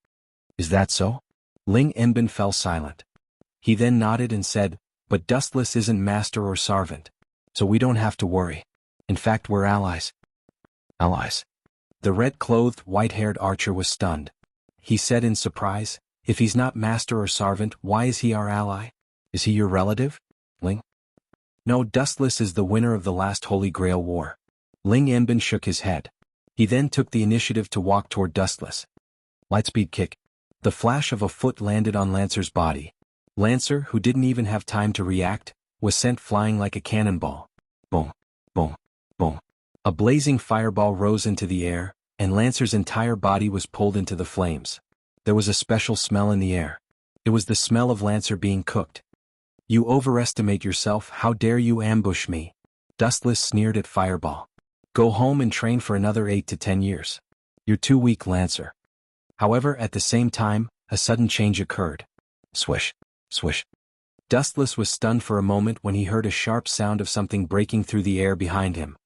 Is that so? Ling Enbin fell silent. He then nodded and said, but Dustless isn't master or servant. So we don't have to worry. In fact, we're allies. Allies. The red-clothed, white-haired archer was stunned. He said in surprise, if he's not master or servant, why is he our ally? Is he your relative? Ling? No, Dustless is the winner of the last Holy Grail War. Ling Enbin shook his head. He then took the initiative to walk toward Dustless. Lightspeed kick. The flash of a foot landed on Lancer's body. Lancer, who didn't even have time to react, was sent flying like a cannonball. Boom, boom, boom. A blazing fireball rose into the air, and Lancer's entire body was pulled into the flames. There was a special smell in the air. It was the smell of Lancer being cooked. You overestimate yourself, how dare you ambush me? Dustless sneered at Fireball. Go home and train for another 8 to 10 years. You're too weak, Lancer. However, at the same time, a sudden change occurred. Swish, swish. Dustless was stunned for a moment when he heard a sharp sound of something breaking through the air behind him.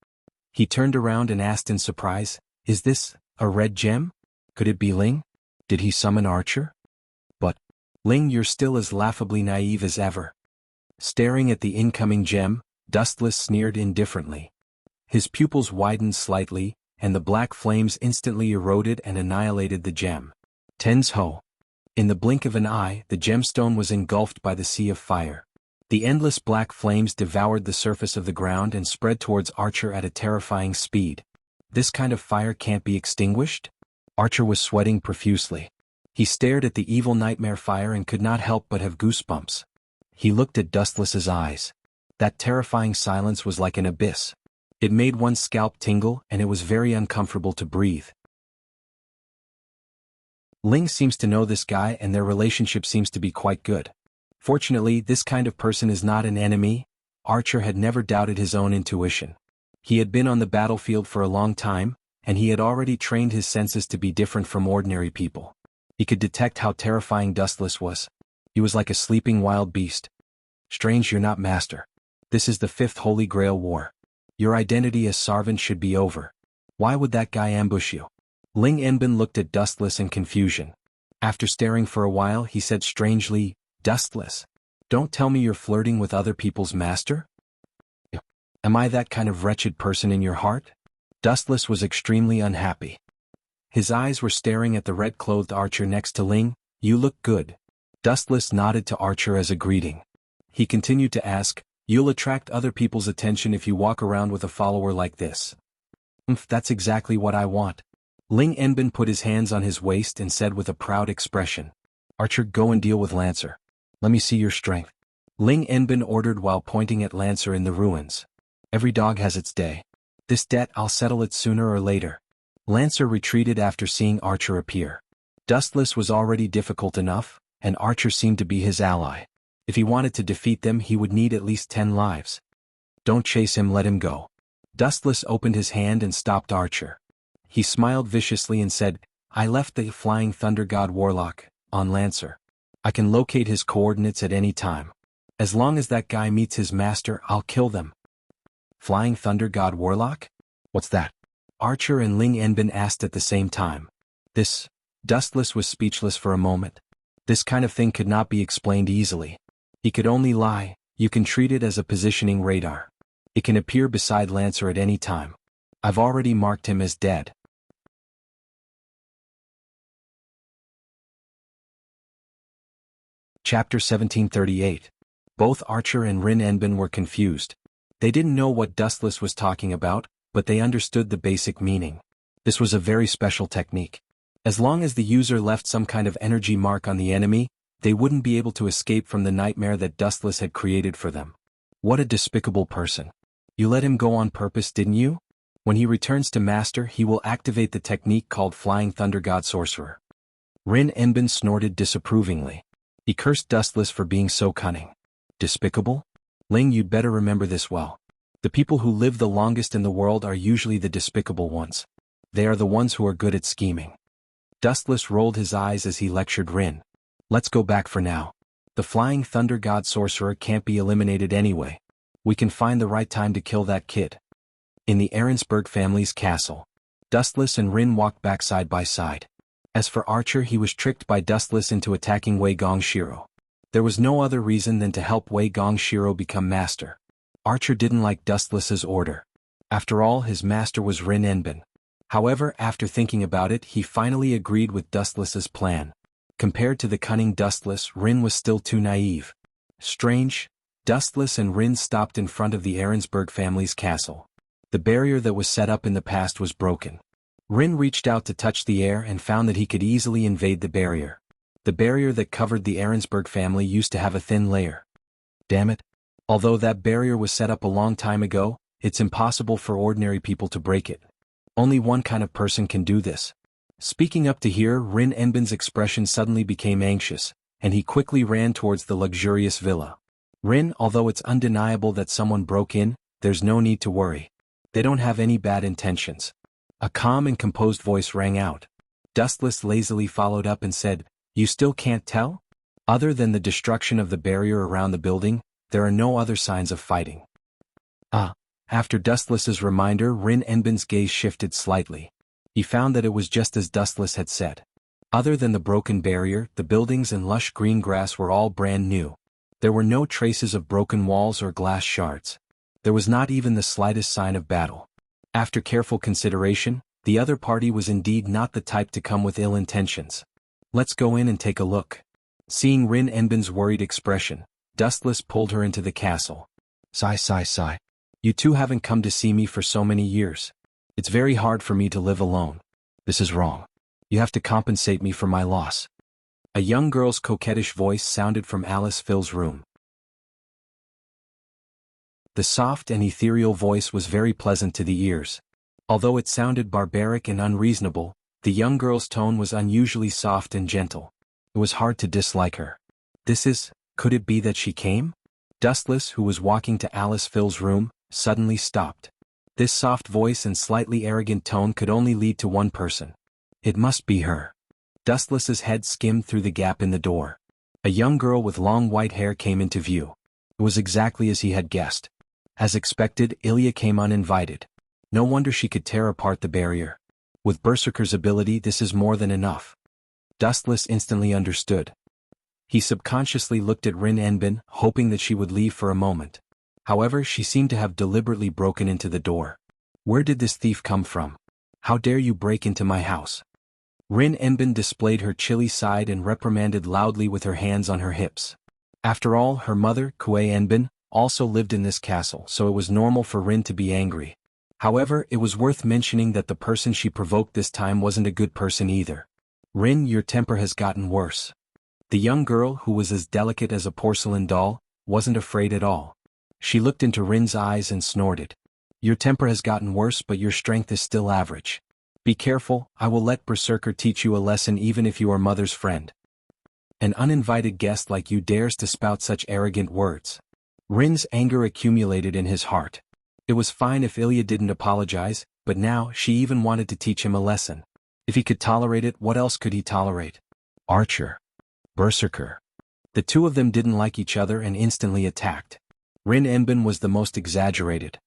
He turned around and asked in surprise, is this a red gem? Could it be Ling? Did he summon Archer? But, Ling, you're still as laughably naive as ever. Staring at the incoming gem, Dustless sneered indifferently. His pupils widened slightly, and the black flames instantly eroded and annihilated the gem. Tens Ho. In the blink of an eye, the gemstone was engulfed by the sea of fire. The endless black flames devoured the surface of the ground and spread towards Archer at a terrifying speed. This kind of fire can't be extinguished? Archer was sweating profusely. He stared at the evil nightmare fire and could not help but have goosebumps. He looked at Dustless's eyes. That terrifying silence was like an abyss. It made one's scalp tingle, and it was very uncomfortable to breathe. Ling seems to know this guy, and their relationship seems to be quite good. Fortunately, this kind of person is not an enemy. Archer had never doubted his own intuition. He had been on the battlefield for a long time, and he had already trained his senses to be different from ordinary people. He could detect how terrifying Dustless was. He was like a sleeping wild beast. Strange you're not master. This is the 5th Holy Grail War. Your identity as Sarvin should be over. Why would that guy ambush you? Ling Enbin looked at Dustless in confusion. After staring for a while, he said strangely, Dustless, don't tell me you're flirting with other people's master? Am I that kind of wretched person in your heart? Dustless was extremely unhappy. His eyes were staring at the red-clothed Archer next to Ling. You look good. Dustless nodded to Archer as a greeting. He continued to ask, you'll attract other people's attention if you walk around with a follower like this. That's exactly what I want. Ling Enbin put his hands on his waist and said with a proud expression, Archer, go and deal with Lancer. Let me see your strength. Ling Enbin ordered while pointing at Lancer in the ruins. Every dog has its day. This debt I'll settle it sooner or later. Lancer retreated after seeing Archer appear. Dustless was already difficult enough, and Archer seemed to be his ally. If he wanted to defeat them, he would need at least 10 lives. Don't chase him, let him go. Dustless opened his hand and stopped Archer. He smiled viciously and said, I left the Flying Thunder God Warlock on Lancer. I can locate his coordinates at any time. As long as that guy meets his master, I'll kill them. Flying Thunder God Warlock? What's that? Archer and Ling Enbin asked at the same time. Dustless was speechless for a moment. This kind of thing could not be explained easily. He could only lie. You can treat it as a positioning radar. It can appear beside Lancer at any time. I've already marked him as dead. Chapter 1738. Both Archer and Rin Enbin were confused. They didn't know what Dustless was talking about, but they understood the basic meaning. This was a very special technique. As long as the user left some kind of energy mark on the enemy, they wouldn't be able to escape from the nightmare that Dustless had created for them. What a despicable person. You let him go on purpose, didn't you? When he returns to Master, he will activate the technique called Flying Thunder God Sorcerer. Rin Enbin snorted disapprovingly. He cursed Dustless for being so cunning. Despicable? Ling, you'd better remember this well. The people who live the longest in the world are usually the despicable ones. They are the ones who are good at scheming. Dustless rolled his eyes as he lectured Rin. Let's go back for now. The Flying Thunder God Sorcerer can't be eliminated anyway. We can find the right time to kill that kid. In the Ahrensburg family's castle, Dustless and Rin walked back side by side. As for Archer, he was tricked by Dustless into attacking Wei Gongshiro. There was no other reason than to help Wei Gongshiro become master. Archer didn't like Dustless's order. After all, his master was Rin Enbin. However, after thinking about it, he finally agreed with Dustless's plan. Compared to the cunning Dustless, Rin was still too naive. Strange. Dustless and Rin stopped in front of the Ahrensburg family's castle. The barrier that was set up in the past was broken. Rin reached out to touch the air and found that he could easily invade the barrier. The barrier that covered the Ahrensburg family used to have a thin layer. Damn it. Although that barrier was set up a long time ago, it's impossible for ordinary people to break it. Only one kind of person can do this. Speaking up to here, Rin Enbin's expression suddenly became anxious, and he quickly ran towards the luxurious villa. Rin, although it's undeniable that someone broke in, there's no need to worry. They don't have any bad intentions. A calm and composed voice rang out. Dustless lazily followed up and said, You still can't tell? Other than the destruction of the barrier around the building, there are no other signs of fighting. After Dustless's reminder, Rin Enbin's gaze shifted slightly. He found that it was just as Dustless had said. Other than the broken barrier, the buildings and lush green grass were all brand new. There were no traces of broken walls or glass shards. There was not even the slightest sign of battle. After careful consideration, The other party was indeed not the type to come with ill intentions. Let's go in and take a look. Seeing Rin Enbin's worried expression, Dustless pulled her into the castle. Sigh. You two haven't come to see me for so many years. It's very hard for me to live alone. This is wrong. You have to compensate me for my loss. A young girl's coquettish voice sounded from Alice Phil's room. The soft and ethereal voice was very pleasant to the ears. Although it sounded barbaric and unreasonable, the young girl's tone was unusually soft and gentle. It was hard to dislike her. Could it be that she came? Dustless, who was walking to Alice Phil's room, suddenly stopped. This soft voice and slightly arrogant tone could only lead to one person. It must be her. Dustless's head skimmed through the gap in the door. A young girl with long white hair came into view. It was exactly as he had guessed. As expected, Ilya came uninvited. No wonder she could tear apart the barrier. With Berserker's ability, this is more than enough. Dustless instantly understood. He subconsciously looked at Rin Enbin, hoping that she would leave for a moment. However, she seemed to have deliberately broken into the door. Where did this thief come from? How dare you break into my house? Rin Enbin displayed her chilly side and reprimanded loudly with her hands on her hips. After all, her mother, Kuei Enbin, also lived in this castle, so it was normal for Rin to be angry. However, it was worth mentioning that the person she provoked this time wasn't a good person either. Rin, your temper has gotten worse. The young girl, who was as delicate as a porcelain doll, wasn't afraid at all. She looked into Rin's eyes and snorted. Your temper has gotten worse, but your strength is still average. Be careful, I will let Berserker teach you a lesson even if you are mother's friend. An uninvited guest like you dares to spout such arrogant words. Rin's anger accumulated in his heart. It was fine if Ilya didn't apologize, but now she even wanted to teach him a lesson. If he could tolerate it, what else could he tolerate? Archer. Berserker. The two of them didn't like each other and instantly attacked. Rin Enbin was the most exaggerated.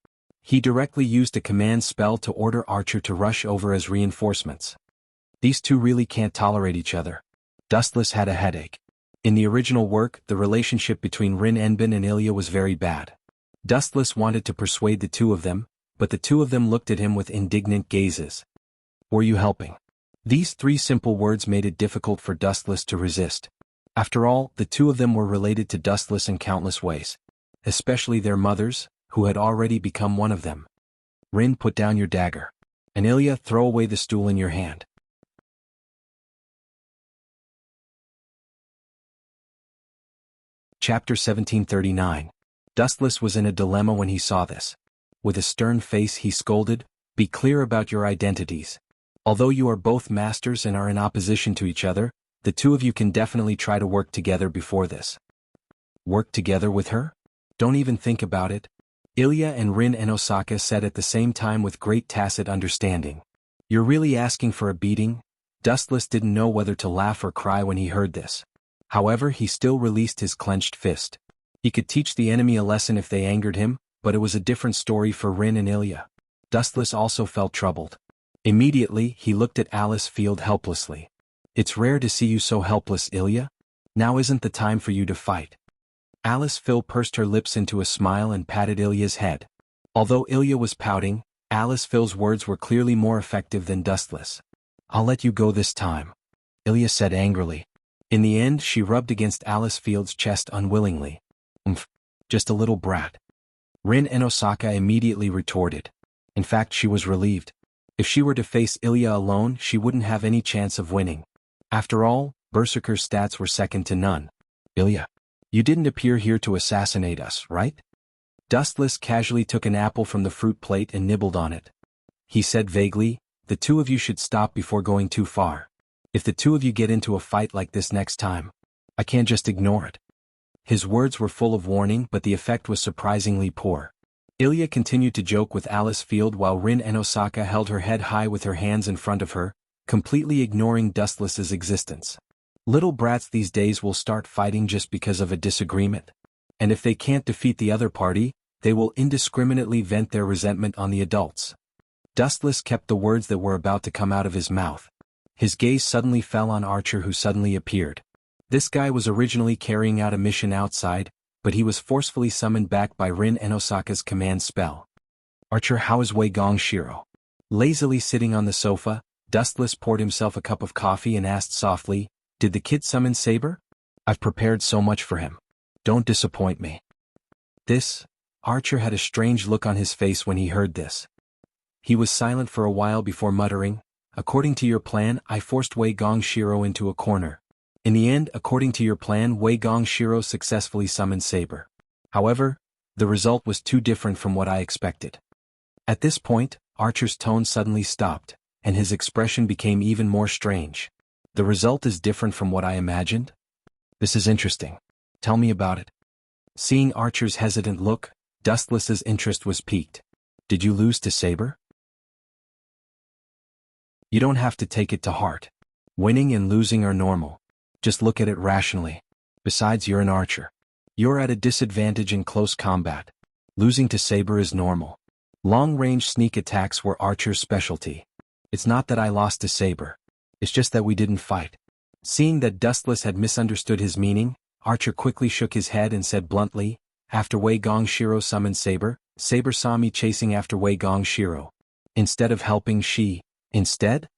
He directly used a command spell to order Archer to rush over as reinforcements. These two really can't tolerate each other. Dustless had a headache. In the original work, the relationship between Rin Enbin and Ilya was very bad. Dustless wanted to persuade the two of them, but the two of them looked at him with indignant gazes. Were you helping? These three simple words made it difficult for Dustless to resist. After all, the two of them were related to Dustless in countless ways. Especially their mothers, who had already become one of them. Rin, put down your dagger. And Ilya, throw away the stool in your hand. Chapter 1739. Dustless was in a dilemma when he saw this. With a stern face he scolded, "Be clear about your identities. Although you are both masters and are in opposition to each other, the two of you can definitely try to work together before this." Work together with her? Don't even think about it. Ilya and Rin Enosaka said at the same time with great tacit understanding. You're really asking for a beating? Dustless didn't know whether to laugh or cry when he heard this. However, he still released his clenched fist. He could teach the enemy a lesson if they angered him, but it was a different story for Rin and Ilya. Dustless also felt troubled. Immediately, he looked at Alice Field helplessly. It's rare to see you so helpless, Ilya. Now isn't the time for you to fight. Alice Phil pursed her lips into a smile and patted Ilya's head. Although Ilya was pouting, Alice Phil's words were clearly more effective than Dustless. I'll let you go this time, Ilya said angrily. In the end, she rubbed against Alice Field's chest unwillingly. Just a little brat. Rin Enosaka immediately retorted. In fact, she was relieved. If she were to face Ilya alone, she wouldn't have any chance of winning. After all, Berserker's stats were second to none. Ilya, you didn't appear here to assassinate us, right? Dustless casually took an apple from the fruit plate and nibbled on it. He said vaguely, the two of you should stop before going too far. If the two of you get into a fight like this next time, I can't just ignore it. His words were full of warning, but the effect was surprisingly poor. Ilya continued to joke with Alice Field while Rin Enosaka held her head high with her hands in front of her, completely ignoring Dustless's existence. Little brats these days will start fighting just because of a disagreement. And if they can't defeat the other party, they will indiscriminately vent their resentment on the adults. Dustless kept the words that were about to come out of his mouth. His gaze suddenly fell on Archer, who suddenly appeared. This guy was originally carrying out a mission outside, but he was forcefully summoned back by Rin Enosaka's command spell. Archer, how is Wei Gong Shiro? Lazily sitting on the sofa, Dustless poured himself a cup of coffee and asked softly, "Did the kid summon Saber? I've prepared so much for him. Don't disappoint me." Archer had a strange look on his face when he heard this. He was silent for a while before muttering, "According to your plan, I forced Wei Gong Shiro into a corner. In the end, according to your plan, Wei Gong Shiro successfully summoned Saber. However, the result was too different from what I expected." At this point, Archer's tone suddenly stopped, and his expression became even more strange. "The result is different from what I imagined? This is interesting. Tell me about it." Seeing Archer's hesitant look, Dustless's interest was piqued. "Did you lose to Saber?" "You don't have to take it to heart. Winning and losing are normal. Just look at it rationally. Besides, you're an archer. You're at a disadvantage in close combat. Losing to Saber is normal. Long-range sneak attacks were Archer's specialty. It's not that I lost to Saber. It's just that we didn't fight." Seeing that Dustless had misunderstood his meaning, Archer quickly shook his head and said bluntly, "After Wei Gong Shiro summoned Saber, Saber saw me chasing after Wei Gong Shiro. Instead of helping instead?"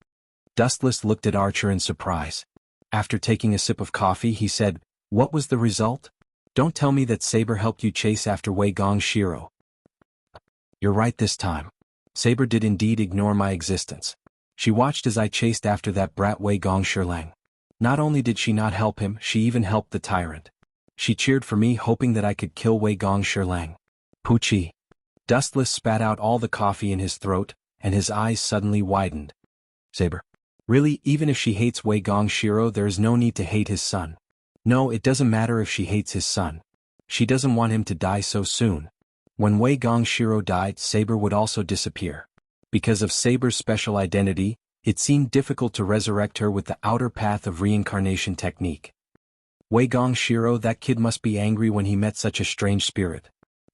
Dustless looked at Archer in surprise. After taking a sip of coffee, he said, "What was the result? Don't tell me that Saber helped you chase after Wei Gong Shiro." "You're right this time. Saber did indeed ignore my existence. She watched as I chased after that brat Wei Gong Shirlang. Not only did she not help him, she even helped the tyrant. She cheered for me, hoping that I could kill Wei Gong Shirlang." Poochie. Dustless spat out all the coffee in his throat, and his eyes suddenly widened. "Saber? Really, even if she hates Wei Gong Shiro, there is no need to hate his son. No, it doesn't matter if she hates his son. She doesn't want him to die so soon. When Wei Gong Shiro died, Saber would also disappear. Because of Saber's special identity, it seemed difficult to resurrect her with the outer path of reincarnation technique. Wei Gong Shiro, that kid must be angry when he met such a strange spirit."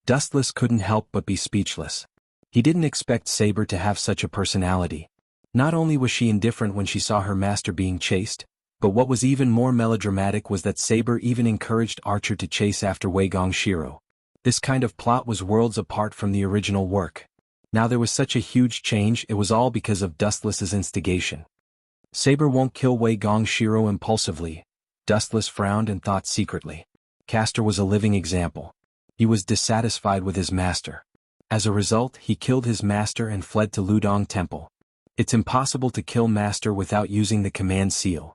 Dustless couldn't help but be speechless. He didn't expect Saber to have such a personality. Not only was she indifferent when she saw her master being chased, but what was even more melodramatic was that Saber even encouraged Archer to chase after Wei Gong Shiro. This kind of plot was worlds apart from the original work. Now there was such a huge change, it was all because of Dustless's instigation. Saber won't kill Wei Gong Shiro impulsively. Dustless frowned and thought secretly. Castor was a living example. He was dissatisfied with his master. As a result, he killed his master and fled to Ludong Temple. It's impossible to kill master without using the command seal.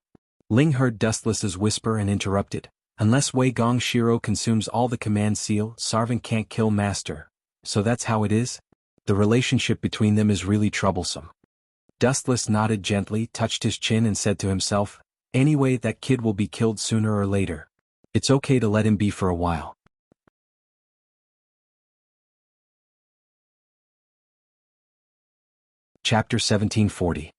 Ling heard Dustless's whisper and interrupted. "Unless Wei Gong Shiro consumes all the command seal, Sarvin can't kill master. So that's how it is? The relationship between them is really troublesome." Dustless nodded gently, touched his chin and said to himself, "Anyway, that kid will be killed sooner or later. It's okay to let him be for a while." Chapter 1740.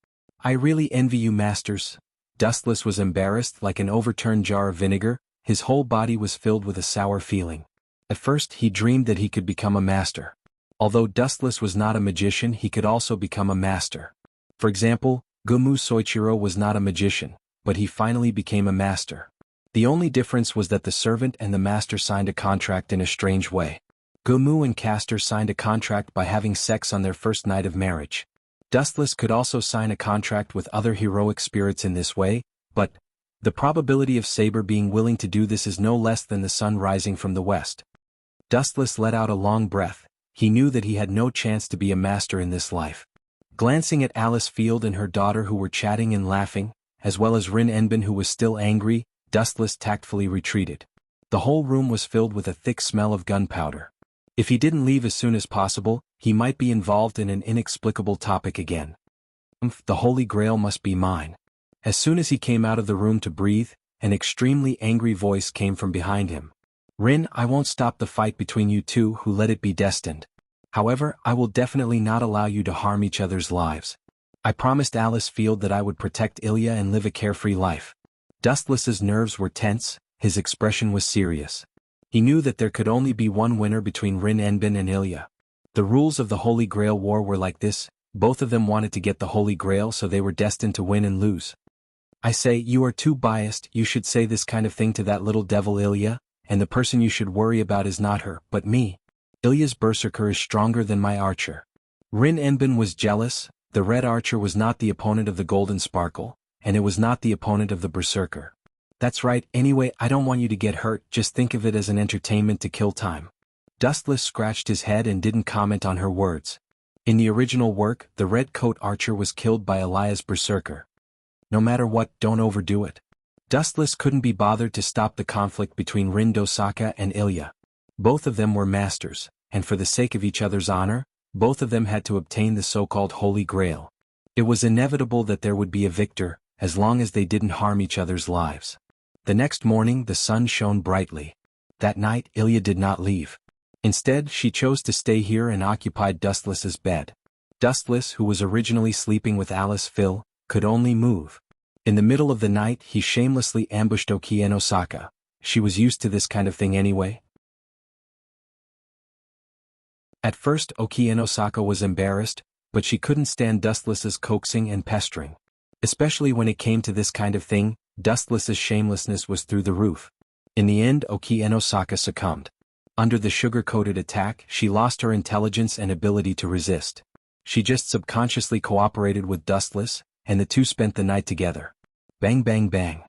"I really envy you, masters." Dustless was embarrassed like an overturned jar of vinegar. His whole body was filled with a sour feeling. At first he dreamed that he could become a master. Although Dustless was not a magician, he could also become a master. For example, Gomu Soichiro was not a magician, but he finally became a master. The only difference was that the servant and the master signed a contract in a strange way. Gomu and Castor signed a contract by having sex on their first night of marriage. Dustless could also sign a contract with other heroic spirits in this way, but the probability of Saber being willing to do this is no less than the sun rising from the west. Dustless let out a long breath. He knew that he had no chance to be a master in this life. Glancing at Alice Field and her daughter who were chatting and laughing, as well as Rin Enbin who was still angry, Dustless tactfully retreated. The whole room was filled with a thick smell of gunpowder. If he didn't leave as soon as possible, he might be involved in an inexplicable topic again. The Holy Grail must be mine. As soon as he came out of the room to breathe, an extremely angry voice came from behind him. "Rin, I won't stop the fight between you two who let it be destined. However, I will definitely not allow you to harm each other's lives. I promised Alice Field that I would protect Ilya and live a carefree life." Dustless's nerves were tense, his expression was serious. He knew that there could only be one winner between Rin Enbin and Ilya. The rules of the Holy Grail War were like this: both of them wanted to get the Holy Grail, so they were destined to win and lose. "I say, you are too biased. You should say this kind of thing to that little devil Ilya, and the person you should worry about is not her, but me. Ilya's berserker is stronger than my archer." Rin Enbin was jealous, The red archer was not the opponent of the golden sparkle, and it was not the opponent of the berserker. That's right, anyway, I don't want you to get hurt, just think of it as an entertainment to kill time. Dustless scratched his head and didn't comment on her words. In the original work, the red coat archer was killed by Elias berserker. No matter what, don't overdo it. Dustless couldn't be bothered to stop the conflict between Rin Dosaka and Ilya. Both of them were masters, and for the sake of each other's honor, both of them had to obtain the so-called Holy Grail. It was inevitable that there would be a victor, as long as they didn't harm each other's lives. The next morning the sun shone brightly. That night Ilya did not leave. Instead, she chose to stay here and occupied Dustless's bed. Dustless, who was originally sleeping with Alice Phil, could only move. In the middle of the night he shamelessly ambushed Oki and Osaka. She was used to this kind of thing anyway. At first Oki and Osaka was embarrassed, but she couldn't stand Dustless's coaxing and pestering. Especially when it came to this kind of thing, Dustless's shamelessness was through the roof. In the end Oki and Osaka succumbed. Under the sugar-coated attack she lost her intelligence and ability to resist. She just subconsciously cooperated with Dustless, and the two spent the night together. Bang bang bang.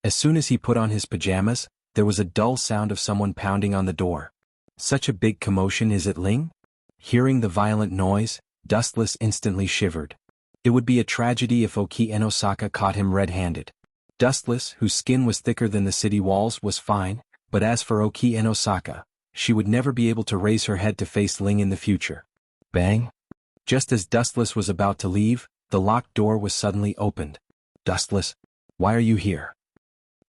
As soon as he put on his pajamas, there was a dull sound of someone pounding on the door. Such a big commotion, is it Ling? Hearing the violent noise, Dustless instantly shivered. It would be a tragedy if Oki and Osaka caught him red-handed. Dustless, whose skin was thicker than the city walls, was fine, but as for Oki and Osaka, she would never be able to raise her head to face Ling in the future. Bang! Just as Dustless was about to leave, the locked door was suddenly opened. Dustless, why are you here?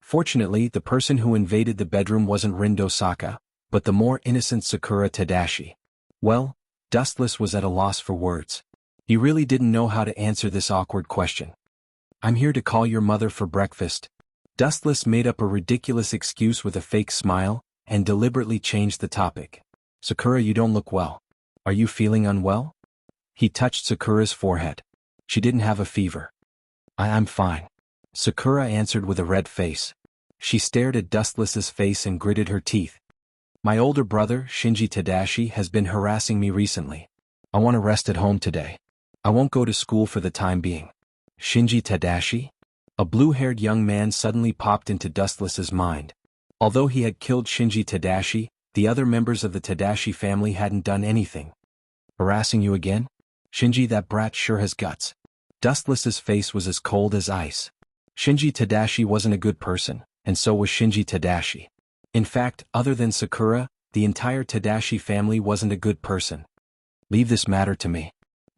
Fortunately, the person who invaded the bedroom wasn't Rin Dosaka, but the more innocent Sakura Tadashi. Well, Dustless was at a loss for words. He really didn't know how to answer this awkward question. I'm here to call your mother for breakfast. Dustless made up a ridiculous excuse with a fake smile, and deliberately changed the topic. Sakura, you don't look well. Are you feeling unwell? He touched Sakura's forehead. She didn't have a fever. I'm fine. Sakura answered with a red face. She stared at Dustless's face and gritted her teeth. My older brother, Shinji Tadashi, has been harassing me recently. I want to rest at home today. I won't go to school for the time being. Shinji Tadashi? A blue-haired young man suddenly popped into Dustless's mind. Although he had killed Shinji Tadashi, the other members of the Tadashi family hadn't done anything. Harassing you again? Shinji, that brat sure has guts. Dustless's face was as cold as ice. Shinji Tadashi wasn't a good person, and so was Shinji Tadashi. In fact, other than Sakura, the entire Tadashi family wasn't a good person. Leave this matter to me.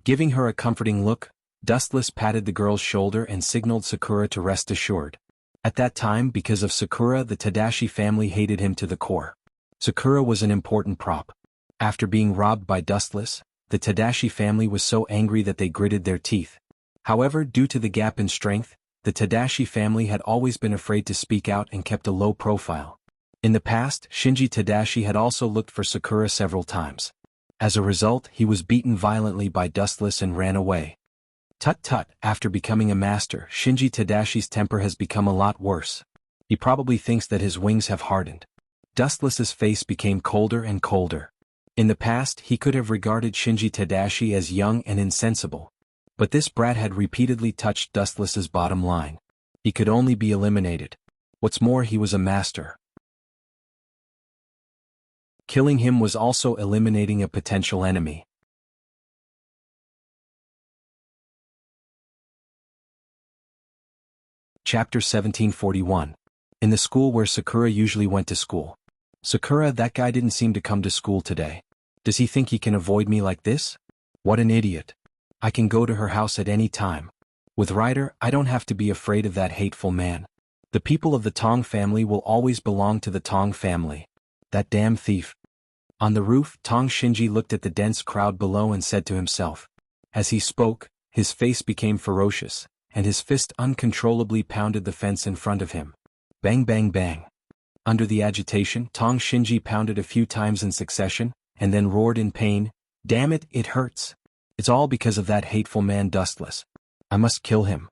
Giving her a comforting look, Dustless patted the girl's shoulder and signaled Sakura to rest assured. At that time, because of Sakura, the Tadashi family hated him to the core. Sakura was an important prop. After being robbed by Dustless, the Tadashi family was so angry that they gritted their teeth. However, due to the gap in strength, the Tadashi family had always been afraid to speak out and kept a low profile. In the past, Shinji Tadashi had also looked for Sakura several times. As a result, he was beaten violently by Dustless and ran away. Tut-tut, after becoming a master, Shinji Tadashi's temper has become a lot worse. He probably thinks that his wings have hardened. Dustless's face became colder and colder. In the past, he could have regarded Shinji Tadashi as young and insensible. But this brat had repeatedly touched Dustless's bottom line. He could only be eliminated. What's more, he was a master. Killing him was also eliminating a potential enemy. Chapter 1741. In the school where Sakura usually went to school. Sakura, that guy didn't seem to come to school today. Does he think he can avoid me like this? What an idiot. I can go to her house at any time. With Ryder, I don't have to be afraid of that hateful man. The people of the Tong family will always belong to the Tong family. That damn thief. On the roof, Tong Shinji looked at the dense crowd below and said to himself. As he spoke, his face became ferocious, and his fist uncontrollably pounded the fence in front of him. Bang bang bang. Under the agitation, Tong Shinji pounded a few times in succession, and then roared in pain, "Damn it, it hurts. It's all because of that hateful man Dustless. I must kill him."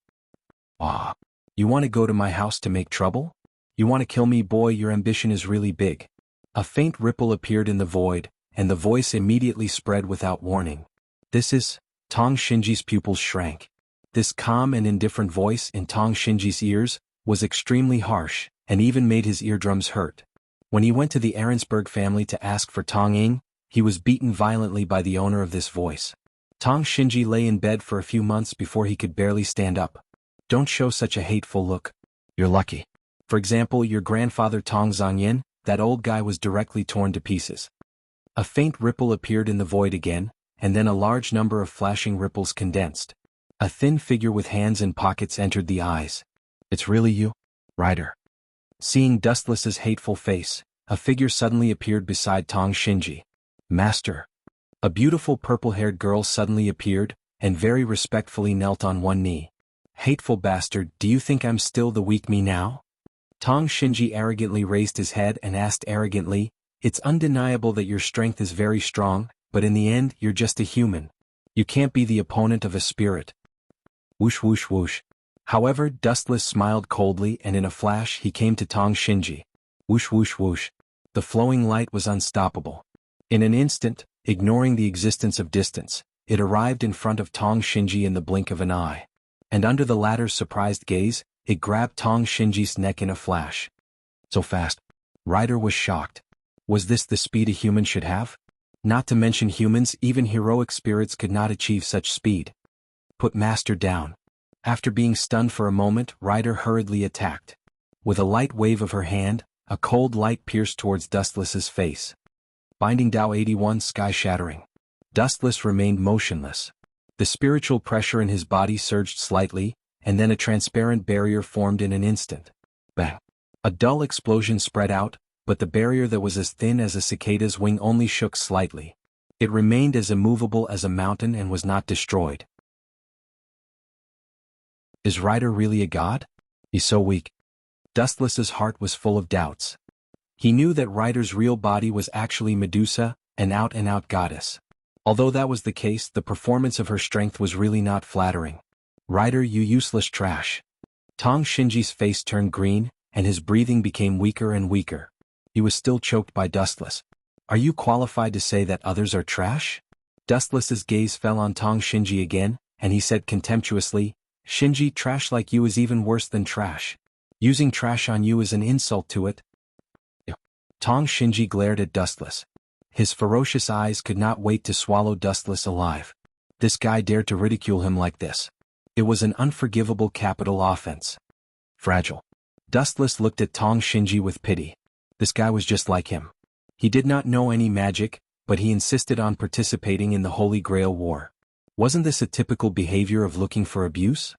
Ah. You want to go to my house to make trouble? You want to kill me, boy? Your ambition is really big. A faint ripple appeared in the void, and the voice immediately spread without warning. This is Tong Shinji's pupils shrank. This calm and indifferent voice in Tong Shinji's ears was extremely harsh, and even made his eardrums hurt. When he went to the Ahrensberg family to ask for Tong Ying, he was beaten violently by the owner of this voice. Tong Shinji lay in bed for a few months before he could barely stand up. Don't show such a hateful look. You're lucky. For example, your grandfather Tong Zhangyan, that old guy was directly torn to pieces. A faint ripple appeared in the void again, and then a large number of flashing ripples condensed. A thin figure with hands in pockets entered the eyes. It's really you, Ryder. Seeing Dustless's hateful face, a figure suddenly appeared beside Tong Shinji. Master. A beautiful purple-haired girl suddenly appeared, and very respectfully knelt on one knee. Hateful bastard, do you think I'm still the weak me now? Tong Shinji arrogantly raised his head and asked arrogantly, It's undeniable that your strength is very strong, but in the end you're just a human. You can't be the opponent of a spirit. Whoosh whoosh whoosh. However, Dustless smiled coldly and in a flash he came to Tong Shinji. Whoosh whoosh whoosh. The flowing light was unstoppable. In an instant, ignoring the existence of distance, it arrived in front of Tong Shinji in the blink of an eye. And under the latter's surprised gaze, it grabbed Tong Shinji's neck in a flash. So fast. Ryder was shocked. Was this the speed a human should have? Not to mention humans, even heroic spirits could not achieve such speed. Put Master down. After being stunned for a moment, Ryder hurriedly attacked. With a light wave of her hand, a cold light pierced towards Dustless's face. Binding Dao 81 sky-shattering. Dustless remained motionless. The spiritual pressure in his body surged slightly, and then a transparent barrier formed in an instant. Bang! A dull explosion spread out, but the barrier that was as thin as a cicada's wing only shook slightly. It remained as immovable as a mountain and was not destroyed. Is Ryder really a god? He's so weak. Dustless's heart was full of doubts. He knew that Ryder's real body was actually Medusa, an out-and-out goddess. Although that was the case, the performance of her strength was really not flattering. Ryder, you useless trash. Tong Shinji's face turned green, and his breathing became weaker and weaker. He was still choked by Dustless. Are you qualified to say that others are trash? Dustless's gaze fell on Tong Shinji again, and he said contemptuously, Shinji, trash like you is even worse than trash. Using trash on you is an insult to it. Tong Shinji glared at Dustless. His ferocious eyes could not wait to swallow Dustless alive. This guy dared to ridicule him like this. It was an unforgivable capital offense. Fragile. Dustless looked at Tong Shinji with pity. This guy was just like him. He did not know any magic, but he insisted on participating in the Holy Grail War. Wasn't this a typical behavior of looking for abuse?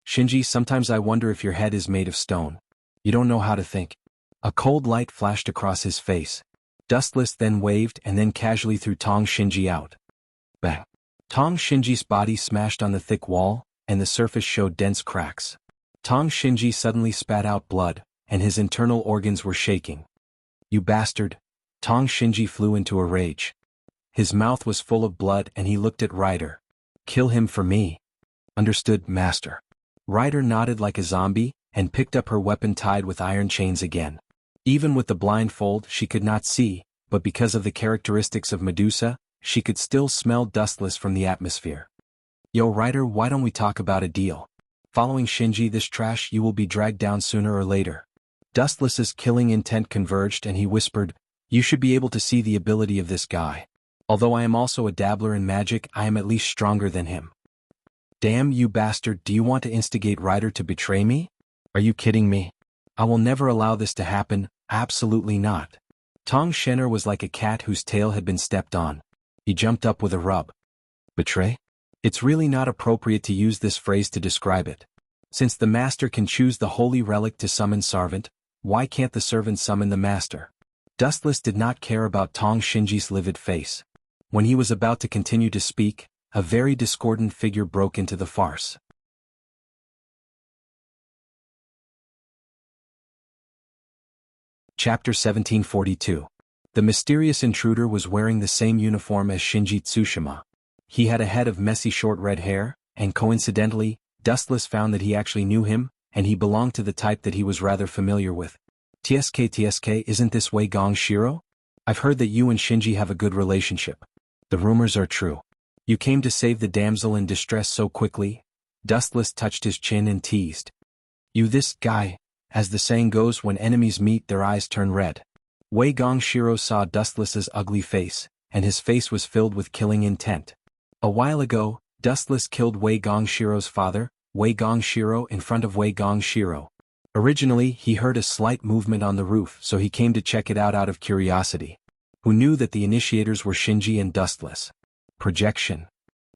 Shinji, sometimes I wonder if your head is made of stone. You don't know how to think. A cold light flashed across his face. Dustless then waved and then casually threw Tong Shinji out. Bang! Tong Shinji's body smashed on the thick wall, and the surface showed dense cracks. Tong Shinji suddenly spat out blood, and his internal organs were shaking. You bastard! Tong Shinji flew into a rage. His mouth was full of blood and he looked at Ryder. Kill him for me. Understood, Master. Ryder nodded like a zombie, and picked up her weapon tied with iron chains again. Even with the blindfold she could not see, but because of the characteristics of Medusa, she could still smell Dustless from the atmosphere. Yo Ryder, why don't we talk about a deal? Following Shinji this trash, you will be dragged down sooner or later. Dustless's killing intent converged and he whispered, You should be able to see the ability of this guy. Although I am also a dabbler in magic, I am at least stronger than him. Damn you bastard, do you want to instigate Ryder to betray me? Are you kidding me? I will never allow this to happen, absolutely not. Tong Shenner was like a cat whose tail had been stepped on. He jumped up with a rub. Betray? It's really not appropriate to use this phrase to describe it. Since the master can choose the holy relic to summon servant, why can't the servant summon the master? Dustless did not care about Tong Shinji's livid face. When he was about to continue to speak, a very discordant figure broke into the farce. Chapter 1742. The mysterious intruder was wearing the same uniform as Shinji Tsushima. He had a head of messy short red hair, and coincidentally, Dustless found that he actually knew him, and he belonged to the type that he was rather familiar with. TSK, isn't this Wei Gong Shiro? I've heard that you and Shinji have a good relationship. The rumors are true. You came to save the damsel in distress so quickly? Dustless touched his chin and teased. You this guy, as the saying goes, when enemies meet their eyes turn red. Wei Gongshiro saw Dustless's ugly face, and his face was filled with killing intent. A while ago, Dustless killed Wei Gongshiro's father, Wei Gongshiro, in front of Wei Gongshiro. Originally, he heard a slight movement on the roof, so he came to check it out of curiosity. Who knew that the initiators were Shinji and Dustless? Projection.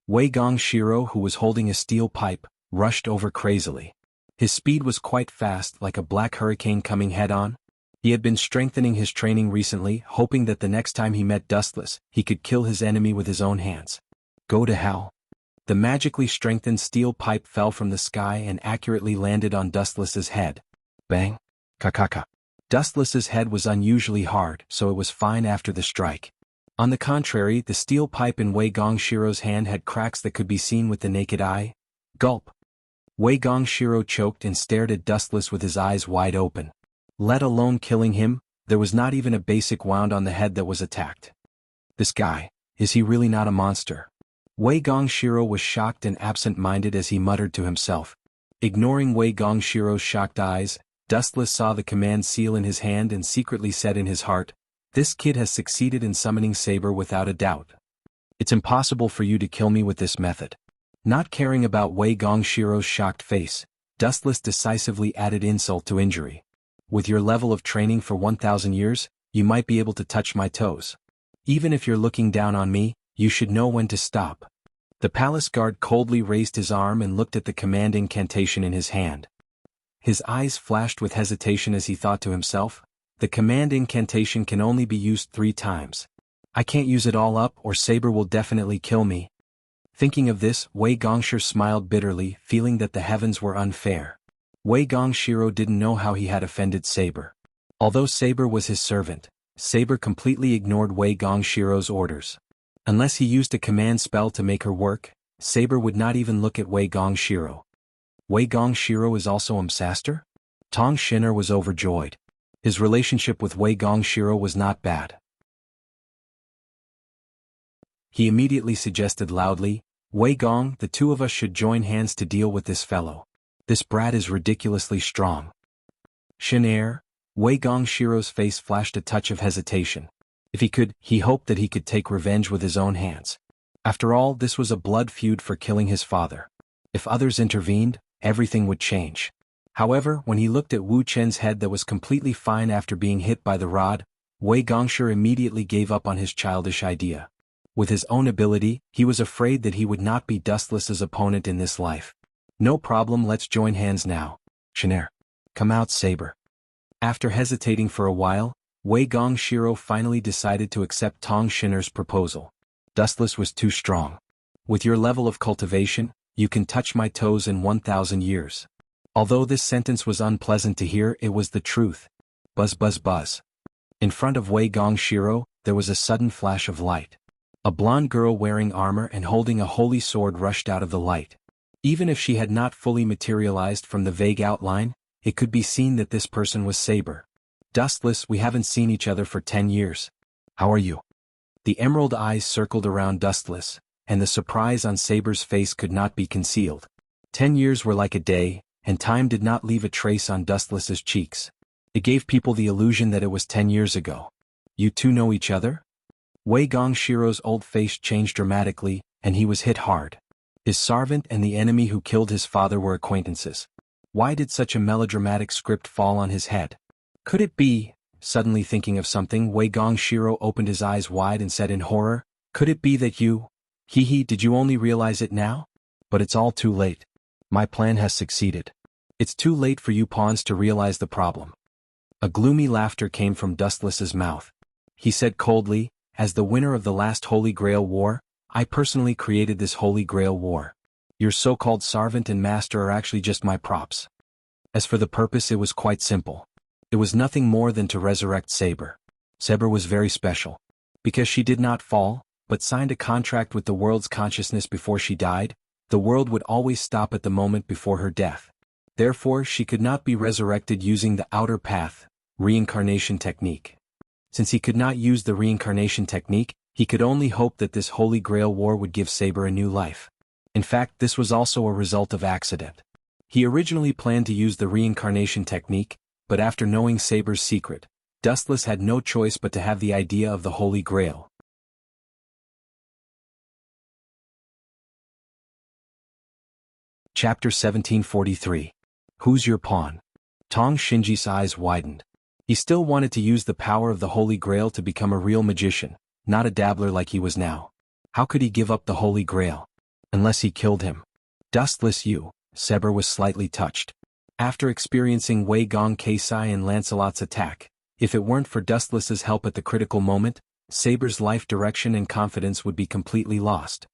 Wei Gongshiro, who was holding a steel pipe, rushed over crazily. His speed was quite fast, like a black hurricane coming head-on. He had been strengthening his training recently, hoping that the next time he met Dustless, he could kill his enemy with his own hands. Go to hell. The magically strengthened steel pipe fell from the sky and accurately landed on Dustless's head. Bang. Kakaka. Dustless's head was unusually hard, so it was fine after the strike. On the contrary, the steel pipe in Wei Gongshiro's hand had cracks that could be seen with the naked eye. Gulp. Wei Gongshiro choked and stared at Dustless with his eyes wide open. Let alone killing him, there was not even a basic wound on the head that was attacked. This guy, is he really not a monster? Wei Gongshiro was shocked and absent-minded as he muttered to himself. Ignoring Wei Gongshiro's shocked eyes, Dustless saw the command seal in his hand and secretly said in his heart, "This kid has succeeded in summoning Saber without a doubt. It's impossible for you to kill me with this method." Not caring about Wei Gongshiro's shocked face, Dustless decisively added insult to injury. With your level of training for 1,000 years, you might be able to touch my toes. Even if you're looking down on me, you should know when to stop. The palace guard coldly raised his arm and looked at the command incantation in his hand. His eyes flashed with hesitation as he thought to himself, the command incantation can only be used 3 times. I can't use it all up or Saber will definitely kill me. Thinking of this, Wei Gongshiro smiled bitterly, feeling that the heavens were unfair. Wei Gongshiro didn't know how he had offended Saber. Although Saber was his servant, Saber completely ignored Wei Gongshiro's orders. Unless he used a command spell to make her work, Saber would not even look at Wei Gongshiro. Wei Gongshiro is also Umsaster? Tong Shinner was overjoyed. His relationship with Wei Gongshiro was not bad. He immediately suggested loudly, Wei Gong, the two of us should join hands to deal with this fellow. This brat is ridiculously strong. Shinair, Wei Gongshiro's face flashed a touch of hesitation. If he could, he hoped that he could take revenge with his own hands. After all, this was a blood feud for killing his father. If others intervened, everything would change. However, when he looked at Wu Chen's head that was completely fine after being hit by the rod, Wei Gongshiro immediately gave up on his childish idea. With his own ability, he was afraid that he would not be Dustless's opponent in this life. No problem, let's join hands now. Shinair. Come out, Saber. After hesitating for a while, Wei Gongshiro finally decided to accept Tong Shinner's proposal. Dustless was too strong. With your level of cultivation, you can touch my toes in 1,000 years. Although this sentence was unpleasant to hear, it was the truth. Buzz buzz buzz. In front of Wei Gongshiro, there was a sudden flash of light. A blonde girl wearing armor and holding a holy sword rushed out of the light. Even if she had not fully materialized from the vague outline, it could be seen that this person was Saber. Dustless, we haven't seen each other for 10 years. How are you? The emerald eyes circled around Dustless, and the surprise on Saber's face could not be concealed. 10 years were like a day, and time did not leave a trace on Dustless's cheeks. It gave people the illusion that it was 10 years ago. You two know each other? Wei Gongshiro's old face changed dramatically, and he was hit hard. His servant and the enemy who killed his father were acquaintances. Why did such a melodramatic script fall on his head? Could it be, suddenly thinking of something, Wei Gongshiro opened his eyes wide and said in horror, could it be that you? Did you only realize it now? But it's all too late. My plan has succeeded. It's too late for you pawns to realize the problem. A gloomy laughter came from Dustless's mouth. He said coldly, as the winner of the last Holy Grail War, I personally created this Holy Grail War. Your so-called servant and master are actually just my props. As for the purpose, it was quite simple. It was nothing more than to resurrect Saber. Saber was very special. Because she did not fall, but signed a contract with the world's consciousness before she died, the world would always stop at the moment before her death. Therefore, she could not be resurrected using the outer path, reincarnation technique. Since he could not use the reincarnation technique, He could only hope that this Holy Grail war would give Saber a new life. In fact, this was also a result of accident. He originally planned to use the reincarnation technique, but after knowing Saber's secret, Dustless had no choice but to have the idea of the Holy Grail. Chapter 1743. Who's your pawn? Tong Shinji's eyes widened. He still wanted to use the power of the Holy Grail to become a real magician, not a dabbler like he was now. How could he give up the Holy Grail? Unless he killed him. Dustless you, Saber was slightly touched. After experiencing Wei Gong Keisai and Lancelot's attack, if it weren't for Dustless's help at the critical moment, Saber's life direction and confidence would be completely lost.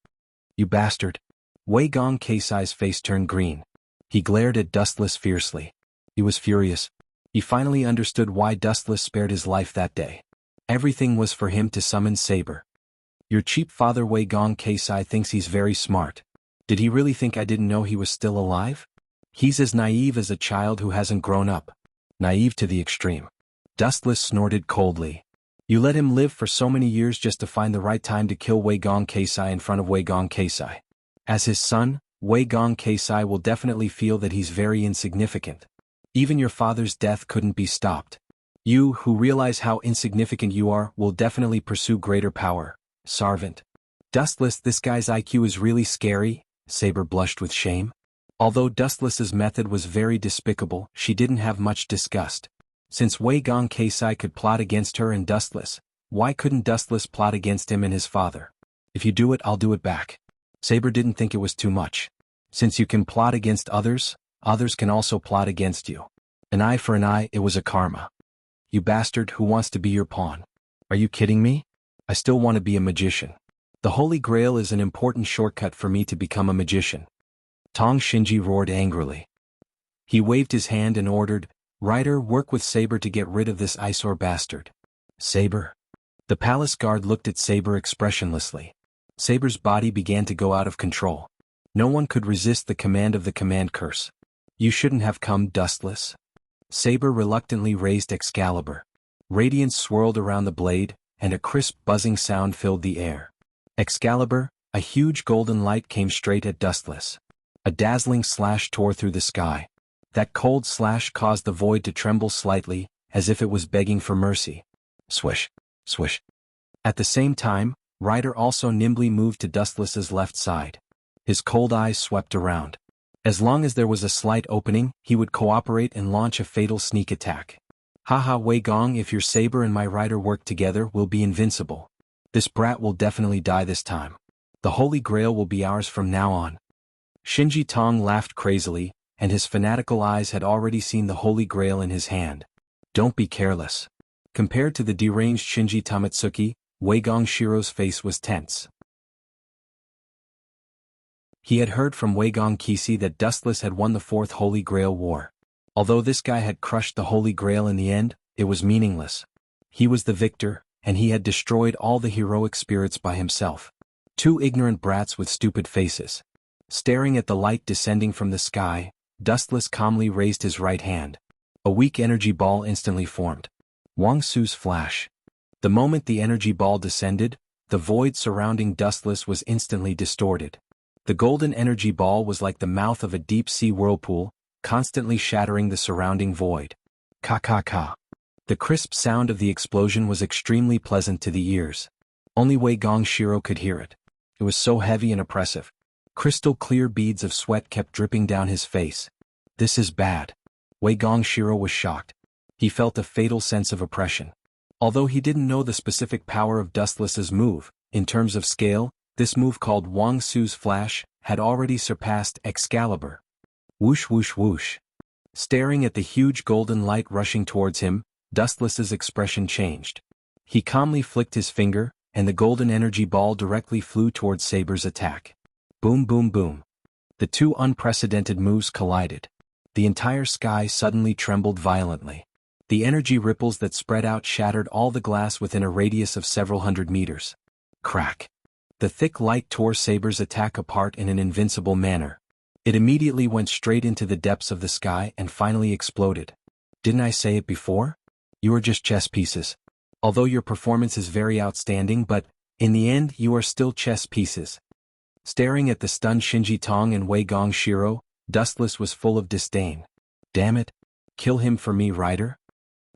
You bastard. Wei Gong Keisai's face turned green. He glared at Dustless fiercely. He was furious. He finally understood why Dustless spared his life that day. Everything was for him to summon Saber. Your cheap father Wei Gong Keisai thinks he's very smart. Did he really think I didn't know he was still alive? He's as naive as a child who hasn't grown up. Naive to the extreme. Dustless snorted coldly. You let him live for so many years just to find the right time to kill Wei Gong Keisai in front of Wei Gong Keisai. As his son, Wei Gong Keisai will definitely feel that he's very insignificant. Even your father's death couldn't be stopped. You, who realize how insignificant you are, will definitely pursue greater power. Servant. Dustless, this guy's IQ is really scary, Saber blushed with shame. Although Dustless's method was very despicable, she didn't have much disgust. Since Wei Gong Keisai could plot against her and Dustless, why couldn't Dustless plot against him and his father? If you do it, I'll do it back. Saber didn't think it was too much. Since you can plot against others, others can also plot against you. An eye for an eye, it was a karma. You bastard, who wants to be your pawn? Are you kidding me? I still want to be a magician. The Holy Grail is an important shortcut for me to become a magician. Tong Shinji roared angrily. He waved his hand and ordered, Rider, work with Saber to get rid of this eyesore bastard. Saber? The palace guard looked at Saber expressionlessly. Saber's body began to go out of control. No one could resist the command of the command curse. You shouldn't have come, Dustless. Saber reluctantly raised Excalibur. Radiance swirled around the blade, and a crisp buzzing sound filled the air. Excalibur, a huge golden light came straight at Dustless. A dazzling slash tore through the sky. That cold slash caused the void to tremble slightly, as if it was begging for mercy. Swish, swish. At the same time, Ryder also nimbly moved to Dustless's left side. His cold eyes swept around. As long as there was a slight opening, he would cooperate and launch a fatal sneak attack. Haha, Wei Gong, if your Saber and my Rider work together, we'll be invincible. This brat will definitely die this time. The Holy Grail will be ours from now on. Shinji Tong laughed crazily, and his fanatical eyes had already seen the Holy Grail in his hand. Don't be careless. Compared to the deranged Shinji Tamatsuki, Wei Gong Shiro's face was tense. He had heard from Wei Gong Kisi that Dustless had won the Fourth Holy Grail War. Although this guy had crushed the Holy Grail in the end, it was meaningless. He was the victor, and he had destroyed all the heroic spirits by himself. Two ignorant brats with stupid faces. Staring at the light descending from the sky, Dustless calmly raised his right hand. A weak energy ball instantly formed. Wang Su's flash. The moment the energy ball descended, the void surrounding Dustless was instantly distorted. The golden energy ball was like the mouth of a deep-sea whirlpool, constantly shattering the surrounding void. Ka-ka-ka. The crisp sound of the explosion was extremely pleasant to the ears. Only Wei Gong Shiro could hear it. It was so heavy and oppressive. Crystal-clear beads of sweat kept dripping down his face. This is bad. Wei Gong Shiro was shocked. He felt a fatal sense of oppression. Although he didn't know the specific power of Dustless's move, in terms of scale, this move called Wang Su's flash had already surpassed Excalibur. Whoosh whoosh whoosh. Staring at the huge golden light rushing towards him, Dustless's expression changed. He calmly flicked his finger, and the golden energy ball directly flew towards Saber's attack. Boom boom boom. The two unprecedented moves collided. The entire sky suddenly trembled violently. The energy ripples that spread out shattered all the glass within a radius of several hundred meters. Crack. The thick light tore Saber's attack apart in an invincible manner. It immediately went straight into the depths of the sky and finally exploded. Didn't I say it before? You are just chess pieces. Although your performance is very outstanding, but In the end, you are still chess pieces. Staring at the stunned Shinji Tong and Wei Gong Shiro, Dustless was full of disdain. Damn it. Kill him for me, Ryder?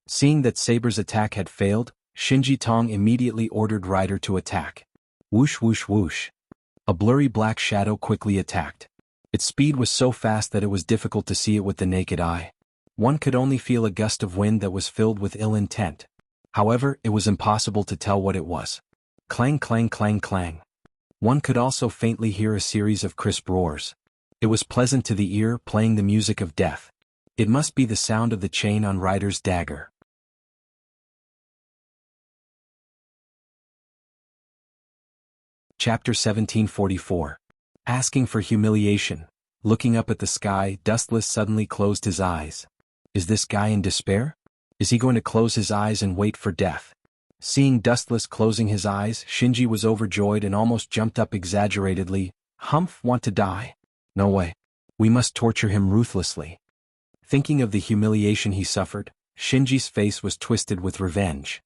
Seeing that Saber's attack had failed, Shinji Tong immediately ordered Ryder to attack. Whoosh whoosh whoosh. A blurry black shadow quickly attacked. Its speed was so fast that it was difficult to see it with the naked eye. One could only feel a gust of wind that was filled with ill intent. However, it was impossible to tell what it was. Clang clang clang clang. One could also faintly hear a series of crisp roars. It was pleasant to the ear, playing the music of death. It must be the sound of the chain on Ryder's dagger. Chapter 1744. Asking for humiliation. Looking up at the sky, Dustless suddenly closed his eyes. Is this guy in despair? Is he going to close his eyes and wait for death? Seeing Dustless closing his eyes, Shinji was overjoyed and almost jumped up exaggeratedly. Humph, want to die? No way. We must torture him ruthlessly. Thinking of the humiliation he suffered, Shinji's face was twisted with revenge.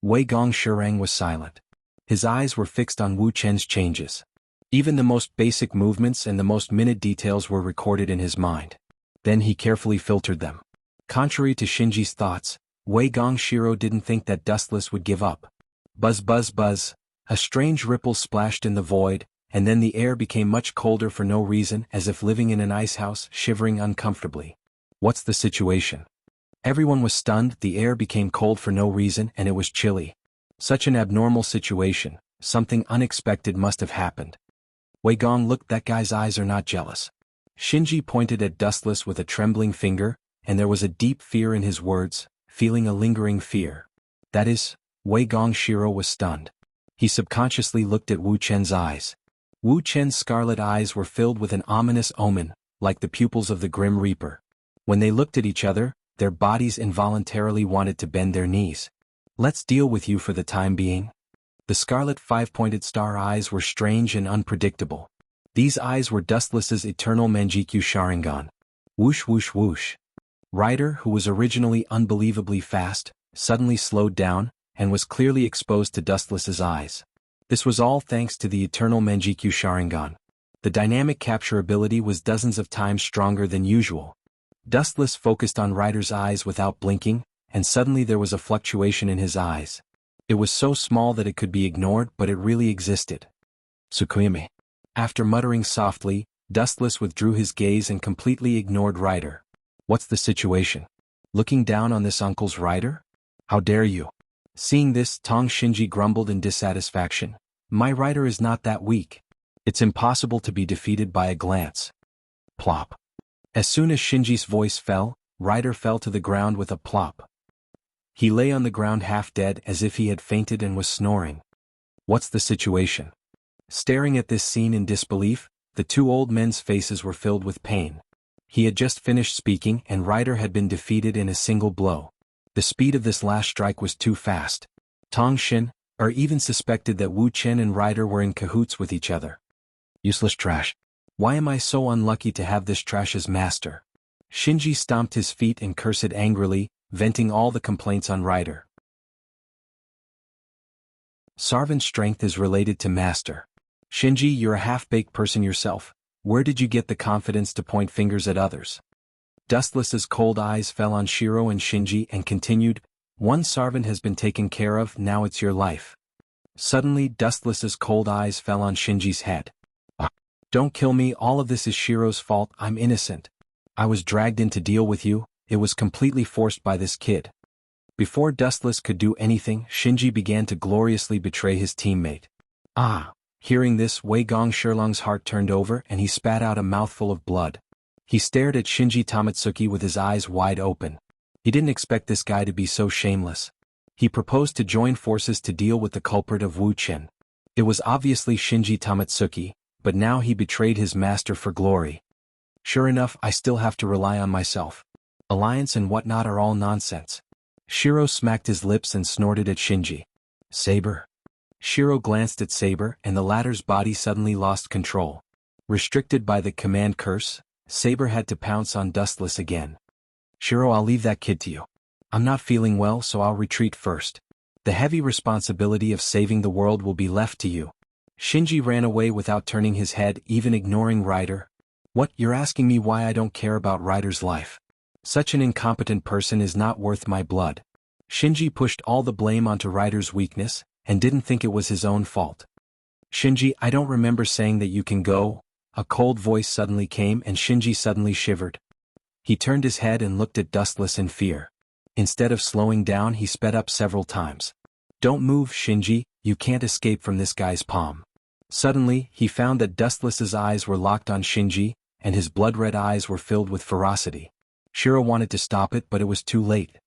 Wei Gong Shirang was silent. His eyes were fixed on Wu Chen's changes. Even the most basic movements and the most minute details were recorded in his mind. Then he carefully filtered them. Contrary to Shinji's thoughts, Wei Gong Shiro didn't think that Dustless would give up. Buzz buzz buzz. A strange ripple splashed in the void, and then the air became much colder for no reason, as if living in an icehouse, shivering uncomfortably. What's the situation? Everyone was stunned. The air became cold for no reason, and it was chilly. Such an abnormal situation. Something unexpected must have happened. Wei Gong looked. That guy's eyes are not jealous. Shinji pointed at Dustless with a trembling finger, and there was a deep fear in his words, feeling a lingering fear. That is, Wei Gong Shiro was stunned. He subconsciously looked at Wu Chen's eyes. Wu Chen's scarlet eyes were filled with an ominous omen, like the pupils of the Grim Reaper. When they looked at each other, their bodies involuntarily wanted to bend their knees. Let's deal with you for the time being. The scarlet five-pointed star eyes were strange and unpredictable. These eyes were Dustless's eternal Manjikyu Sharingan. Whoosh whoosh whoosh. Ryder, who was originally unbelievably fast, suddenly slowed down, and was clearly exposed to Dustless's eyes. This was all thanks to the eternal Manjikyu Sharingan. The dynamic capture ability was dozens of times stronger than usual. Dustless focused on Ryder's eyes without blinking, and suddenly there was a fluctuation in his eyes. It was so small that it could be ignored, but it really existed. Tsukuyami. After muttering softly, Dustless withdrew his gaze and completely ignored Ryder. What's the situation? Looking down on this uncle's Ryder? How dare you? Seeing this, Tong Shinji grumbled in dissatisfaction. My Ryder is not that weak. It's impossible to be defeated by a glance. Plop. As soon as Shinji's voice fell, Ryder fell to the ground with a plop. He lay on the ground half dead, as if he had fainted and was snoring. What's the situation? Staring at this scene in disbelief, the two old men's faces were filled with pain. He had just finished speaking and Ryder had been defeated in a single blow. The speed of this last strike was too fast. Tong Shin, even suspected that Wu Chen and Ryder were in cahoots with each other. Useless trash. Why am I so unlucky to have this trash as master? Shinji stomped his feet and cursed angrily, venting all the complaints on Ryder. Sarvan's strength is related to master. Shinji, you're a half-baked person yourself. Where did you get the confidence to point fingers at others? Dustless's cold eyes fell on Shiro and Shinji and continued, one Sarvan has been taken care of, now it's your life. Suddenly, Dustless's cold eyes fell on Shinji's head. Don't kill me, all of this is Shiro's fault, I'm innocent. I was dragged in to deal with you, it was completely forced by this kid. Before Dustless could do anything, Shinji began to gloriously betray his teammate. Hearing this, Wei Gong Shirlong's heart turned over and he spat out a mouthful of blood. He stared at Shinji Tamatsuki with his eyes wide open. He didn't expect this guy to be so shameless. He proposed to join forces to deal with the culprit of Wu Chen. It was obviously Shinji Tamatsuki, but now he betrayed his master for glory. Sure enough, I still have to rely on myself. Alliance and whatnot are all nonsense. Shiro smacked his lips and snorted at Shinji. Saber. Shiro glanced at Saber and the latter's body suddenly lost control. Restricted by the command curse, Saber had to pounce on Dustless again. Shiro, I'll leave that kid to you. I'm not feeling well, so I'll retreat first. The heavy responsibility of saving the world will be left to you. Shinji ran away without turning his head, even ignoring Ryder. What, you're asking me why I don't care about Ryder's life? Such an incompetent person is not worth my blood. Shinji pushed all the blame onto Ryder's weakness, and didn't think it was his own fault. Shinji, I don't remember saying that you can go. A cold voice suddenly came and Shinji suddenly shivered. He turned his head and looked at Dustless in fear. Instead of slowing down, he sped up several times. Don't move, Shinji, you can't escape from this guy's palm. Suddenly, he found that Dustless's eyes were locked on Shinji, and his blood-red eyes were filled with ferocity. Shiro wanted to stop it, but it was too late.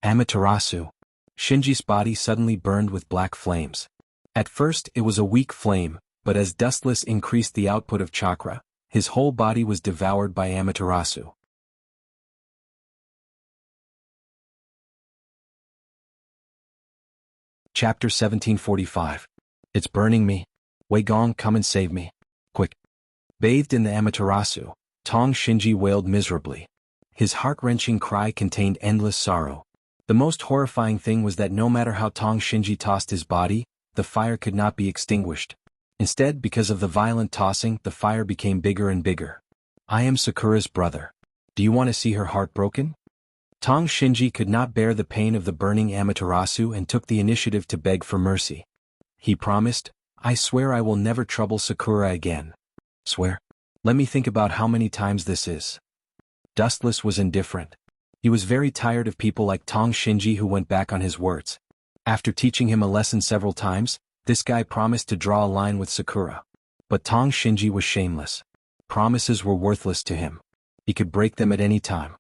Amaterasu. Shinji's body suddenly burned with black flames. At first, it was a weak flame, but as Dustless increased the output of chakra, his whole body was devoured by Amaterasu. Chapter 1745. It's burning me. Wei Gong, come and save me. Quick. Bathed in the Amaterasu, Tong Shinji wailed miserably. His heart-wrenching cry contained endless sorrow. The most horrifying thing was that no matter how Tong Shinji tossed his body, the fire could not be extinguished. Instead, because of the violent tossing, the fire became bigger and bigger. I am Sakura's brother. Do you want to see her heart broken? Tong Shinji could not bear the pain of the burning Amaterasu and took the initiative to beg for mercy. He promised, I swear I will never trouble Sakura again. Swear? Let me think about how many times this is. Dustless was indifferent. He was very tired of people like Tong Shinji who went back on his words. After teaching him a lesson several times, this guy promised to draw a line with Sakura. But Tong Shinji was shameless. Promises were worthless to him. He could break them at any time.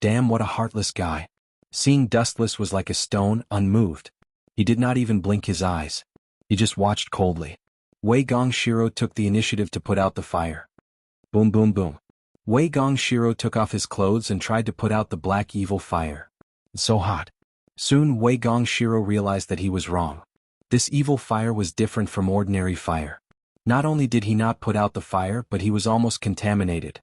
Damn, what a heartless guy. Seeing Dustless was like a stone, unmoved. He did not even blink his eyes. He just watched coldly. Wei Gong Shiro took the initiative to put out the fire. Boom boom boom. Wei Gong Shiro took off his clothes and tried to put out the black evil fire. It's so hot. Soon Wei Gong Shiro realized that he was wrong. This evil fire was different from ordinary fire. Not only did he not put out the fire, but he was almost contaminated.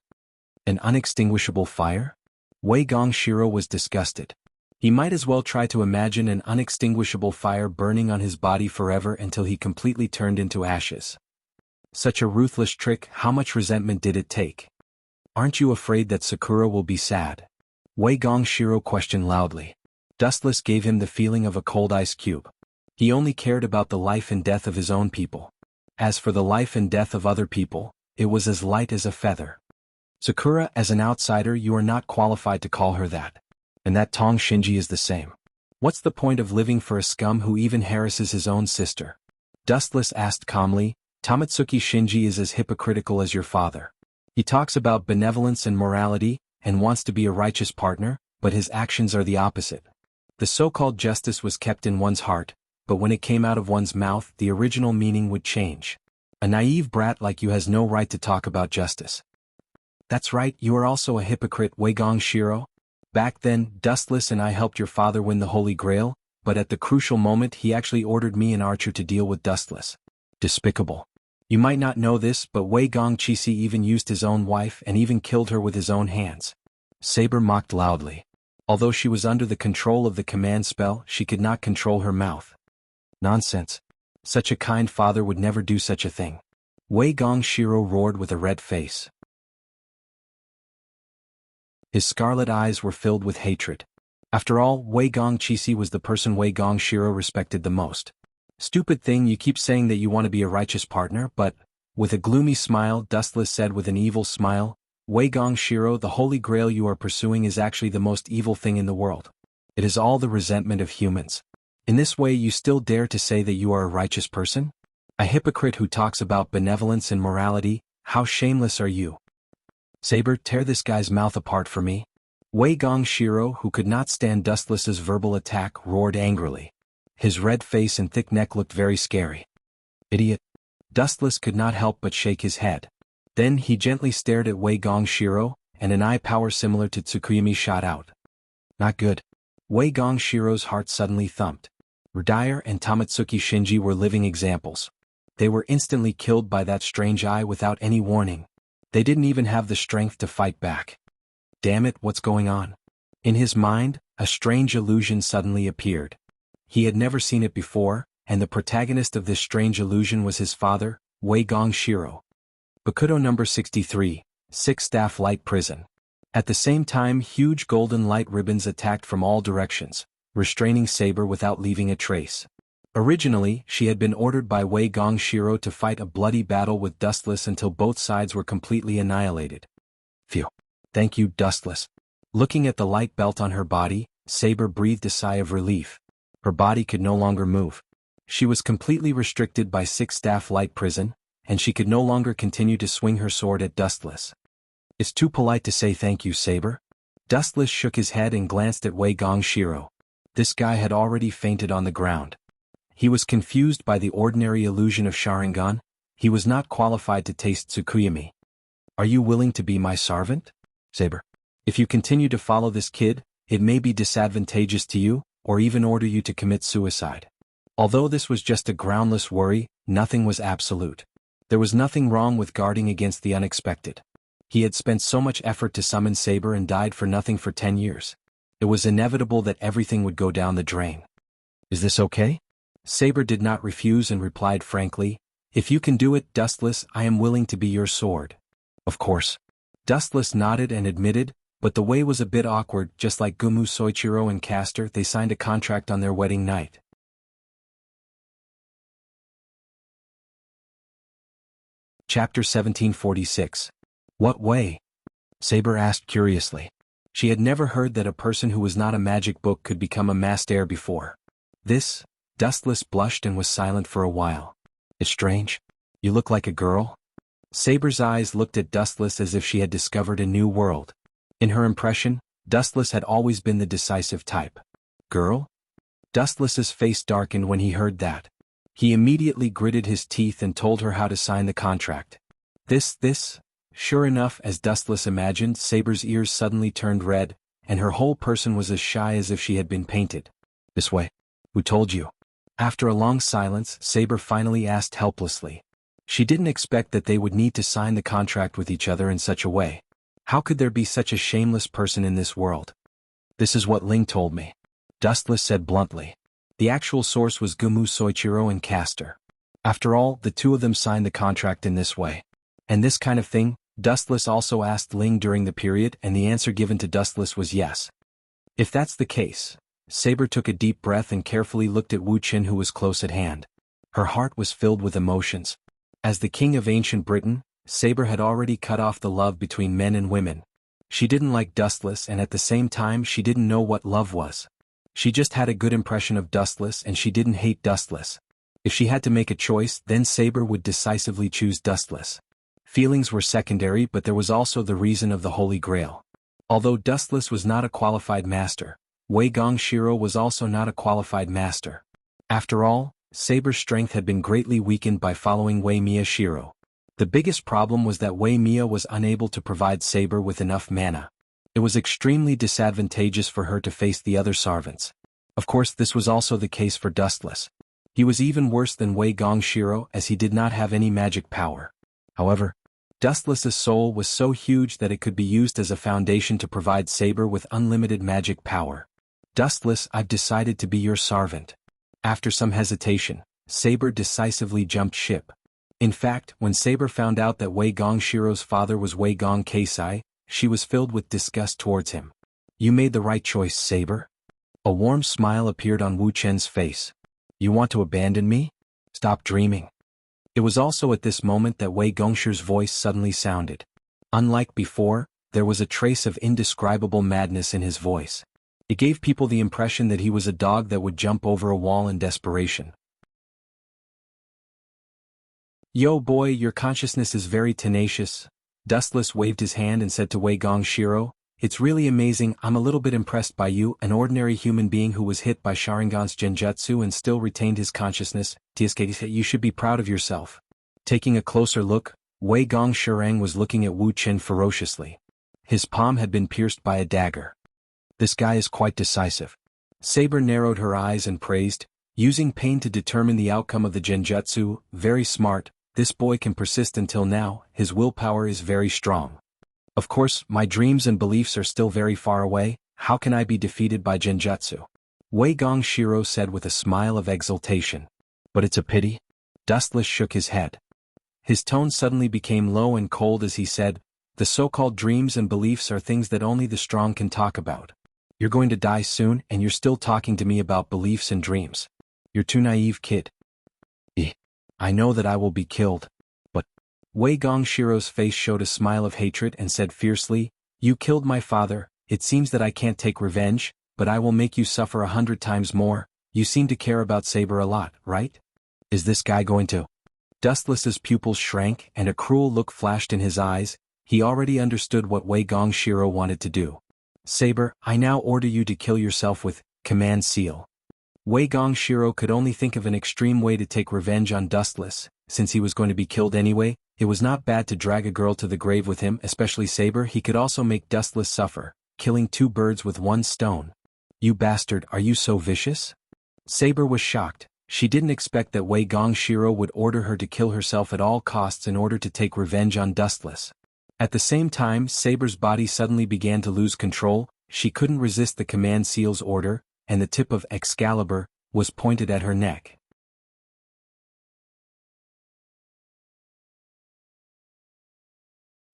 An unextinguishable fire? Wei Gong Shiro was disgusted. He might as well try to imagine an unextinguishable fire burning on his body forever until he completely turned into ashes. Such a ruthless trick, how much resentment did it take? Aren't you afraid that Sakura will be sad? Wei Gong Shiro questioned loudly. Dustless gave him the feeling of a cold ice cube. He only cared about the life and death of his own people. As for the life and death of other people, it was as light as a feather. Sakura, as an outsider, you are not qualified to call her that. And that Tong Shinji is the same. What's the point of living for a scum who even harasses his own sister? Dustless asked calmly, Tamatsuki Shinji is as hypocritical as your father. He talks about benevolence and morality, and wants to be a righteous partner, but his actions are the opposite. The so-called justice was kept in one's heart, but when it came out of one's mouth, the original meaning would change. A naive brat like you has no right to talk about justice. That's right, you are also a hypocrite, Wei Gong Shiro. Back then, Dustless and I helped your father win the Holy Grail, but at the crucial moment he actually ordered me and Archer to deal with Dustless. Despicable. You might not know this, but Wei Gong Chisi even used his own wife and even killed her with his own hands. Saber mocked loudly. Although she was under the control of the command spell, she could not control her mouth. Nonsense. Such a kind father would never do such a thing. Wei Gong Shiro roared with a red face. His scarlet eyes were filled with hatred. After all, Wei Gong Chisi was the person Wei Gong Shiro respected the most. Stupid thing, you keep saying that you want to be a righteous partner, but, with a gloomy smile, Dustless said with an evil smile, Wei Gong Shiro, the Holy Grail you are pursuing is actually the most evil thing in the world. It is all the resentment of humans. In this way you still dare to say that you are a righteous person? A hypocrite who talks about benevolence and morality, how shameless are you? Saber, tear this guy's mouth apart for me. Wei Gong Shiro, who could not stand Dustless's verbal attack, roared angrily. His red face and thick neck looked very scary. Idiot. Dustless could not help but shake his head. Then he gently stared at Wei Gong Shiro, and an eye power similar to Tsukuyomi shot out. Not good. Wei Gong Shiro's heart suddenly thumped. Ryder and Tamatsuki Shinji were living examples. They were instantly killed by that strange eye without any warning. They didn't even have the strength to fight back. Damn it, what's going on? In his mind, a strange illusion suddenly appeared. He had never seen it before, and the protagonist of this strange illusion was his father, Wei Gongshiro. Bakudo number 63, 6 Staff Light Prison. At the same time, huge golden light ribbons attacked from all directions, restraining Saber without leaving a trace. Originally, she had been ordered by Wei Gongshiro to fight a bloody battle with Dustless until both sides were completely annihilated. Phew. Thank you, Dustless. Looking at the light belt on her body, Saber breathed a sigh of relief. Her body could no longer move. She was completely restricted by 6 Staff Light Prison, and she could no longer continue to swing her sword at Dustless. It's too polite to say thank you, Saber. Dustless shook his head and glanced at Wei Gongshiro. This guy had already fainted on the ground. He was confused by the ordinary illusion of Sharingan. He was not qualified to taste Tsukuyami. Are you willing to be my servant? Saber. If you continue to follow this kid, it may be disadvantageous to you, or even order you to commit suicide. Although this was just a groundless worry, nothing was absolute. There was nothing wrong with guarding against the unexpected. He had spent so much effort to summon Saber and died for nothing for 10 years. It was inevitable that everything would go down the drain. Is this okay? Saber did not refuse and replied frankly, if you can do it, Dustless, I am willing to be your sword. Of course. Dustless nodded and admitted, but the way was a bit awkward. Just like Gumu Soichiro and Castor, they signed a contract on their wedding night. Chapter 1746. What way? Saber asked curiously. She had never heard that a person who was not a magic book could become a master before. This, Dustless blushed and was silent for a while. It's strange. You look like a girl. Saber's eyes looked at Dustless as if she had discovered a new world. In her impression, Dustless had always been the decisive type. Girl? Dustless's face darkened when he heard that. He immediately gritted his teeth and told her how to sign the contract. This? Sure enough, as Dustless imagined, Saber's ears suddenly turned red, and her whole person was as shy as if she had been painted. This way. Who told you? After a long silence, Saber finally asked helplessly. She didn't expect that they would need to sign the contract with each other in such a way. How could there be such a shameless person in this world? This is what Ling told me. Dustless said bluntly. The actual source was Gumu Soichiro and Castor. After all, the two of them signed the contract in this way. And this kind of thing, Dustless also asked Ling during the period, and the answer given to Dustless was yes. If that's the case, Saber took a deep breath and carefully looked at Wu Qin, who was close at hand. Her heart was filled with emotions. As the king of ancient Britain, Saber had already cut off the love between men and women. She didn't like Dustless, and at the same time she didn't know what love was. She just had a good impression of Dustless, and she didn't hate Dustless. If she had to make a choice, then Saber would decisively choose Dustless. Feelings were secondary, but there was also the reason of the Holy Grail. Although Dustless was not a qualified master, Wei Gongshiro was also not a qualified master. After all, Saber's strength had been greatly weakened by following Wei Miyashiro. The biggest problem was that Wei Mia was unable to provide Saber with enough mana. It was extremely disadvantageous for her to face the other servants. Of course, this was also the case for Dustless. He was even worse than Wei Gongshiro, as he did not have any magic power. However, Dustless's soul was so huge that it could be used as a foundation to provide Saber with unlimited magic power. Dustless, I've decided to be your servant. After some hesitation, Saber decisively jumped ship. In fact, when Saber found out that Wei Gongshiro's father was Wei Gong Keisai, she was filled with disgust towards him. You made the right choice, Saber. A warm smile appeared on Wu Chen's face. You want to abandon me? Stop dreaming. It was also at this moment that Wei Gongshi's voice suddenly sounded. Unlike before, there was a trace of indescribable madness in his voice. It gave people the impression that he was a dog that would jump over a wall in desperation. Yo boy, your consciousness is very tenacious. Dustless waved his hand and said to Wei Gongshiro, it's really amazing. I'm a little bit impressed by you, an ordinary human being who was hit by Sharingan's genjutsu and still retained his consciousness. You should be proud of yourself. Taking a closer look, Wei Gongshirang was looking at Wu Chen ferociously. His palm had been pierced by a dagger. This guy is quite decisive. Saber narrowed her eyes and praised, using pain to determine the outcome of the genjutsu. Very smart. This boy can persist until now. His willpower is very strong. Of course, my dreams and beliefs are still very far away. How can I be defeated by genjutsu? Wei Gongshiro said with a smile of exultation. But it's a pity. Dustless shook his head. His tone suddenly became low and cold as he said, the so-called dreams and beliefs are things that only the strong can talk about. You're going to die soon and you're still talking to me about beliefs and dreams. You're too naive, kid. I know that I will be killed. But Wei Gongshiro's face showed a smile of hatred and said fiercely, you killed my father. It seems that I can't take revenge, but I will make you suffer 100 times more. You seem to care about Saber a lot, right? Is this guy going to? Dustless's pupils shrank and a cruel look flashed in his eyes. He already understood what Wei Gongshiro wanted to do. Saber, I now order you to kill yourself with command seal. Wei Gongshiro could only think of an extreme way to take revenge on Dustless. Since he was going to be killed anyway, it was not bad to drag a girl to the grave with him, especially Saber. He could also make Dustless suffer, killing two birds with one stone. You bastard, are you so vicious? Saber was shocked. She didn't expect that Wei Gongshiro would order her to kill herself at all costs in order to take revenge on Dustless. At the same time, Saber's body suddenly began to lose control. She couldn't resist the command seal's order, and the tip of Excalibur was pointed at her neck.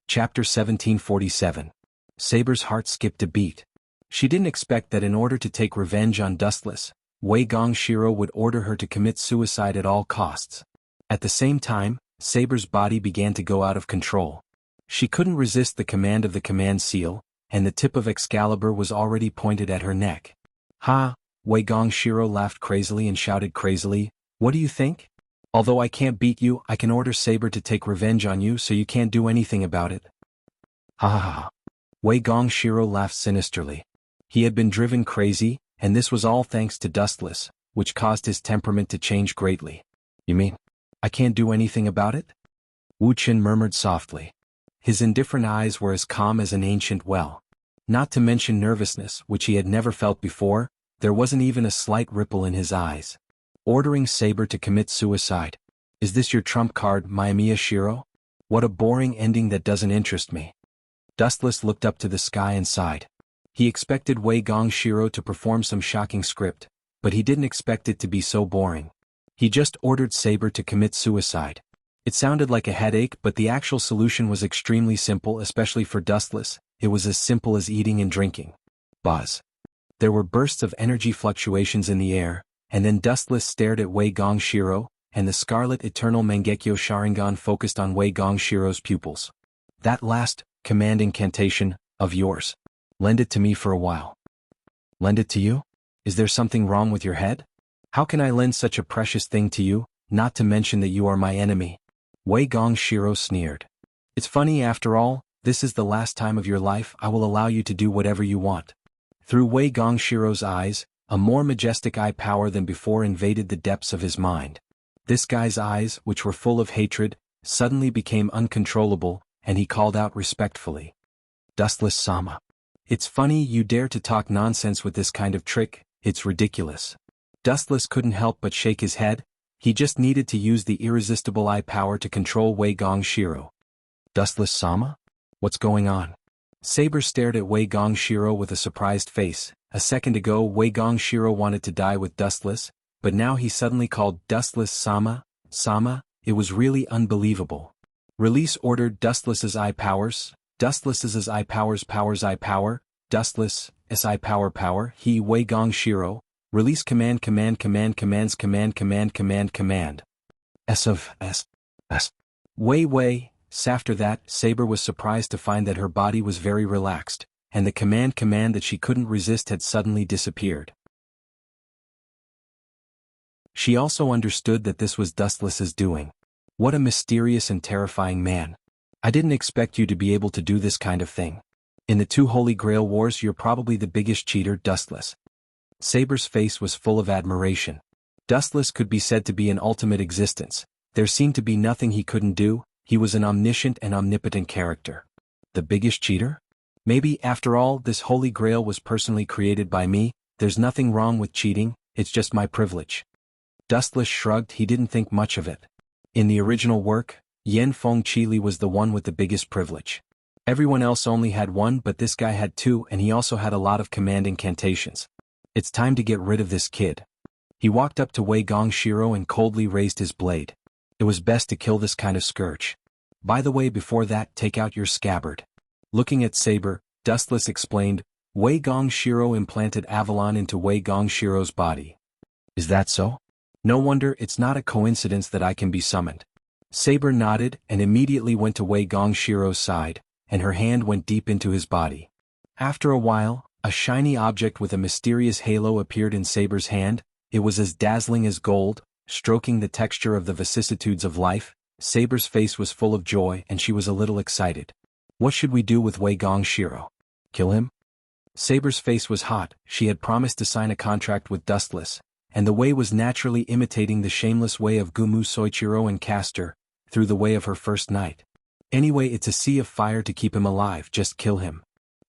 Chapter 1747. Saber's heart skipped a beat. She didn't expect that in order to take revenge on Dustless, Wei Gongshiro would order her to commit suicide at all costs. At the same time, Saber's body began to go out of control. She couldn't resist the command of the command seal, and the tip of Excalibur was already pointed at her neck. Ha! Wei Gongshiro laughed crazily and shouted crazily, what do you think? Although I can't beat you, I can order Saber to take revenge on you so you can't do anything about it. Ha ha ha. Wei Gongshiro laughed sinisterly. He had been driven crazy, and this was all thanks to Dustless, which caused his temperament to change greatly. You mean, I can't do anything about it? Wu Qin murmured softly. His indifferent eyes were as calm as an ancient well. Not to mention nervousness, which he had never felt before, there wasn't even a slight ripple in his eyes. Ordering Saber to commit suicide. Is this your trump card, Mayamiya Shiro? What a boring ending that doesn't interest me. Dustless looked up to the sky and sighed. He expected Wei Gongshiro to perform some shocking script, but he didn't expect it to be so boring. He just ordered Saber to commit suicide. It sounded like a headache, but the actual solution was extremely simple, especially for Dustless. It was as simple as eating and drinking. Buzz. There were bursts of energy fluctuations in the air, and then Dustless stared at Wei Gongshiro, and the Scarlet Eternal Mangekyo Sharingan focused on Wei Gongshiro's pupils. That last command incantation of yours. Lend it to me for a while. Lend it to you? Is there something wrong with your head? How can I lend such a precious thing to you, not to mention that you are my enemy? Wei Gongshiro sneered. It's funny after all, this is the last time of your life I will allow you to do whatever you want. Through Wei Gongshiro's eyes, a more majestic eye power than before invaded the depths of his mind. This guy's eyes, which were full of hatred, suddenly became uncontrollable, and he called out respectfully. Dustless-sama. It's funny you dare to talk nonsense with this kind of trick, it's ridiculous. Dustless couldn't help but shake his head. He just needed to use the irresistible eye power to control Wei Gongshiro. Dustless-sama? What's going on? Saber stared at Wei Gongshiro with a surprised face. A second ago Wei Gongshiro wanted to die with Dustless, but now he suddenly called Dustless-sama. It was really unbelievable. Release ordered Dustless's eye powers. Dustless's eye powers eye power. Dustless, eye power. He Wei Gongshiro. Release command. S of S. Wei. After that, Saber was surprised to find that her body was very relaxed, and the command that she couldn't resist had suddenly disappeared. She also understood that this was Dustless's doing. What a mysterious and terrifying man. I didn't expect you to be able to do this kind of thing. In the two Holy Grail Wars you're probably the biggest cheater, Dustless. Saber's face was full of admiration. Dustless could be said to be an ultimate existence. There seemed to be nothing he couldn't do. He was an omniscient and omnipotent character. The biggest cheater? Maybe, after all, this Holy Grail was personally created by me. There's nothing wrong with cheating, it's just my privilege. Dustless shrugged. He didn't think much of it. In the original work, Yen Feng Qili was the one with the biggest privilege. Everyone else only had one, but this guy had two, and he also had a lot of command incantations. It's time to get rid of this kid. He walked up to Wei Gongshiro and coldly raised his blade. It was best to kill this kind of scourge. By the way, before that, take out your scabbard. Looking at Saber, Dustless explained, Wei Gongshiro implanted Avalon into Wei Gongshiro's body. Is that so? No wonder it's not a coincidence that I can be summoned. Saber nodded and immediately went to Wei Gongshiro's side, and her hand went deep into his body. After a while, a shiny object with a mysterious halo appeared in Saber's hand. It was as dazzling as gold, stroking the texture of the vicissitudes of life. Saber's face was full of joy and she was a little excited. What should we do with Wei Gongshiro? Kill him? Saber's face was hot. She had promised to sign a contract with Dustless, and the Wei was naturally imitating the shameless way of Gumu Soichiro and Castor, through the way of her first night. Anyway, it's a sea of fire to keep him alive, just kill him.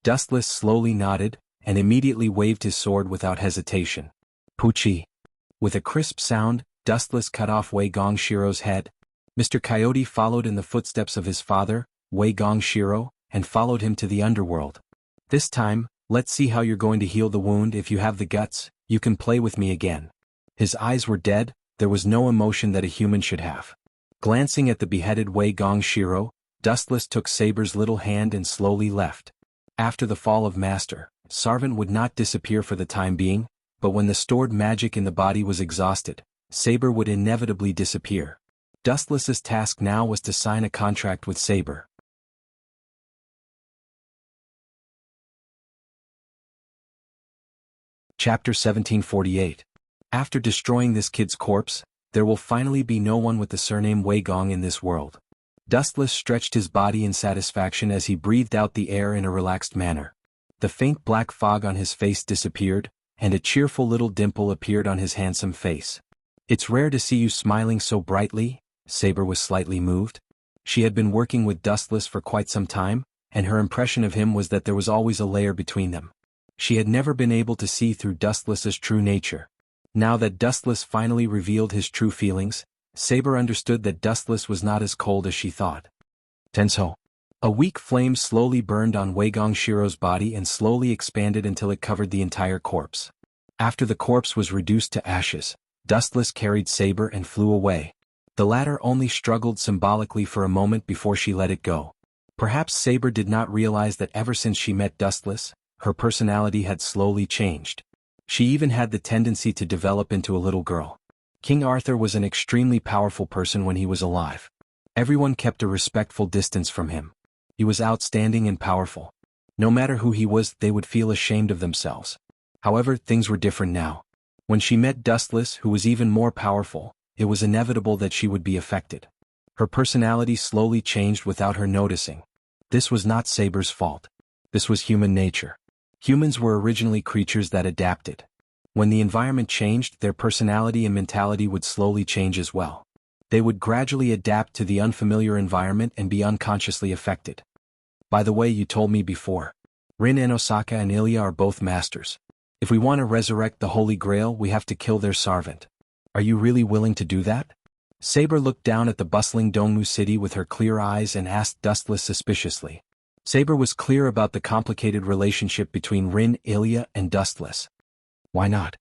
Dustless slowly nodded, and immediately waved his sword without hesitation. Poochie. With a crisp sound, Dustless cut off Wei Gongshiro's head. Mr. Coyote followed in the footsteps of his father, Wei Gongshiro, and followed him to the underworld. This time, let's see how you're going to heal the wound. If you have the guts, you can play with me again. His eyes were dead, there was no emotion that a human should have. Glancing at the beheaded Wei Gongshiro, Dustless took Saber's little hand and slowly left. After the fall of Master, Sarvant would not disappear for the time being, but when the stored magic in the body was exhausted, Saber would inevitably disappear. Dustless's task now was to sign a contract with Saber. Chapter 1748. After destroying this kid's corpse, there will finally be no one with the surname Wei Gong in this world. Dustless stretched his body in satisfaction as he breathed out the air in a relaxed manner. The faint black fog on his face disappeared, and a cheerful little dimple appeared on his handsome face. It's rare to see you smiling so brightly. Saber was slightly moved. She had been working with Dustless for quite some time, and her impression of him was that there was always a layer between them. She had never been able to see through Dustless's true nature. Now that Dustless finally revealed his true feelings, Saber understood that Dustless was not as cold as she thought. Tenso. A weak flame slowly burned on Wei Gongshiro's body and slowly expanded until it covered the entire corpse. After the corpse was reduced to ashes, Dustless carried Saber and flew away. The latter only struggled symbolically for a moment before she let it go. Perhaps Saber did not realize that ever since she met Dustless, her personality had slowly changed. She even had the tendency to develop into a little girl. King Arthur was an extremely powerful person when he was alive. Everyone kept a respectful distance from him. He was outstanding and powerful. No matter who he was, they would feel ashamed of themselves. However, things were different now. When she met Dustless, who was even more powerful, it was inevitable that she would be affected. Her personality slowly changed without her noticing. This was not Saber's fault. This was human nature. Humans were originally creatures that adapted. When the environment changed, their personality and mentality would slowly change as well. They would gradually adapt to the unfamiliar environment and be unconsciously affected. By the way, you told me before. Rin and Osaka and Ilya are both masters. If we want to resurrect the Holy Grail, we have to kill their servant. Are you really willing to do that? Saber looked down at the bustling Dongmu city with her clear eyes and asked Dustless suspiciously. Saber was clear about the complicated relationship between Rin, Ilya, and Dustless. Why not?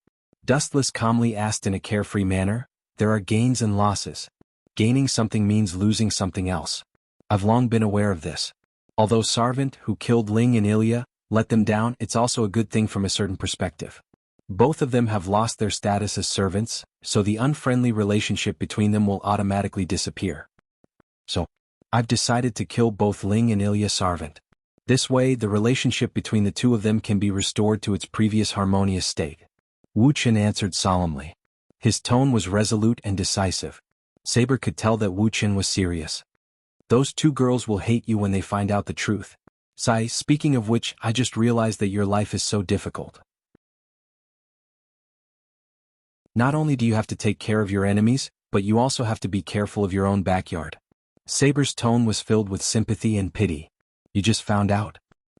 Dustless calmly asked in a carefree manner. There are gains and losses. Gaining something means losing something else. I've long been aware of this. Although Sarvant, who killed Ling and Ilya, let them down, it's also a good thing from a certain perspective. Both of them have lost their status as servants, so the unfriendly relationship between them will automatically disappear. So, I've decided to kill both Ling and Ilya Sarvant. This way, the relationship between the two of them can be restored to its previous harmonious state. Wu Chen answered solemnly. His tone was resolute and decisive. Saber could tell that Wu Chen was serious. Those two girls will hate you when they find out the truth. Sai, speaking of which, I just realized that your life is so difficult. Not only do you have to take care of your enemies, but you also have to be careful of your own backyard. Saber's tone was filled with sympathy and pity. You just found out.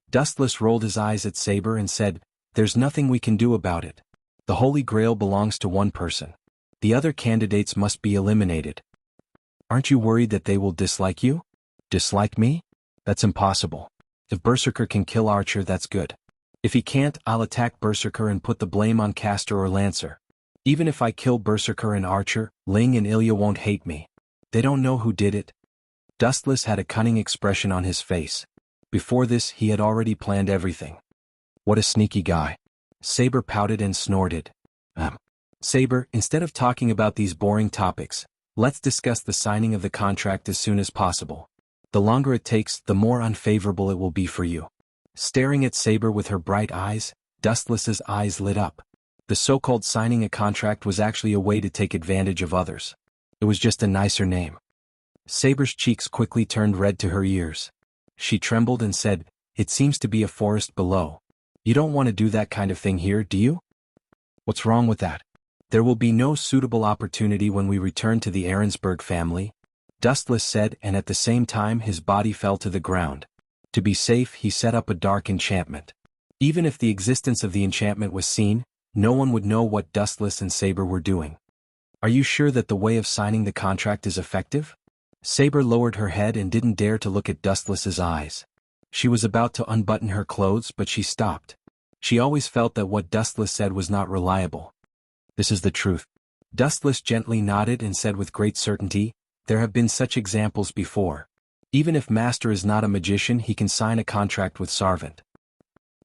Dustless rolled his eyes at Saber and said, There's nothing we can do about it. The Holy Grail belongs to one person. The other candidates must be eliminated. Aren't you worried that they will dislike you? Dislike me? That's impossible. If Berserker can kill Archer, that's good. If he can't, I'll attack Berserker and put the blame on Caster or Lancer. Even if I kill Berserker and Archer, Ling and Ilya won't hate me. They don't know who did it. Dustless had a cunning expression on his face. Before this, he had already planned everything. What a sneaky guy. Saber pouted and snorted. Saber, instead of talking about these boring topics, let's discuss the signing of the contract as soon as possible. The longer it takes, the more unfavorable it will be for you. Staring at Saber with her bright eyes, Dustless's eyes lit up. The so-called signing a contract was actually a way to take advantage of others. It was just a nicer name. Saber's cheeks quickly turned red to her ears. She trembled and said, "It seems to be a forest below. You don't want to do that kind of thing here, do you?" "What's wrong with that?" "There will be no suitable opportunity when we return to the Ahrensburg family," Dustless said, and at the same time his body fell to the ground. To be safe, he set up a dark enchantment. Even if the existence of the enchantment was seen, no one would know what Dustless and Saber were doing. "Are you sure that the way of signing the contract is effective?" Saber lowered her head and didn't dare to look at Dustless's eyes. She was about to unbutton her clothes, but she stopped. She always felt that what Dustless said was not reliable. "This is the truth." Dustless gently nodded and said with great certainty, "There have been such examples before. Even if Master is not a magician, he can sign a contract with Sarvant.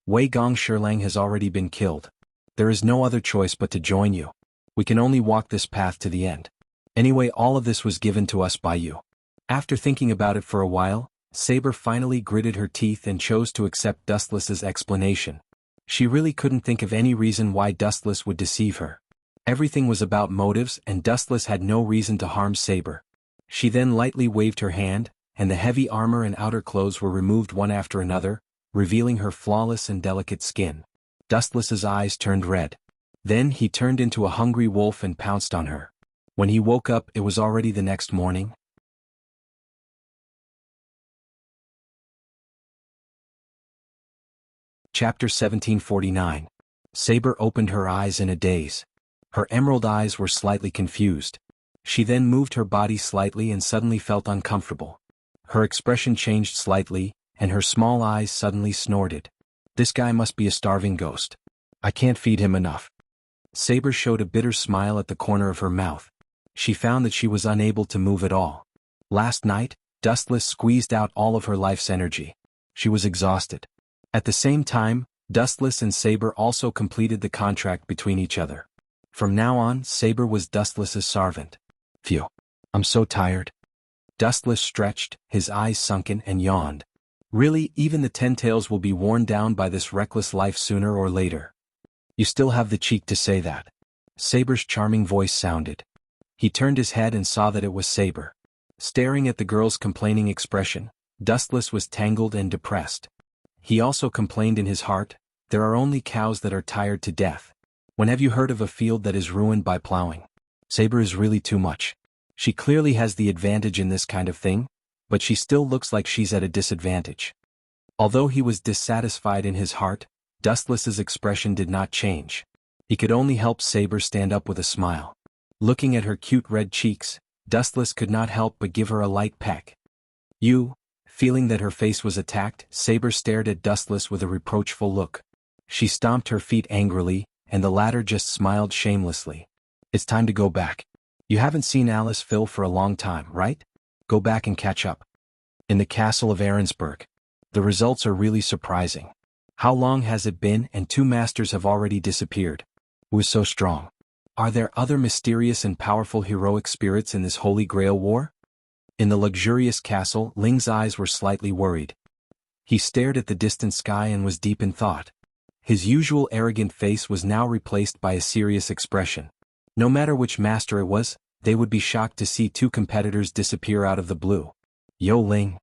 Wei Gong Sherlang has already been killed. There is no other choice but to join you. We can only walk this path to the end. Anyway, all of this was given to us by you." After thinking about it for a while, Saber finally gritted her teeth and chose to accept Dustless's explanation. She really couldn't think of any reason why Dustless would deceive her. Everything was about motives, and Dustless had no reason to harm Saber. She then lightly waved her hand, and the heavy armor and outer clothes were removed one after another, revealing her flawless and delicate skin. Dustless's eyes turned red. Then he turned into a hungry wolf and pounced on her. When he woke up, it was already the next morning. Chapter 1749. Saber opened her eyes in a daze. Her emerald eyes were slightly confused. She then moved her body slightly and suddenly felt uncomfortable. Her expression changed slightly, and her small eyes suddenly snorted. "This guy must be a starving ghost. I can't feed him enough." Saber showed a bitter smile at the corner of her mouth. She found that she was unable to move at all. Last night, Dustless squeezed out all of her life's energy. She was exhausted. At the same time, Dustless and Saber also completed the contract between each other. From now on, Saber was Dustless's servant. "Phew. I'm so tired." Dustless stretched, his eyes sunken, and yawned. "Really, even the 10 tails will be worn down by this reckless life sooner or later. You still have the cheek to say that." Saber's charming voice sounded. He turned his head and saw that it was Saber. Staring at the girl's complaining expression, Dustless was tangled and depressed. He also complained in his heart, "There are only cows that are tired to death. When have you heard of a field that is ruined by plowing? Saber is really too much. She clearly has the advantage in this kind of thing, but she still looks like she's at a disadvantage." Although he was dissatisfied in his heart, Dustless's expression did not change. He could only help Saber stand up with a smile. Looking at her cute red cheeks, Dustless could not help but give her a light peck. "You..." Feeling that her face was attacked, Saber stared at Dustless with a reproachful look. She stomped her feet angrily, and the latter just smiled shamelessly. "It's time to go back. You haven't seen Alice Phil for a long time, right? Go back and catch up." "In the castle of Ahrensburg. The results are really surprising. How long has it been, and 2 masters have already disappeared? Who is so strong? Are there other mysterious and powerful heroic spirits in this Holy Grail war?" In the luxurious castle, Ling's eyes were slightly worried. He stared at the distant sky and was deep in thought. His usual arrogant face was now replaced by a serious expression. No matter which master it was, they would be shocked to see 2 competitors disappear out of the blue. "Yo Ling."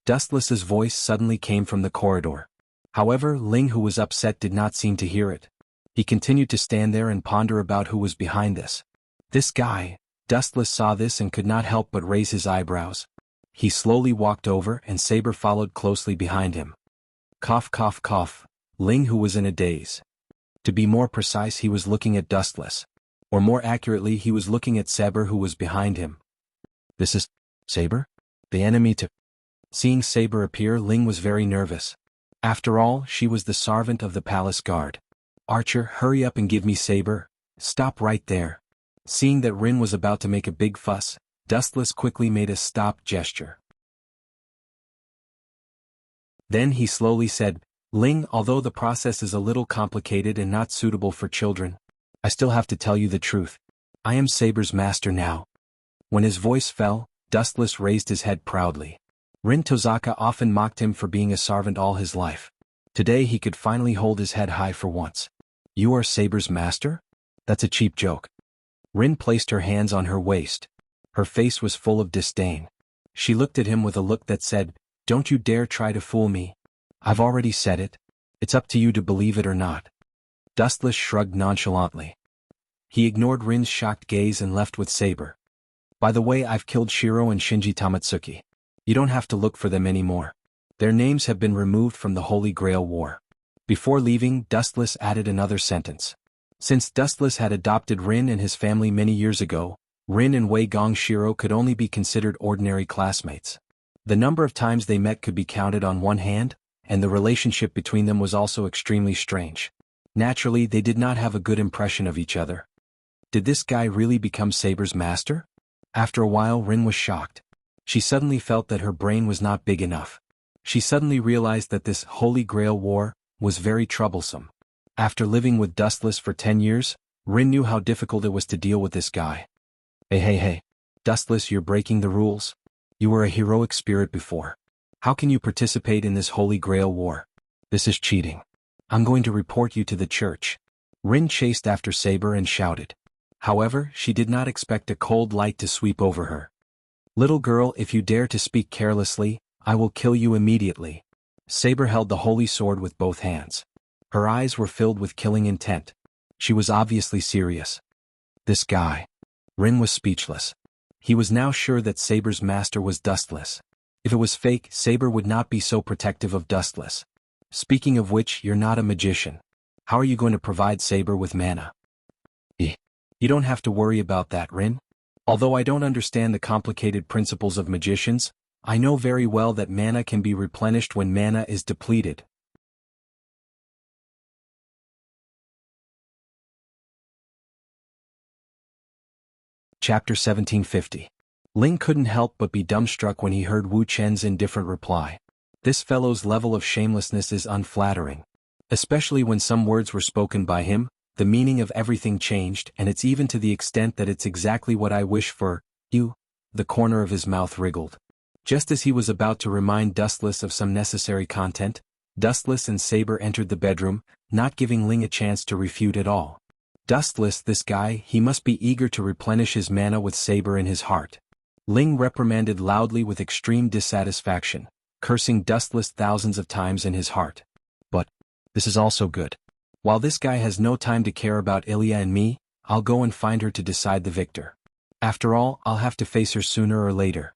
Dustless's voice suddenly came from the corridor. However, Ling, who was upset, did not seem to hear it. He continued to stand there and ponder about who was behind this. This guy. Dustless saw this and could not help but raise his eyebrows. He slowly walked over, and Saber followed closely behind him. Cough, cough, cough. Ling, who was in a daze. To be more precise, he was looking at Dustless. Or more accurately, he was looking at Saber, who was behind him. "This is... Saber? The enemy to..." Seeing Saber appear, Ling was very nervous. After all, she was the servant of the palace guard. Archer, hurry up and give me saber. Stop right there. Seeing that Rin was about to make a big fuss, Dustless quickly made a stop gesture. Then he slowly said, Ling, although the process is a little complicated and not suitable for children, I still have to tell you the truth. I am Saber's master now. When his voice fell, Dustless raised his head proudly. Rin Tozaka often mocked him for being a servant all his life. Today he could finally hold his head high for once. You are Saber's master? That's a cheap joke. Rin placed her hands on her waist. Her face was full of disdain. She looked at him with a look that said, Don't you dare try to fool me. I've already said it. It's up to you to believe it or not. Dustless shrugged nonchalantly. He ignored Rin's shocked gaze and left with Saber. By the way, I've killed Shiro and Shinji Tamatsuki. You don't have to look for them anymore. Their names have been removed from the Holy Grail War. Before leaving, Dustless added another sentence. Since Dustless had adopted Rin and his family many years ago, Rin and Wei Gong Shiro could only be considered ordinary classmates. The number of times they met could be counted on one hand, and the relationship between them was also extremely strange. Naturally, they did not have a good impression of each other. Did this guy really become Saber's master? After a while, Rin was shocked. She suddenly felt that her brain was not big enough. She suddenly realized that this Holy Grail War was very troublesome. After living with Dustless for 10 years, Rin knew how difficult it was to deal with this guy. Hey. Dustless, you're breaking the rules. You were a heroic spirit before. How can you participate in this Holy Grail War? This is cheating. I'm going to report you to the church. Rin chased after Saber and shouted. However, she did not expect a cold light to sweep over her. Little girl, if you dare to speak carelessly, I will kill you immediately. Saber held the holy sword with both hands. Her eyes were filled with killing intent. She was obviously serious. This guy. Rin was speechless. He was now sure that Saber's master was Dustless. If it was fake, Saber would not be so protective of Dustless. Speaking of which, you're not a magician. How are you going to provide Saber with mana? You don't have to worry about that, Rin. Although I don't understand the complicated principles of magicians, I know very well that mana can be replenished when mana is depleted. Chapter 1750. Ling couldn't help but be dumbstruck when he heard Wu Chen's indifferent reply. This fellow's level of shamelessness is unflattering. Especially when some words were spoken by him, the meaning of everything changed, and it's even to the extent that it's exactly what I wish for, you. The corner of his mouth wriggled. Just as he was about to remind Dustless of some necessary content, Dustless and Saber entered the bedroom, not giving Ling a chance to refute at all. Dustless, this guy, he must be eager to replenish his mana with Saber in his heart. Ling reprimanded loudly with extreme dissatisfaction, cursing Dustless thousands of times in his heart. But this is also good. While this guy has no time to care about Ilya and me, I'll go and find her to decide the victor. After all, I'll have to face her sooner or later.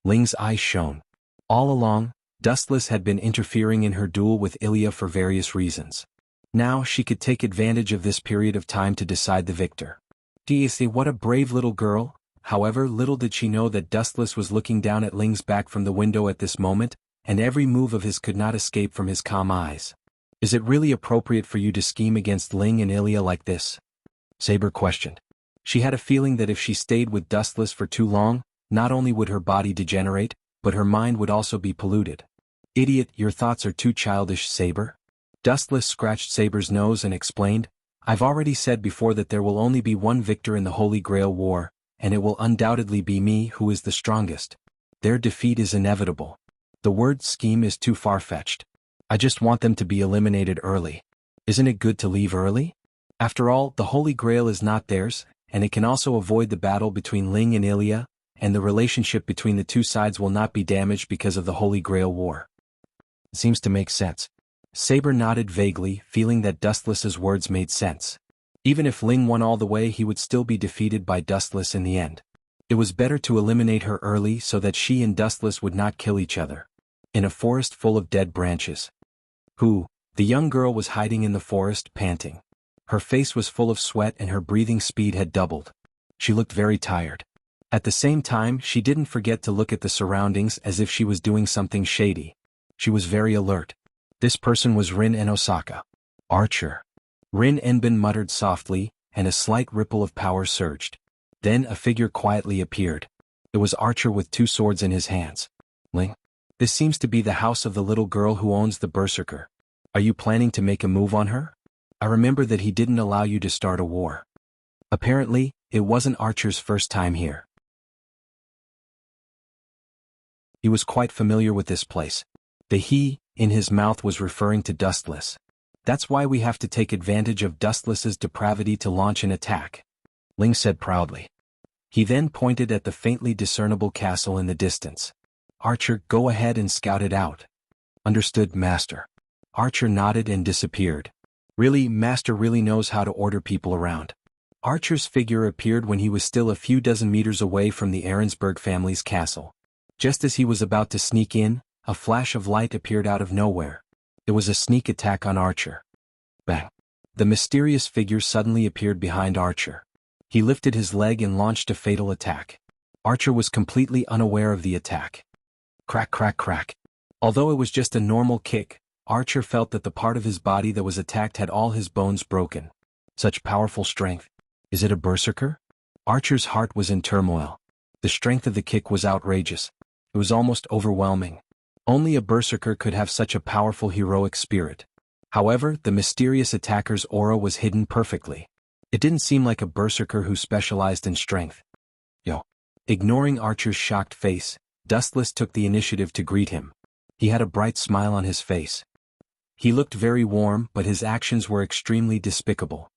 Ling's eyes shone. All along, Dustless had been interfering in her duel with Ilya for various reasons. Now she could take advantage of this period of time to decide the victor. Do you see what a brave little girl? However, little did she know that Dustless was looking down at Ling's back from the window at this moment, and every move of his could not escape from his calm eyes. Is it really appropriate for you to scheme against Ling and Ilya like this? Saber questioned. She had a feeling that if she stayed with Dustless for too long, not only would her body degenerate, but her mind would also be polluted. Idiot, your thoughts are too childish, Saber. Dustless scratched Saber's nose and explained, I've already said before that there will only be one victor in the Holy Grail War, and it will undoubtedly be me who is the strongest. Their defeat is inevitable. The word scheme is too far-fetched. I just want them to be eliminated early. Isn't it good to leave early? After all, the Holy Grail is not theirs, and it can also avoid the battle between Ling and Ilya, and the relationship between the two sides will not be damaged because of the Holy Grail War. It seems to make sense. Saber nodded vaguely, feeling that Dustless's words made sense. Even if Ling won all the way, he would still be defeated by Dustless in the end. It was better to eliminate her early so that she and Dustless would not kill each other. In a forest full of dead branches. The young girl was hiding in the forest, panting. Her face was full of sweat and her breathing speed had doubled. She looked very tired. At the same time, she didn't forget to look at the surroundings as if she was doing something shady. She was very alert. This person was Rin en Osaka. Archer. Rin Enbin muttered softly, and a slight ripple of power surged. Then a figure quietly appeared. It was Archer with two swords in his hands. Ling. This seems to be the house of the little girl who owns the Berserker. Are you planning to make a move on her? I remember that he didn't allow you to start a war. Apparently, it wasn't Archer's first time here. He was quite familiar with this place. The he in his mouth was referring to Dustless. That's why we have to take advantage of Dustless's depravity to launch an attack, Ling said proudly. He then pointed at the faintly discernible castle in the distance. Archer, go ahead and scout it out. Understood, Master. Archer nodded and disappeared. Really, Master really knows how to order people around. Archer's figure appeared when he was still a few dozen meters away from the Ahrensberg family's castle. Just as he was about to sneak in, a flash of light appeared out of nowhere. It was a sneak attack on Archer. Bang! The mysterious figure suddenly appeared behind Archer. He lifted his leg and launched a fatal attack. Archer was completely unaware of the attack. Crack, crack, crack. Although it was just a normal kick, Archer felt that the part of his body that was attacked had all his bones broken. Such powerful strength. Is it a berserker? Archer's heart was in turmoil. The strength of the kick was outrageous. It was almost overwhelming. Only a berserker could have such a powerful heroic spirit. However, the mysterious attacker's aura was hidden perfectly. It didn't seem like a berserker who specialized in strength. Yo. Ignoring Archer's shocked face, Dustless took the initiative to greet him. He had a bright smile on his face. He looked very warm, but his actions were extremely despicable.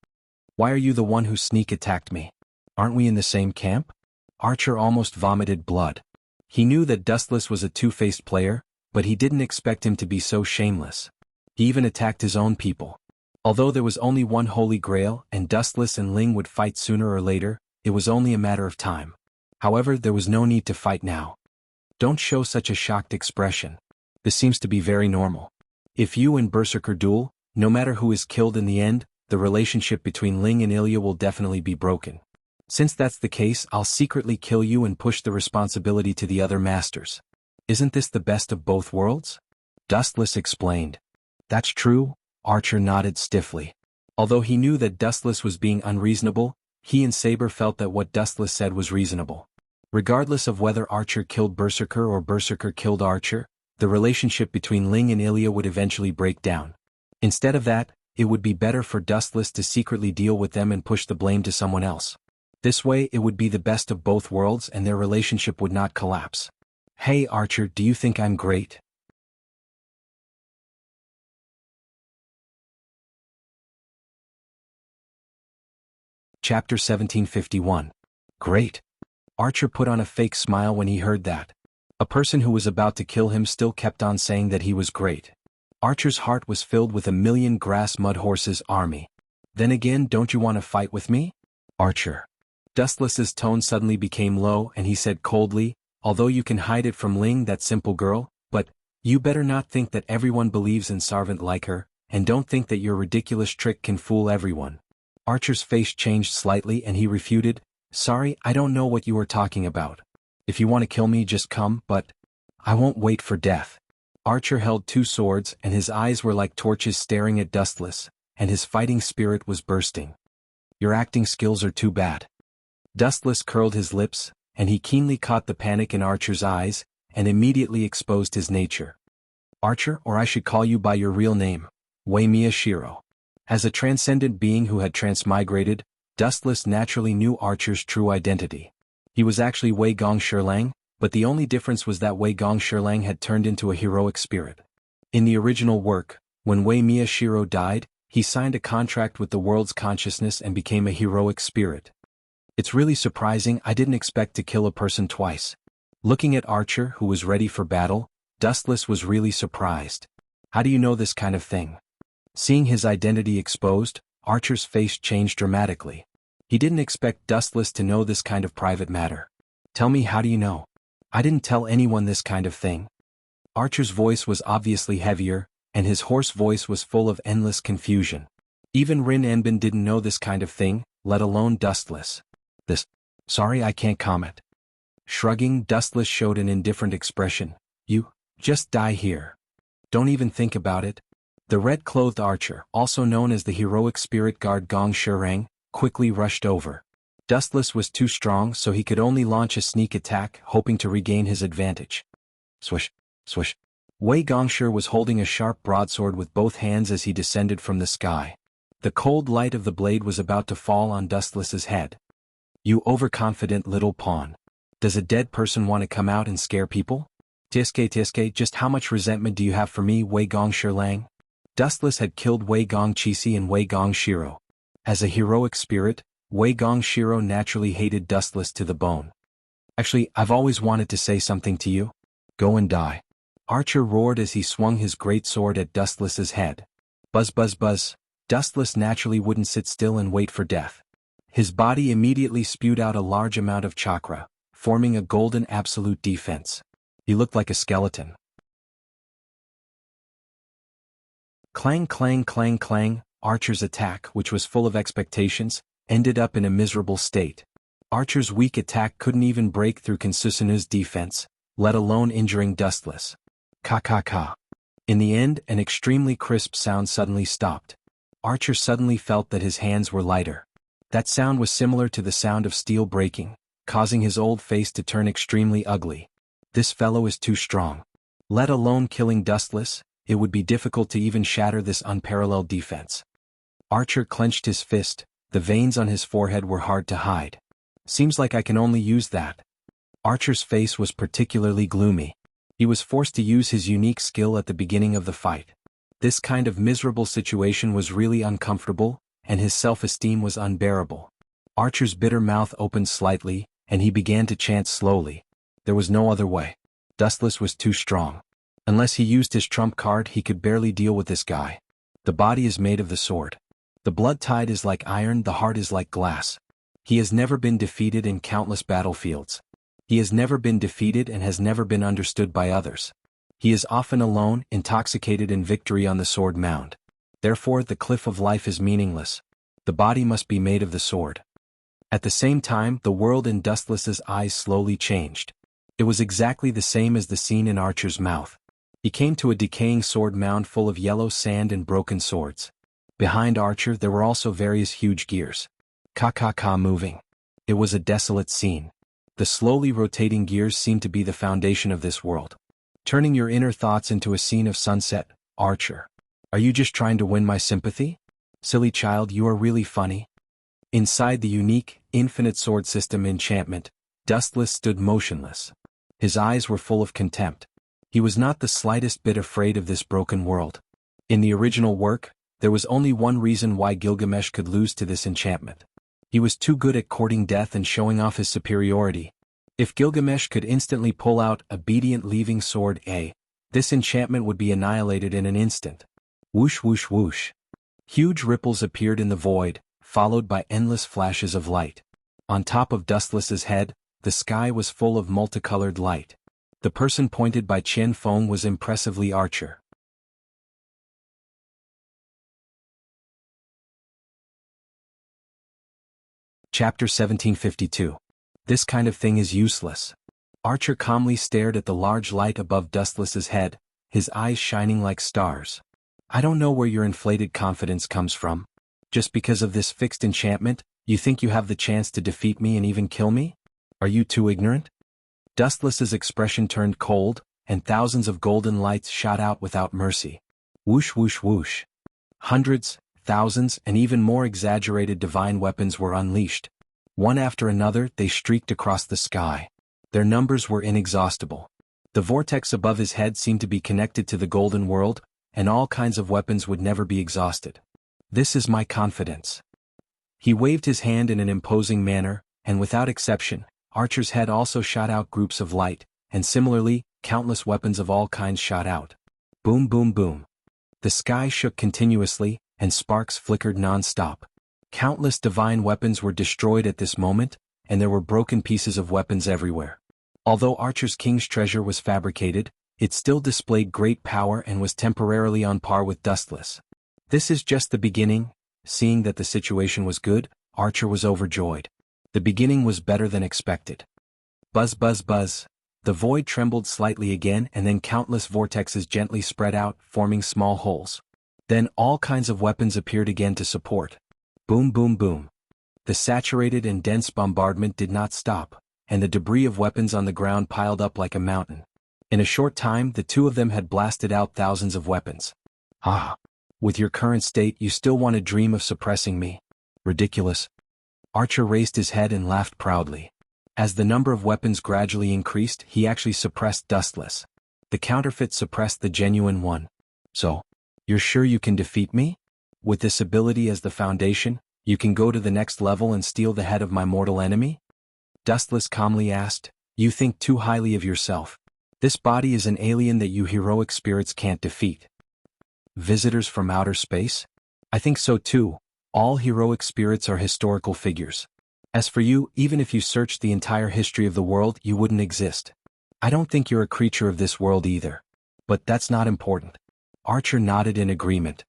Why are you the one who sneak attacked me? Aren't we in the same camp? Archer almost vomited blood. He knew that Dustless was a two-faced player, but he didn't expect him to be so shameless. He even attacked his own people. Although there was only one Holy Grail and Dustless and Ling would fight sooner or later, it was only a matter of time. However, there was no need to fight now. Don't show such a shocked expression. This seems to be very normal. If you and Berserker duel, no matter who is killed in the end, the relationship between Ling and Ilya will definitely be broken. Since that's the case, I'll secretly kill you and push the responsibility to the other masters. Isn't this the best of both worlds? Dustless explained. That's true, Archer nodded stiffly. Although he knew that Dustless was being unreasonable, he and Saber felt that what Dustless said was reasonable. Regardless of whether Archer killed Berserker or Berserker killed Archer, the relationship between Ling and Ilya would eventually break down. Instead of that, it would be better for Dustless to secretly deal with them and push the blame to someone else. This way it would be the best of both worlds and their relationship would not collapse. Hey Archer, do you think I'm great? Chapter 1751. Great. Archer put on a fake smile when he heard that. A person who was about to kill him still kept on saying that he was great. Archer's heart was filled with a million grass mud horses army. Then again, don't you want to fight with me? Archer. Dustless's tone suddenly became low and he said coldly, although you can hide it from Ling, that simple girl, but you better not think that everyone believes in Sarvant like her, and don't think that your ridiculous trick can fool everyone. Archer's face changed slightly and he refuted, sorry, I don't know what you are talking about. If you want to kill me, just come, but I won't wait for death. Archer held two swords and his eyes were like torches staring at Dustless, and his fighting spirit was bursting. Your acting skills are too bad. Dustless curled his lips, and he keenly caught the panic in Archer's eyes, and immediately exposed his nature. Archer, or I should call you by your real name, Wei Miyashiro. As a transcendent being who had transmigrated, Dustless naturally knew Archer's true identity. He was actually Wei Gong Shirlang, but the only difference was that Wei Gong Shirlang had turned into a heroic spirit. In the original work, when Wei Miyashiro died, he signed a contract with the world's consciousness and became a heroic spirit. It's really surprising, I didn't expect to kill a person twice. Looking at Archer, who was ready for battle, Dustless was really surprised. How do you know this kind of thing? Seeing his identity exposed, Archer's face changed dramatically. He didn't expect Dustless to know this kind of private matter. Tell me, how do you know? I didn't tell anyone this kind of thing. Archer's voice was obviously heavier, and his hoarse voice was full of endless confusion. Even Rin Enbin didn't know this kind of thing, let alone Dustless. Sorry, I can't comment. Shrugging, Dustless showed an indifferent expression. You, just die here. Don't even think about it, The red-clothed archer, also known as the heroic spirit guard Gong Shirang, quickly rushed over. Dustless was too strong, so he could only launch a sneak attack, hoping to regain his advantage. Swish, swish. Wei Gongshi was holding a sharp broadsword with both hands as he descended from the sky. The cold light of the blade was about to fall on Dustless's head. You overconfident little pawn. Does a dead person want to come out and scare people? Tiske, just how much resentment do you have for me, Wei Gongshi Lang? Dustless had killed Wei Gongqi and Wei Gongshiro. As a heroic spirit, Wei Gongshiro naturally hated Dustless to the bone. Actually, I've always wanted to say something to you. Go and die. Archer roared as he swung his great sword at Dustless's head. Buzz buzz buzz. Dustless naturally wouldn't sit still and wait for death. His body immediately spewed out a large amount of chakra, forming a golden absolute defense. He looked like a skeleton. Clang clang clang clang. Archer's attack, which was full of expectations, ended up in a miserable state. Archer's weak attack couldn't even break through Kansusanu's defense, let alone injuring Dustless. Ka. In the end, an extremely crisp sound suddenly stopped. Archer suddenly felt that his hands were lighter. That sound was similar to the sound of steel breaking, causing his old face to turn extremely ugly. This fellow is too strong. Let alone killing Dustless, it would be difficult to even shatter this unparalleled defense. Archer clenched his fist, the veins on his forehead were hard to hide. Seems like I can only use that. Archer's face was particularly gloomy. He was forced to use his unique skill at the beginning of the fight. This kind of miserable situation was really uncomfortable, and his self-esteem was unbearable. Archer's bitter mouth opened slightly, and he began to chant slowly. There was no other way. Dustless was too strong. Unless he used his trump card, he could barely deal with this guy. The body is made of the sword. The blood tide is like iron, the heart is like glass. He has never been defeated in countless battlefields. He has never been defeated and has never been understood by others. He is often alone, intoxicated in victory on the sword mound. Therefore, the cliff of life is meaningless. The body must be made of the sword. At the same time, the world in Dustless's eyes slowly changed. It was exactly the same as the scene in Archer's mouth. He came to a decaying sword mound full of yellow sand and broken swords. Behind Archer there were also various huge gears. Ka moving. It was a desolate scene. The slowly rotating gears seemed to be the foundation of this world. Turning your inner thoughts into a scene of sunset, Archer. Are you just trying to win my sympathy? Silly child, you are really funny. Inside the unique, infinite sword system enchantment, Dustless stood motionless. His eyes were full of contempt. He was not the slightest bit afraid of this broken world. In the original work, there was only one reason why Gilgamesh could lose to this enchantment. He was too good at courting death and showing off his superiority. If Gilgamesh could instantly pull out obedient leaving sword A, this enchantment would be annihilated in an instant. Whoosh whoosh whoosh. Huge ripples appeared in the void, followed by endless flashes of light. On top of Dustless's head, the sky was full of multicolored light. The person pointed by Chen Feng was impressively Archer. Chapter 1752. This kind of thing is useless. Archer calmly stared at the large light above Dustless's head, his eyes shining like stars. I don't know where your inflated confidence comes from. Just because of this fixed enchantment, you think you have the chance to defeat me and even kill me? Are you too ignorant? Dustless's expression turned cold, and thousands of golden lights shot out without mercy. Whoosh whoosh whoosh. Hundreds, thousands, and even more exaggerated divine weapons were unleashed. One after another, they streaked across the sky. Their numbers were inexhaustible. The vortex above his head seemed to be connected to the golden world, and all kinds of weapons would never be exhausted. This is my confidence. He waved his hand in an imposing manner, and without exception, Archer's head also shot out groups of light, and similarly, countless weapons of all kinds shot out. Boom boom boom. The sky shook continuously, and sparks flickered non-stop. Countless divine weapons were destroyed at this moment, and there were broken pieces of weapons everywhere. Although Archer's king's treasure was fabricated, it still displayed great power and was temporarily on par with Dustless. This is just the beginning. Seeing that the situation was good, Archer was overjoyed. The beginning was better than expected. Buzz buzz buzz. The void trembled slightly again, and then countless vortexes gently spread out, forming small holes. Then all kinds of weapons appeared again to support. Boom boom boom. The saturated and dense bombardment did not stop, and the debris of weapons on the ground piled up like a mountain. In a short time the two of them had blasted out thousands of weapons. Ah! With your current state you still want to dream of suppressing me? Ridiculous. Archer raised his head and laughed proudly. As the number of weapons gradually increased, he actually suppressed Dustless. The counterfeit suppressed the genuine one. So, you're sure you can defeat me? With this ability as the foundation, you can go to the next level and steal the head of my mortal enemy? Dustless calmly asked, You think too highly of yourself. This body is an alien that you heroic spirits can't defeat. Visitors from outer space? I think so too. All heroic spirits are historical figures. As for you, even if you searched the entire history of the world, you wouldn't exist. I don't think you're a creature of this world either. But that's not important. Archer nodded in agreement.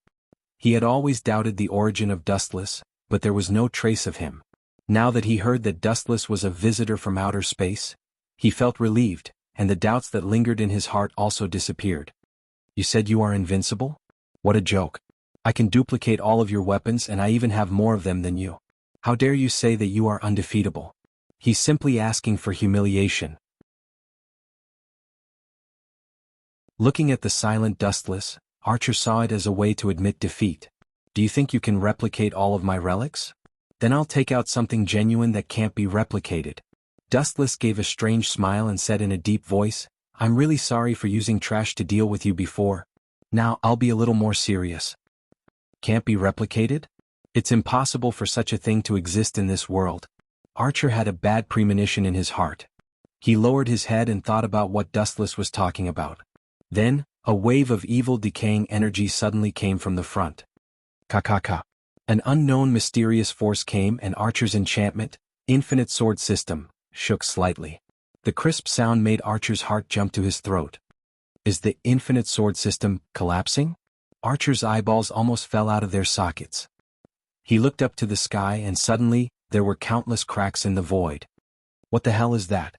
He had always doubted the origin of Dustless, but there was no trace of him. Now that he heard that Dustless was a visitor from outer space, he felt relieved, and the doubts that lingered in his heart also disappeared. You said you are invincible? What a joke. I can duplicate all of your weapons and I even have more of them than you. How dare you say that you are undefeatable? He's simply asking for humiliation. Looking at the silent Dustless, Archer saw it as a way to admit defeat. Do you think you can replicate all of my relics? Then I'll take out something genuine that can't be replicated. Dustless gave a strange smile and said in a deep voice, I'm really sorry for using trash to deal with you before. Now I'll be a little more serious. Can't be replicated? It's impossible for such a thing to exist in this world. Archer had a bad premonition in his heart. He lowered his head and thought about what Dustless was talking about. Then, a wave of evil decaying energy suddenly came from the front. Ka. An unknown mysterious force came and Archer's enchantment, Infinite Sword System, shook slightly. The crisp sound made Archer's heart jump to his throat. Is the Infinite Sword System collapsing? Archer's eyeballs almost fell out of their sockets. He looked up to the sky and suddenly, there were countless cracks in the void. What the hell is that?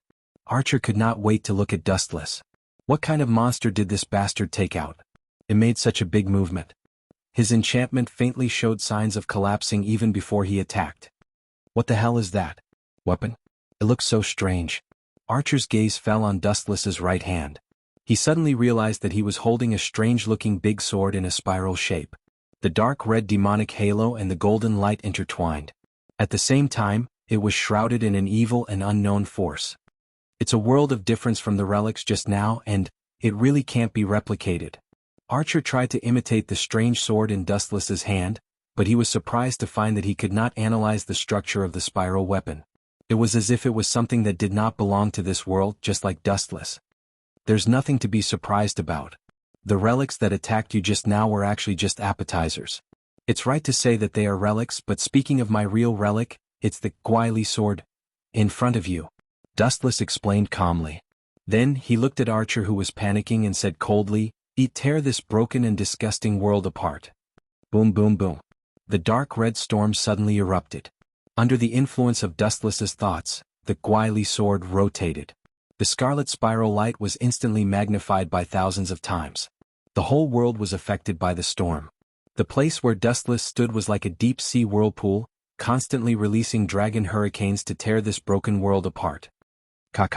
Archer could not wait to look at Dustless. What kind of monster did this bastard take out? It made such a big movement. His enchantment faintly showed signs of collapsing even before he attacked. What the hell is that? Weapon? It looks so strange. Archer's gaze fell on Dustless's right hand. He suddenly realized that he was holding a strange-looking big sword in a spiral shape. The dark red demonic halo and the golden light intertwined. At the same time, it was shrouded in an evil and unknown force. It's a world of difference from the relics just now and, it really can't be replicated. Archer tried to imitate the strange sword in Dustless's hand, but he was surprised to find that he could not analyze the structure of the spiral weapon. It was as if it was something that did not belong to this world, just like Dustless. There's nothing to be surprised about. The relics that attacked you just now were actually just appetizers. It's right to say that they are relics, but speaking of my real relic, it's the Guile sword in front of you. Dustless explained calmly. Then he looked at Archer who was panicking and said coldly, Tear this broken and disgusting world apart. Boom boom boom. The dark red storm suddenly erupted. Under the influence of Dustless's thoughts, the Guile sword rotated. The scarlet spiral light was instantly magnified by thousands of times. The whole world was affected by the storm. The place where Dustless stood was like a deep-sea whirlpool, constantly releasing dragon hurricanes to tear this broken world apart. Ka.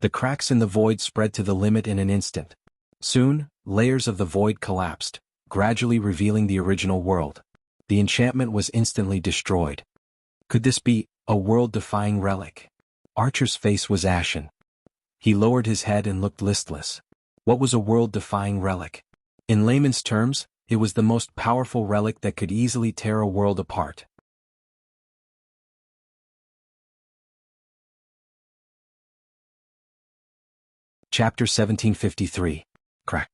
The cracks in the void spread to the limit in an instant. Soon, layers of the void collapsed, gradually revealing the original world. The enchantment was instantly destroyed. Could this be a world-defying relic? Archer's face was ashen. He lowered his head and looked listless. What was a world-defying relic? In layman's terms, it was the most powerful relic that could easily tear a world apart. Chapter 1753. Crack.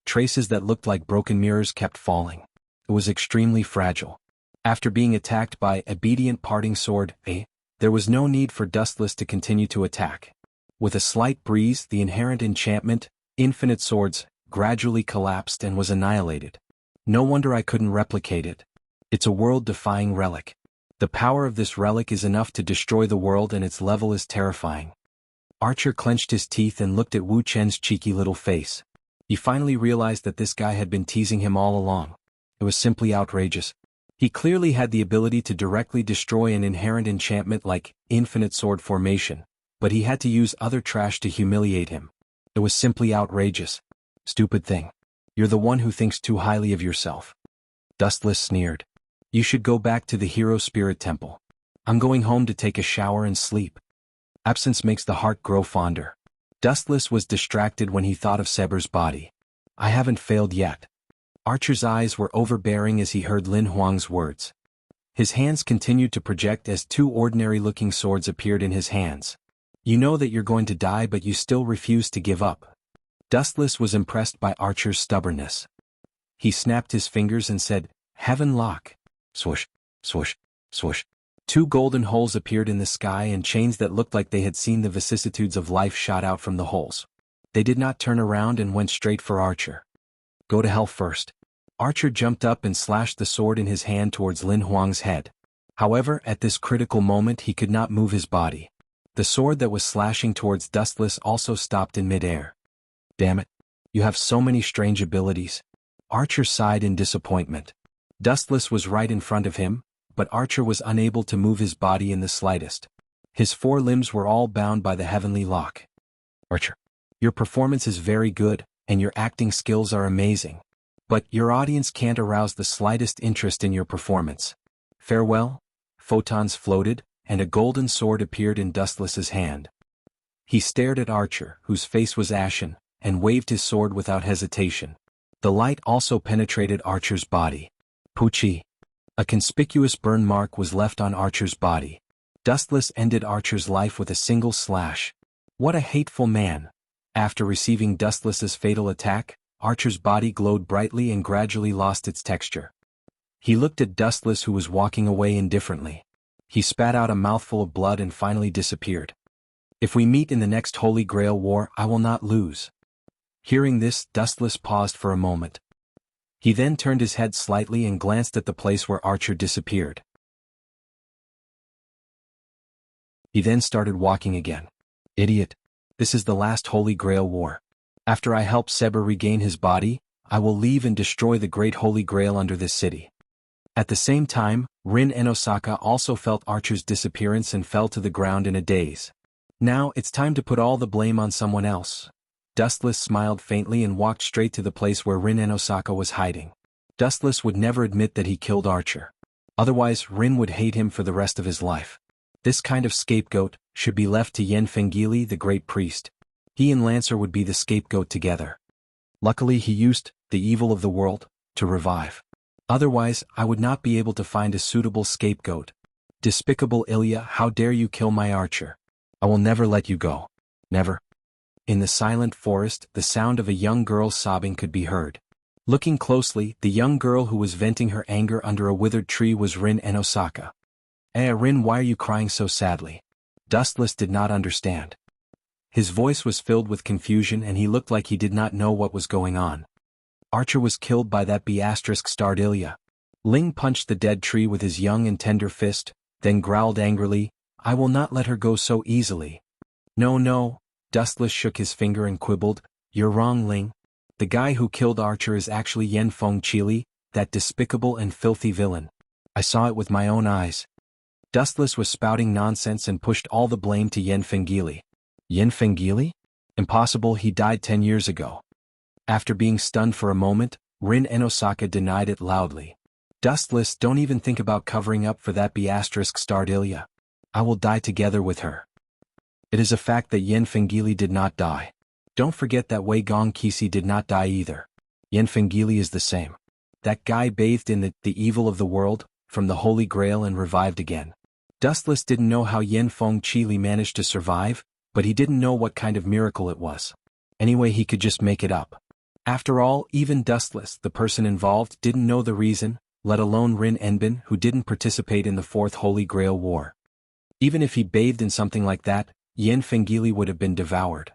Traces that looked like broken mirrors kept falling. It was extremely fragile. After being attacked by obedient parting sword, there was no need for Dustless to continue to attack. With a slight breeze, the inherent enchantment, Infinite Swords, gradually collapsed and was annihilated. No wonder I couldn't replicate it. It's a world-defying relic. The power of this relic is enough to destroy the world and its level is terrifying. Archer clenched his teeth and looked at Wu Chen's cheeky little face. He finally realized that this guy had been teasing him all along. It was simply outrageous. He clearly had the ability to directly destroy an inherent enchantment like infinite sword formation, but he had to use other trash to humiliate him. It was simply outrageous. Stupid thing. You're the one who thinks too highly of yourself. Dustless sneered. You should go back to the hero spirit temple. I'm going home to take a shower and sleep. Absence makes the heart grow fonder. Dustless was distracted when he thought of Seber's body. I haven't failed yet. Archer's eyes were overbearing as he heard Lin Huang's words. His hands continued to project as two ordinary-looking swords appeared in his hands. You know that you're going to die, but you still refuse to give up. Dustless was impressed by Archer's stubbornness. He snapped his fingers and said, Heaven lock. Swoosh, swoosh, swoosh. Two golden holes appeared in the sky and chains that looked like they had seen the vicissitudes of life shot out from the holes. They did not turn around and went straight for Archer. Go to hell first. Archer jumped up and slashed the sword in his hand towards Lin Huang's head. However, at this critical moment he could not move his body. The sword that was slashing towards Dustless also stopped in midair. Damn it. You have so many strange abilities. Archer sighed in disappointment. Dustless was right in front of him, but Archer was unable to move his body in the slightest. His four limbs were all bound by the heavenly lock. Archer, your performance is very good, and your acting skills are amazing. But your audience can't arouse the slightest interest in your performance. Farewell. Photons floated, and a golden sword appeared in Dustless's hand. He stared at Archer, whose face was ashen, and waved his sword without hesitation. The light also penetrated Archer's body. Poochie. A conspicuous burn mark was left on Archer's body. Dustless ended Archer's life with a single slash. What a hateful man. After receiving Dustless's fatal attack, Archer's body glowed brightly and gradually lost its texture. He looked at Dustless, who was walking away indifferently. He spat out a mouthful of blood and finally disappeared. If we meet in the next Holy Grail War, I will not lose. Hearing this, Dustless paused for a moment. He then turned his head slightly and glanced at the place where Archer disappeared. He then started walking again. Idiot. This is the last Holy Grail War. After I help Seber regain his body, I will leave and destroy the Great Holy Grail under this city. At the same time, Rin and Osaka also felt Archer's disappearance and fell to the ground in a daze. Now it's time to put all the blame on someone else. Dustless smiled faintly and walked straight to the place where Rin and Osaka was hiding. Dustless would never admit that he killed Archer. Otherwise, Rin would hate him for the rest of his life. This kind of scapegoat should be left to Yen Fengili, the great priest. He and Lancer would be the scapegoat together. Luckily he used the evil of the world to revive. Otherwise, I would not be able to find a suitable scapegoat. Despicable Ilya, how dare you kill my Archer? I will never let you go. Never. In the silent forest, the sound of a young girl sobbing could be heard. Looking closely, the young girl who was venting her anger under a withered tree was Rin and Osaka. Rin, why are you crying so sadly? Dustless did not understand. His voice was filled with confusion and he looked like he did not know what was going on. Archer was killed by that B*****starred Ilya. Ling punched the dead tree with his young and tender fist, then growled angrily, I will not let her go so easily. No, no. Dustless shook his finger and quibbled, you're wrong, Ling. The guy who killed Archer is actually Yen Fengili, that despicable and filthy villain. I saw it with my own eyes. Dustless was spouting nonsense and pushed all the blame to Yen Fengili. Yen Fengili? Impossible, he died 10 years ago. After being stunned for a moment, Rin and Osaka denied it loudly. Dustless, don't even think about covering up for that B*****starred Ilya. I will die together with her. It is a fact that Yen Fengili did not die. Don't forget that Wei Gong Kisi did not die either. Yen Fengili is the same. That guy bathed in the evil of the world, from the Holy Grail and revived again. Dustless didn't know how Yen Fengili managed to survive, but he didn't know what kind of miracle it was. Anyway, he could just make it up. After all, even Dustless, the person involved, didn't know the reason, let alone Rin Enbin, who didn't participate in the Fourth Holy Grail War. Even if he bathed in something like that, Yen Fengili would have been devoured.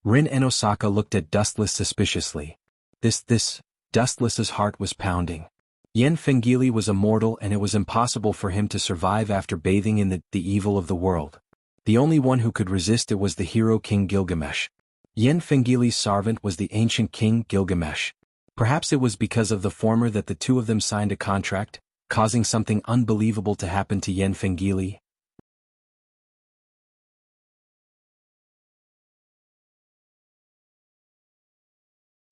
Rin and Osaka looked at Dustless suspiciously. Dustless's heart was pounding. Yen Fengili was immortal and it was impossible for him to survive after bathing in the evil of the world. The only one who could resist it was the hero King Gilgamesh. Yen Fengili's servant was the ancient king Gilgamesh. Perhaps it was because of the former that the two of them signed a contract, causing something unbelievable to happen to Yen Fengili.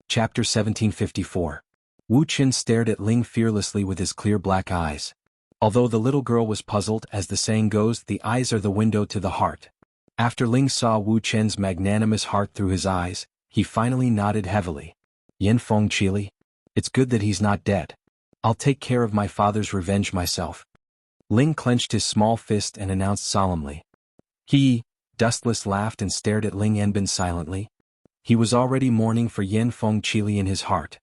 Chapter 1754. Wu Qin stared at Ling fearlessly with his clear black eyes. Although the little girl was puzzled, as the saying goes, the eyes are the window to the heart. After Ling saw Wu Qin's magnanimous heart through his eyes, he finally nodded heavily. Yen Fengili? It's good that he's not dead. I'll take care of my father's revenge myself. Ling clenched his small fist and announced solemnly. Dustless laughed and stared at Ling Enbin silently. He was already mourning for Yen Fengili in his heart.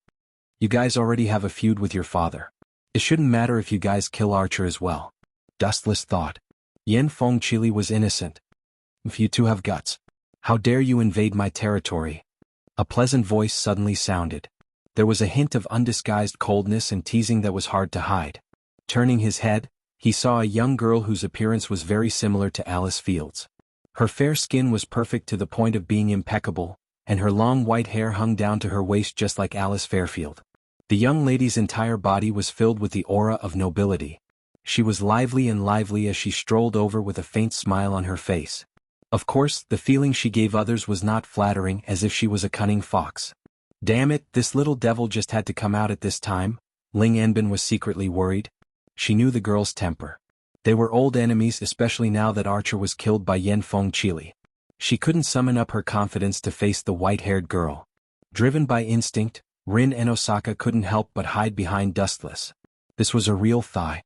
You guys already have a feud with your father. It shouldn't matter if you guys kill Archer as well. Dustless thought. Yen Fengili was innocent. If you two have guts, how dare you invade my territory? A pleasant voice suddenly sounded. There was a hint of undisguised coldness and teasing that was hard to hide. Turning his head, he saw a young girl whose appearance was very similar to Alice Field's. Her fair skin was perfect to the point of being impeccable, and her long white hair hung down to her waist just like Alice Fairfield. The young lady's entire body was filled with the aura of nobility. She was lively as she strolled over with a faint smile on her face. Of course, the feeling she gave others was not flattering, as if she was a cunning fox. Damn it, this little devil just had to come out at this time. Ling Enbin was secretly worried. She knew the girl's temper. They were old enemies, especially now that Archer was killed by Yen Fengili. She couldn't summon up her confidence to face the white-haired girl. Driven by instinct, Rin and Osaka couldn't help but hide behind Dustless. This was a real thigh.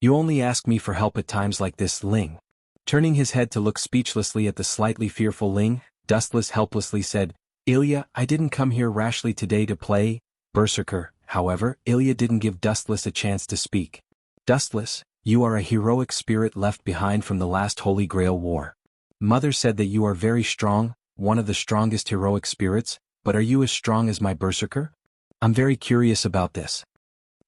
You only ask me for help at times like this, Ling. Turning his head to look speechlessly at the slightly fearful Ling, Dustless helplessly said, Ilya, I didn't come here rashly today to play Berserker. However, Ilya didn't give Dustless a chance to speak. Dustless, you are a heroic spirit left behind from the last Holy Grail War. Mother said that you are very strong, one of the strongest heroic spirits, but are you as strong as my Berserker? I'm very curious about this.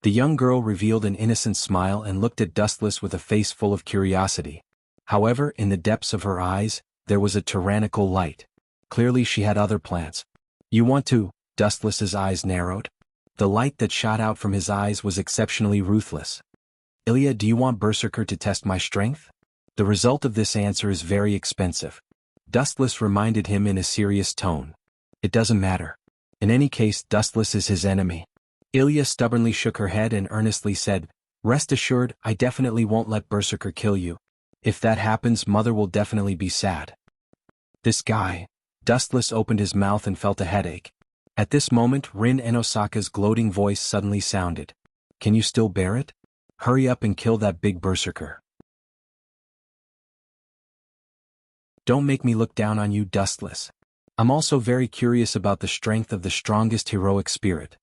The young girl revealed an innocent smile and looked at Dustless with a face full of curiosity. However, in the depths of her eyes, there was a tyrannical light. Clearly she had other plans. You want to? Dustless's eyes narrowed. The light that shot out from his eyes was exceptionally ruthless. Ilya, do you want Berserker to test my strength? The result of this answer is very expensive. Dustless reminded him in a serious tone. It doesn't matter. In any case, Dustless is his enemy. Ilya stubbornly shook her head and earnestly said, Rest assured, I definitely won't let Berserker kill you. If that happens, Mother will definitely be sad. This guy. Dustless opened his mouth and felt a headache. At this moment, Rin and Osaka's gloating voice suddenly sounded. Can you still bear it? Hurry up and kill that big Berserker. Don't make me look down on you, Dustless. I'm also very curious about the strength of the strongest heroic spirit.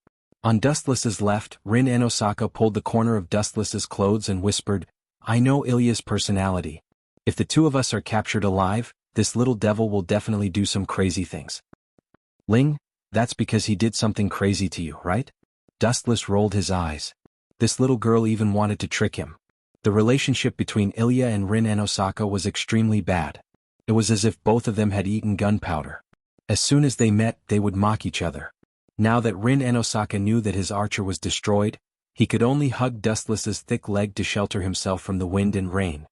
On Dustless's left, Rin and Osaka pulled the corner of Dustless's clothes and whispered, I know Ilya's personality. If the two of us are captured alive, this little devil will definitely do some crazy things. Ling, that's because he did something crazy to you, right? Dustless rolled his eyes. This little girl even wanted to trick him. The relationship between Ilya and Rin and Osaka was extremely bad. It was as if both of them had eaten gunpowder. As soon as they met, they would mock each other. Now that Rin and Osaka knew that his archer was destroyed, he could only hug Dustless's thick leg to shelter himself from the wind and rain.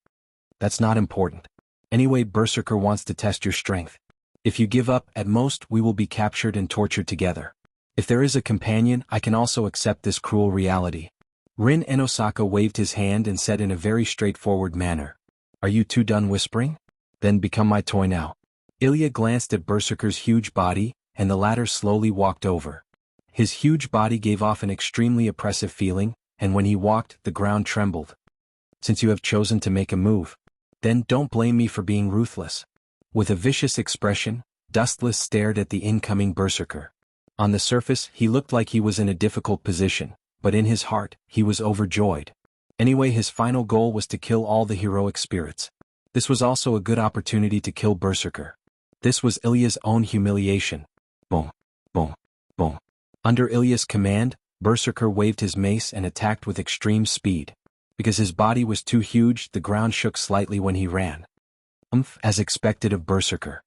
That's not important. Anyway, Berserker wants to test your strength. If you give up, at most, we will be captured and tortured together. If there is a companion, I can also accept this cruel reality. Rin and Osaka waved his hand and said in a very straightforward manner, Are you two done whispering? Then become my toy now. Ilya glanced at Berserker's huge body, and the latter slowly walked over. His huge body gave off an extremely oppressive feeling, and when he walked, the ground trembled. Since you have chosen to make a move, then don't blame me for being ruthless. With a vicious expression, Dustless stared at the incoming Berserker. On the surface, he looked like he was in a difficult position, but in his heart, he was overjoyed. Anyway, his final goal was to kill all the heroic spirits. This was also a good opportunity to kill Berserker. This was Ilya's own humiliation. Boom, boom, boom. Under Ilya's command, Berserker waved his mace and attacked with extreme speed. Because his body was too huge, the ground shook slightly when he ran. As expected of Berserker.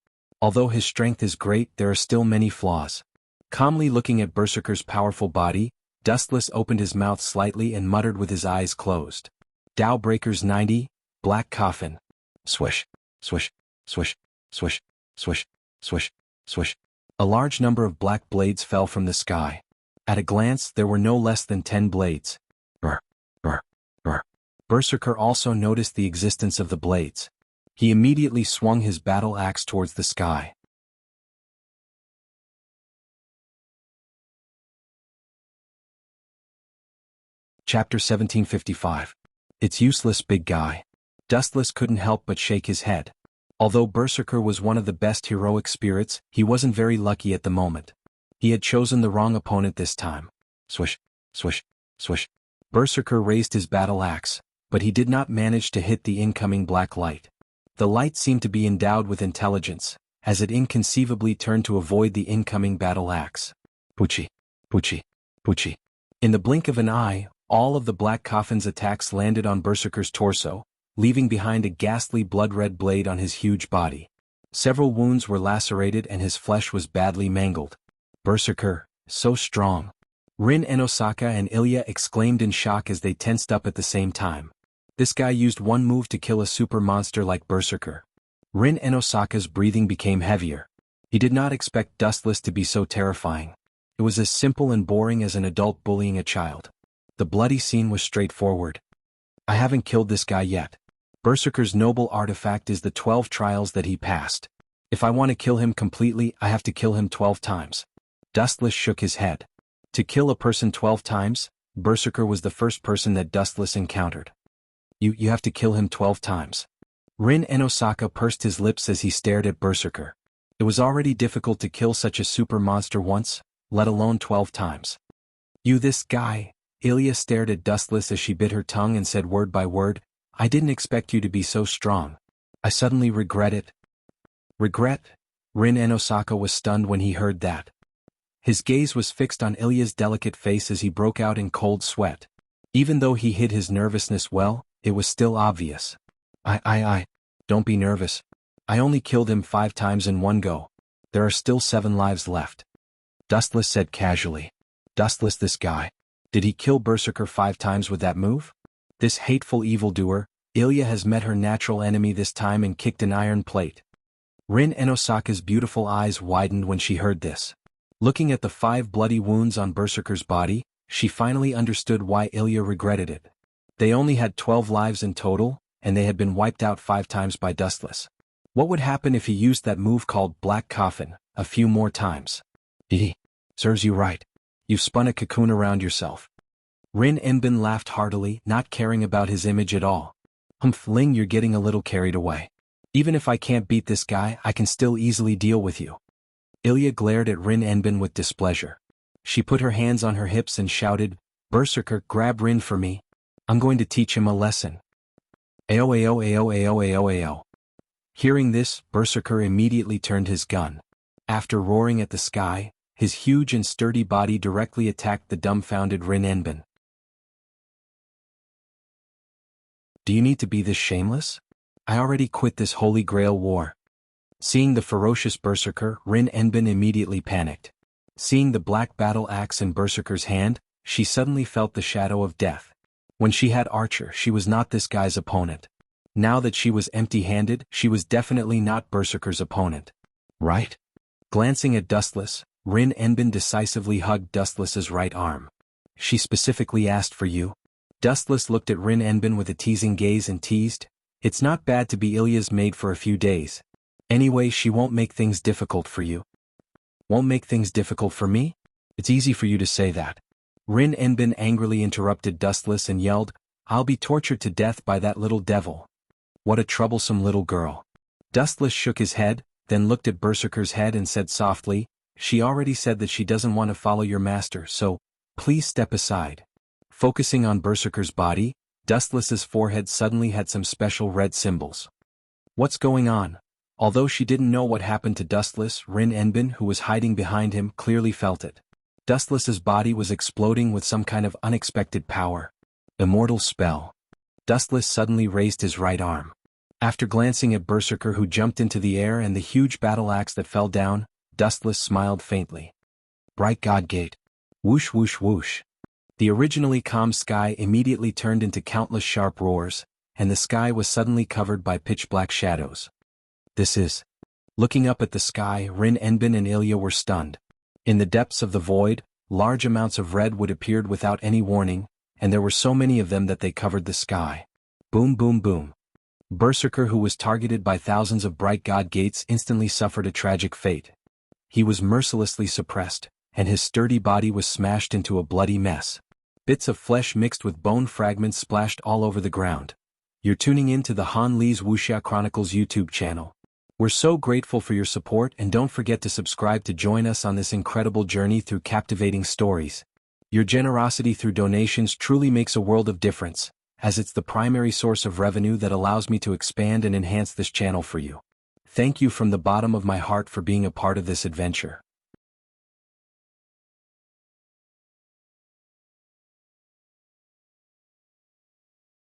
Although his strength is great, there are still many flaws. Calmly looking at Berserker's powerful body, Dustless opened his mouth slightly and muttered with his eyes closed. Tao Breakers 90, Black Coffin. Swish, swish, swish, swish, swish, swish, swish. A large number of black blades fell from the sky. At a glance, there were no less than 10 blades. Brr, brr, brr. Berserker also noticed the existence of the blades. He immediately swung his battle axe towards the sky. Chapter 1755. It's useless, big guy. Dustless couldn't help but shake his head. Although Berserker was one of the best heroic spirits, he wasn't very lucky at the moment. He had chosen the wrong opponent this time. Swish, swish, swish. Berserker raised his battle axe, but he did not manage to hit the incoming black light. The light seemed to be endowed with intelligence, as it inconceivably turned to avoid the incoming battle axe. Poochie, poochie, poochie. In the blink of an eye, all of the black coffin's attacks landed on Berserker's torso, leaving behind a ghastly blood-red blade on his huge body. Several wounds were lacerated and his flesh was badly mangled. Berserker, so strong. Rin Enosaka and Ilya exclaimed in shock as they tensed up at the same time. This guy used one move to kill a super monster like Berserker. Rin Enosaka's breathing became heavier. He did not expect Dustless to be so terrifying. It was as simple and boring as an adult bullying a child. The bloody scene was straightforward. I haven't killed this guy yet. Berserker's noble artifact is the 12 trials that he passed. If I want to kill him completely, I have to kill him 12 times. Dustless shook his head. To kill a person 12 times, Berserker was the first person that Dustless encountered. You have to kill him 12 times. Rin Enosaka pursed his lips as he stared at Berserker. It was already difficult to kill such a super monster once, let alone 12 times. This guy. Ilya stared at Dustless as she bit her tongue and said word by word, I didn't expect you to be so strong. I suddenly regret it. Regret? Rin Enosaka was stunned when he heard that. His gaze was fixed on Ilya's delicate face as he broke out in cold sweat. Even though he hid his nervousness well, it was still obvious. Don't be nervous. I only killed him 5 times in one go. There are still 7 lives left. Dustless said casually. Dustless, this guy. Did he kill Berserker 5 times with that move? This hateful evildoer, Ilya has met her natural enemy this time and kicked an iron plate. Rin Enosaka's beautiful eyes widened when she heard this. Looking at the 5 bloody wounds on Berserker's body, she finally understood why Ilya regretted it. They only had 12 lives in total, and they had been wiped out 5 times by Dustless. What would happen if he used that move called Black Coffin a few more times? Serves you right. You've spun a cocoon around yourself. Rin Enbin laughed heartily, not caring about his image at all. Ling, you're getting a little carried away. Even if I can't beat this guy, I can still easily deal with you. Ilya glared at Rin Enbin with displeasure. She put her hands on her hips and shouted, Berserker, grab Rin for me. I'm going to teach him a lesson. Ao. Hearing this, Berserker immediately turned his gun. After roaring at the sky, his huge and sturdy body directly attacked the dumbfounded Rin Enbin. Do you need to be this shameless? I already quit this Holy Grail war. Seeing the ferocious Berserker, Rin Enbin immediately panicked. Seeing the black battle axe in Berserker's hand, she suddenly felt the shadow of death. When she had Archer, she was not this guy's opponent. Now that she was empty-handed, she was definitely not Berserker's opponent. Right? Glancing at Dustless, Rin Enbin decisively hugged Dustless's right arm. She specifically asked for you. Dustless looked at Rin Enbin with a teasing gaze and teased, It's not bad to be Ilya's maid for a few days. Anyway, she won't make things difficult for you. Won't make things difficult for me? It's easy for you to say that. Rin Enbin angrily interrupted Dustless and yelled, I'll be tortured to death by that little devil. What a troublesome little girl. Dustless shook his head, then looked at Berserker's head and said softly, She already said that she doesn't want to follow your master, so, please step aside. Focusing on Berserker's body, Dustless's forehead suddenly had some special red symbols. What's going on? Although she didn't know what happened to Dustless, Rin Enbin, who was hiding behind him, clearly felt it. Dustless's body was exploding with some kind of unexpected power. Immortal spell. Dustless suddenly raised his right arm. After glancing at Berserker who jumped into the air and the huge battle axe that fell down, Dustless smiled faintly. Bright God Gate. Whoosh whoosh whoosh. The originally calm sky immediately turned into countless sharp roars, and the sky was suddenly covered by pitch-black shadows. This is. Looking up at the sky, Rin Enbin and Ilya were stunned. In the depths of the void, large amounts of red wood appeared without any warning, and there were so many of them that they covered the sky. Boom boom boom. Berserker, who was targeted by thousands of bright god gates, instantly suffered a tragic fate. He was mercilessly suppressed, and his sturdy body was smashed into a bloody mess. Bits of flesh mixed with bone fragments splashed all over the ground. You're tuning in to the Han Lee's Wuxia Chronicles YouTube channel. We're so grateful for your support, and don't forget to subscribe to join us on this incredible journey through captivating stories. Your generosity through donations truly makes a world of difference, as it's the primary source of revenue that allows me to expand and enhance this channel for you. Thank you from the bottom of my heart for being a part of this adventure.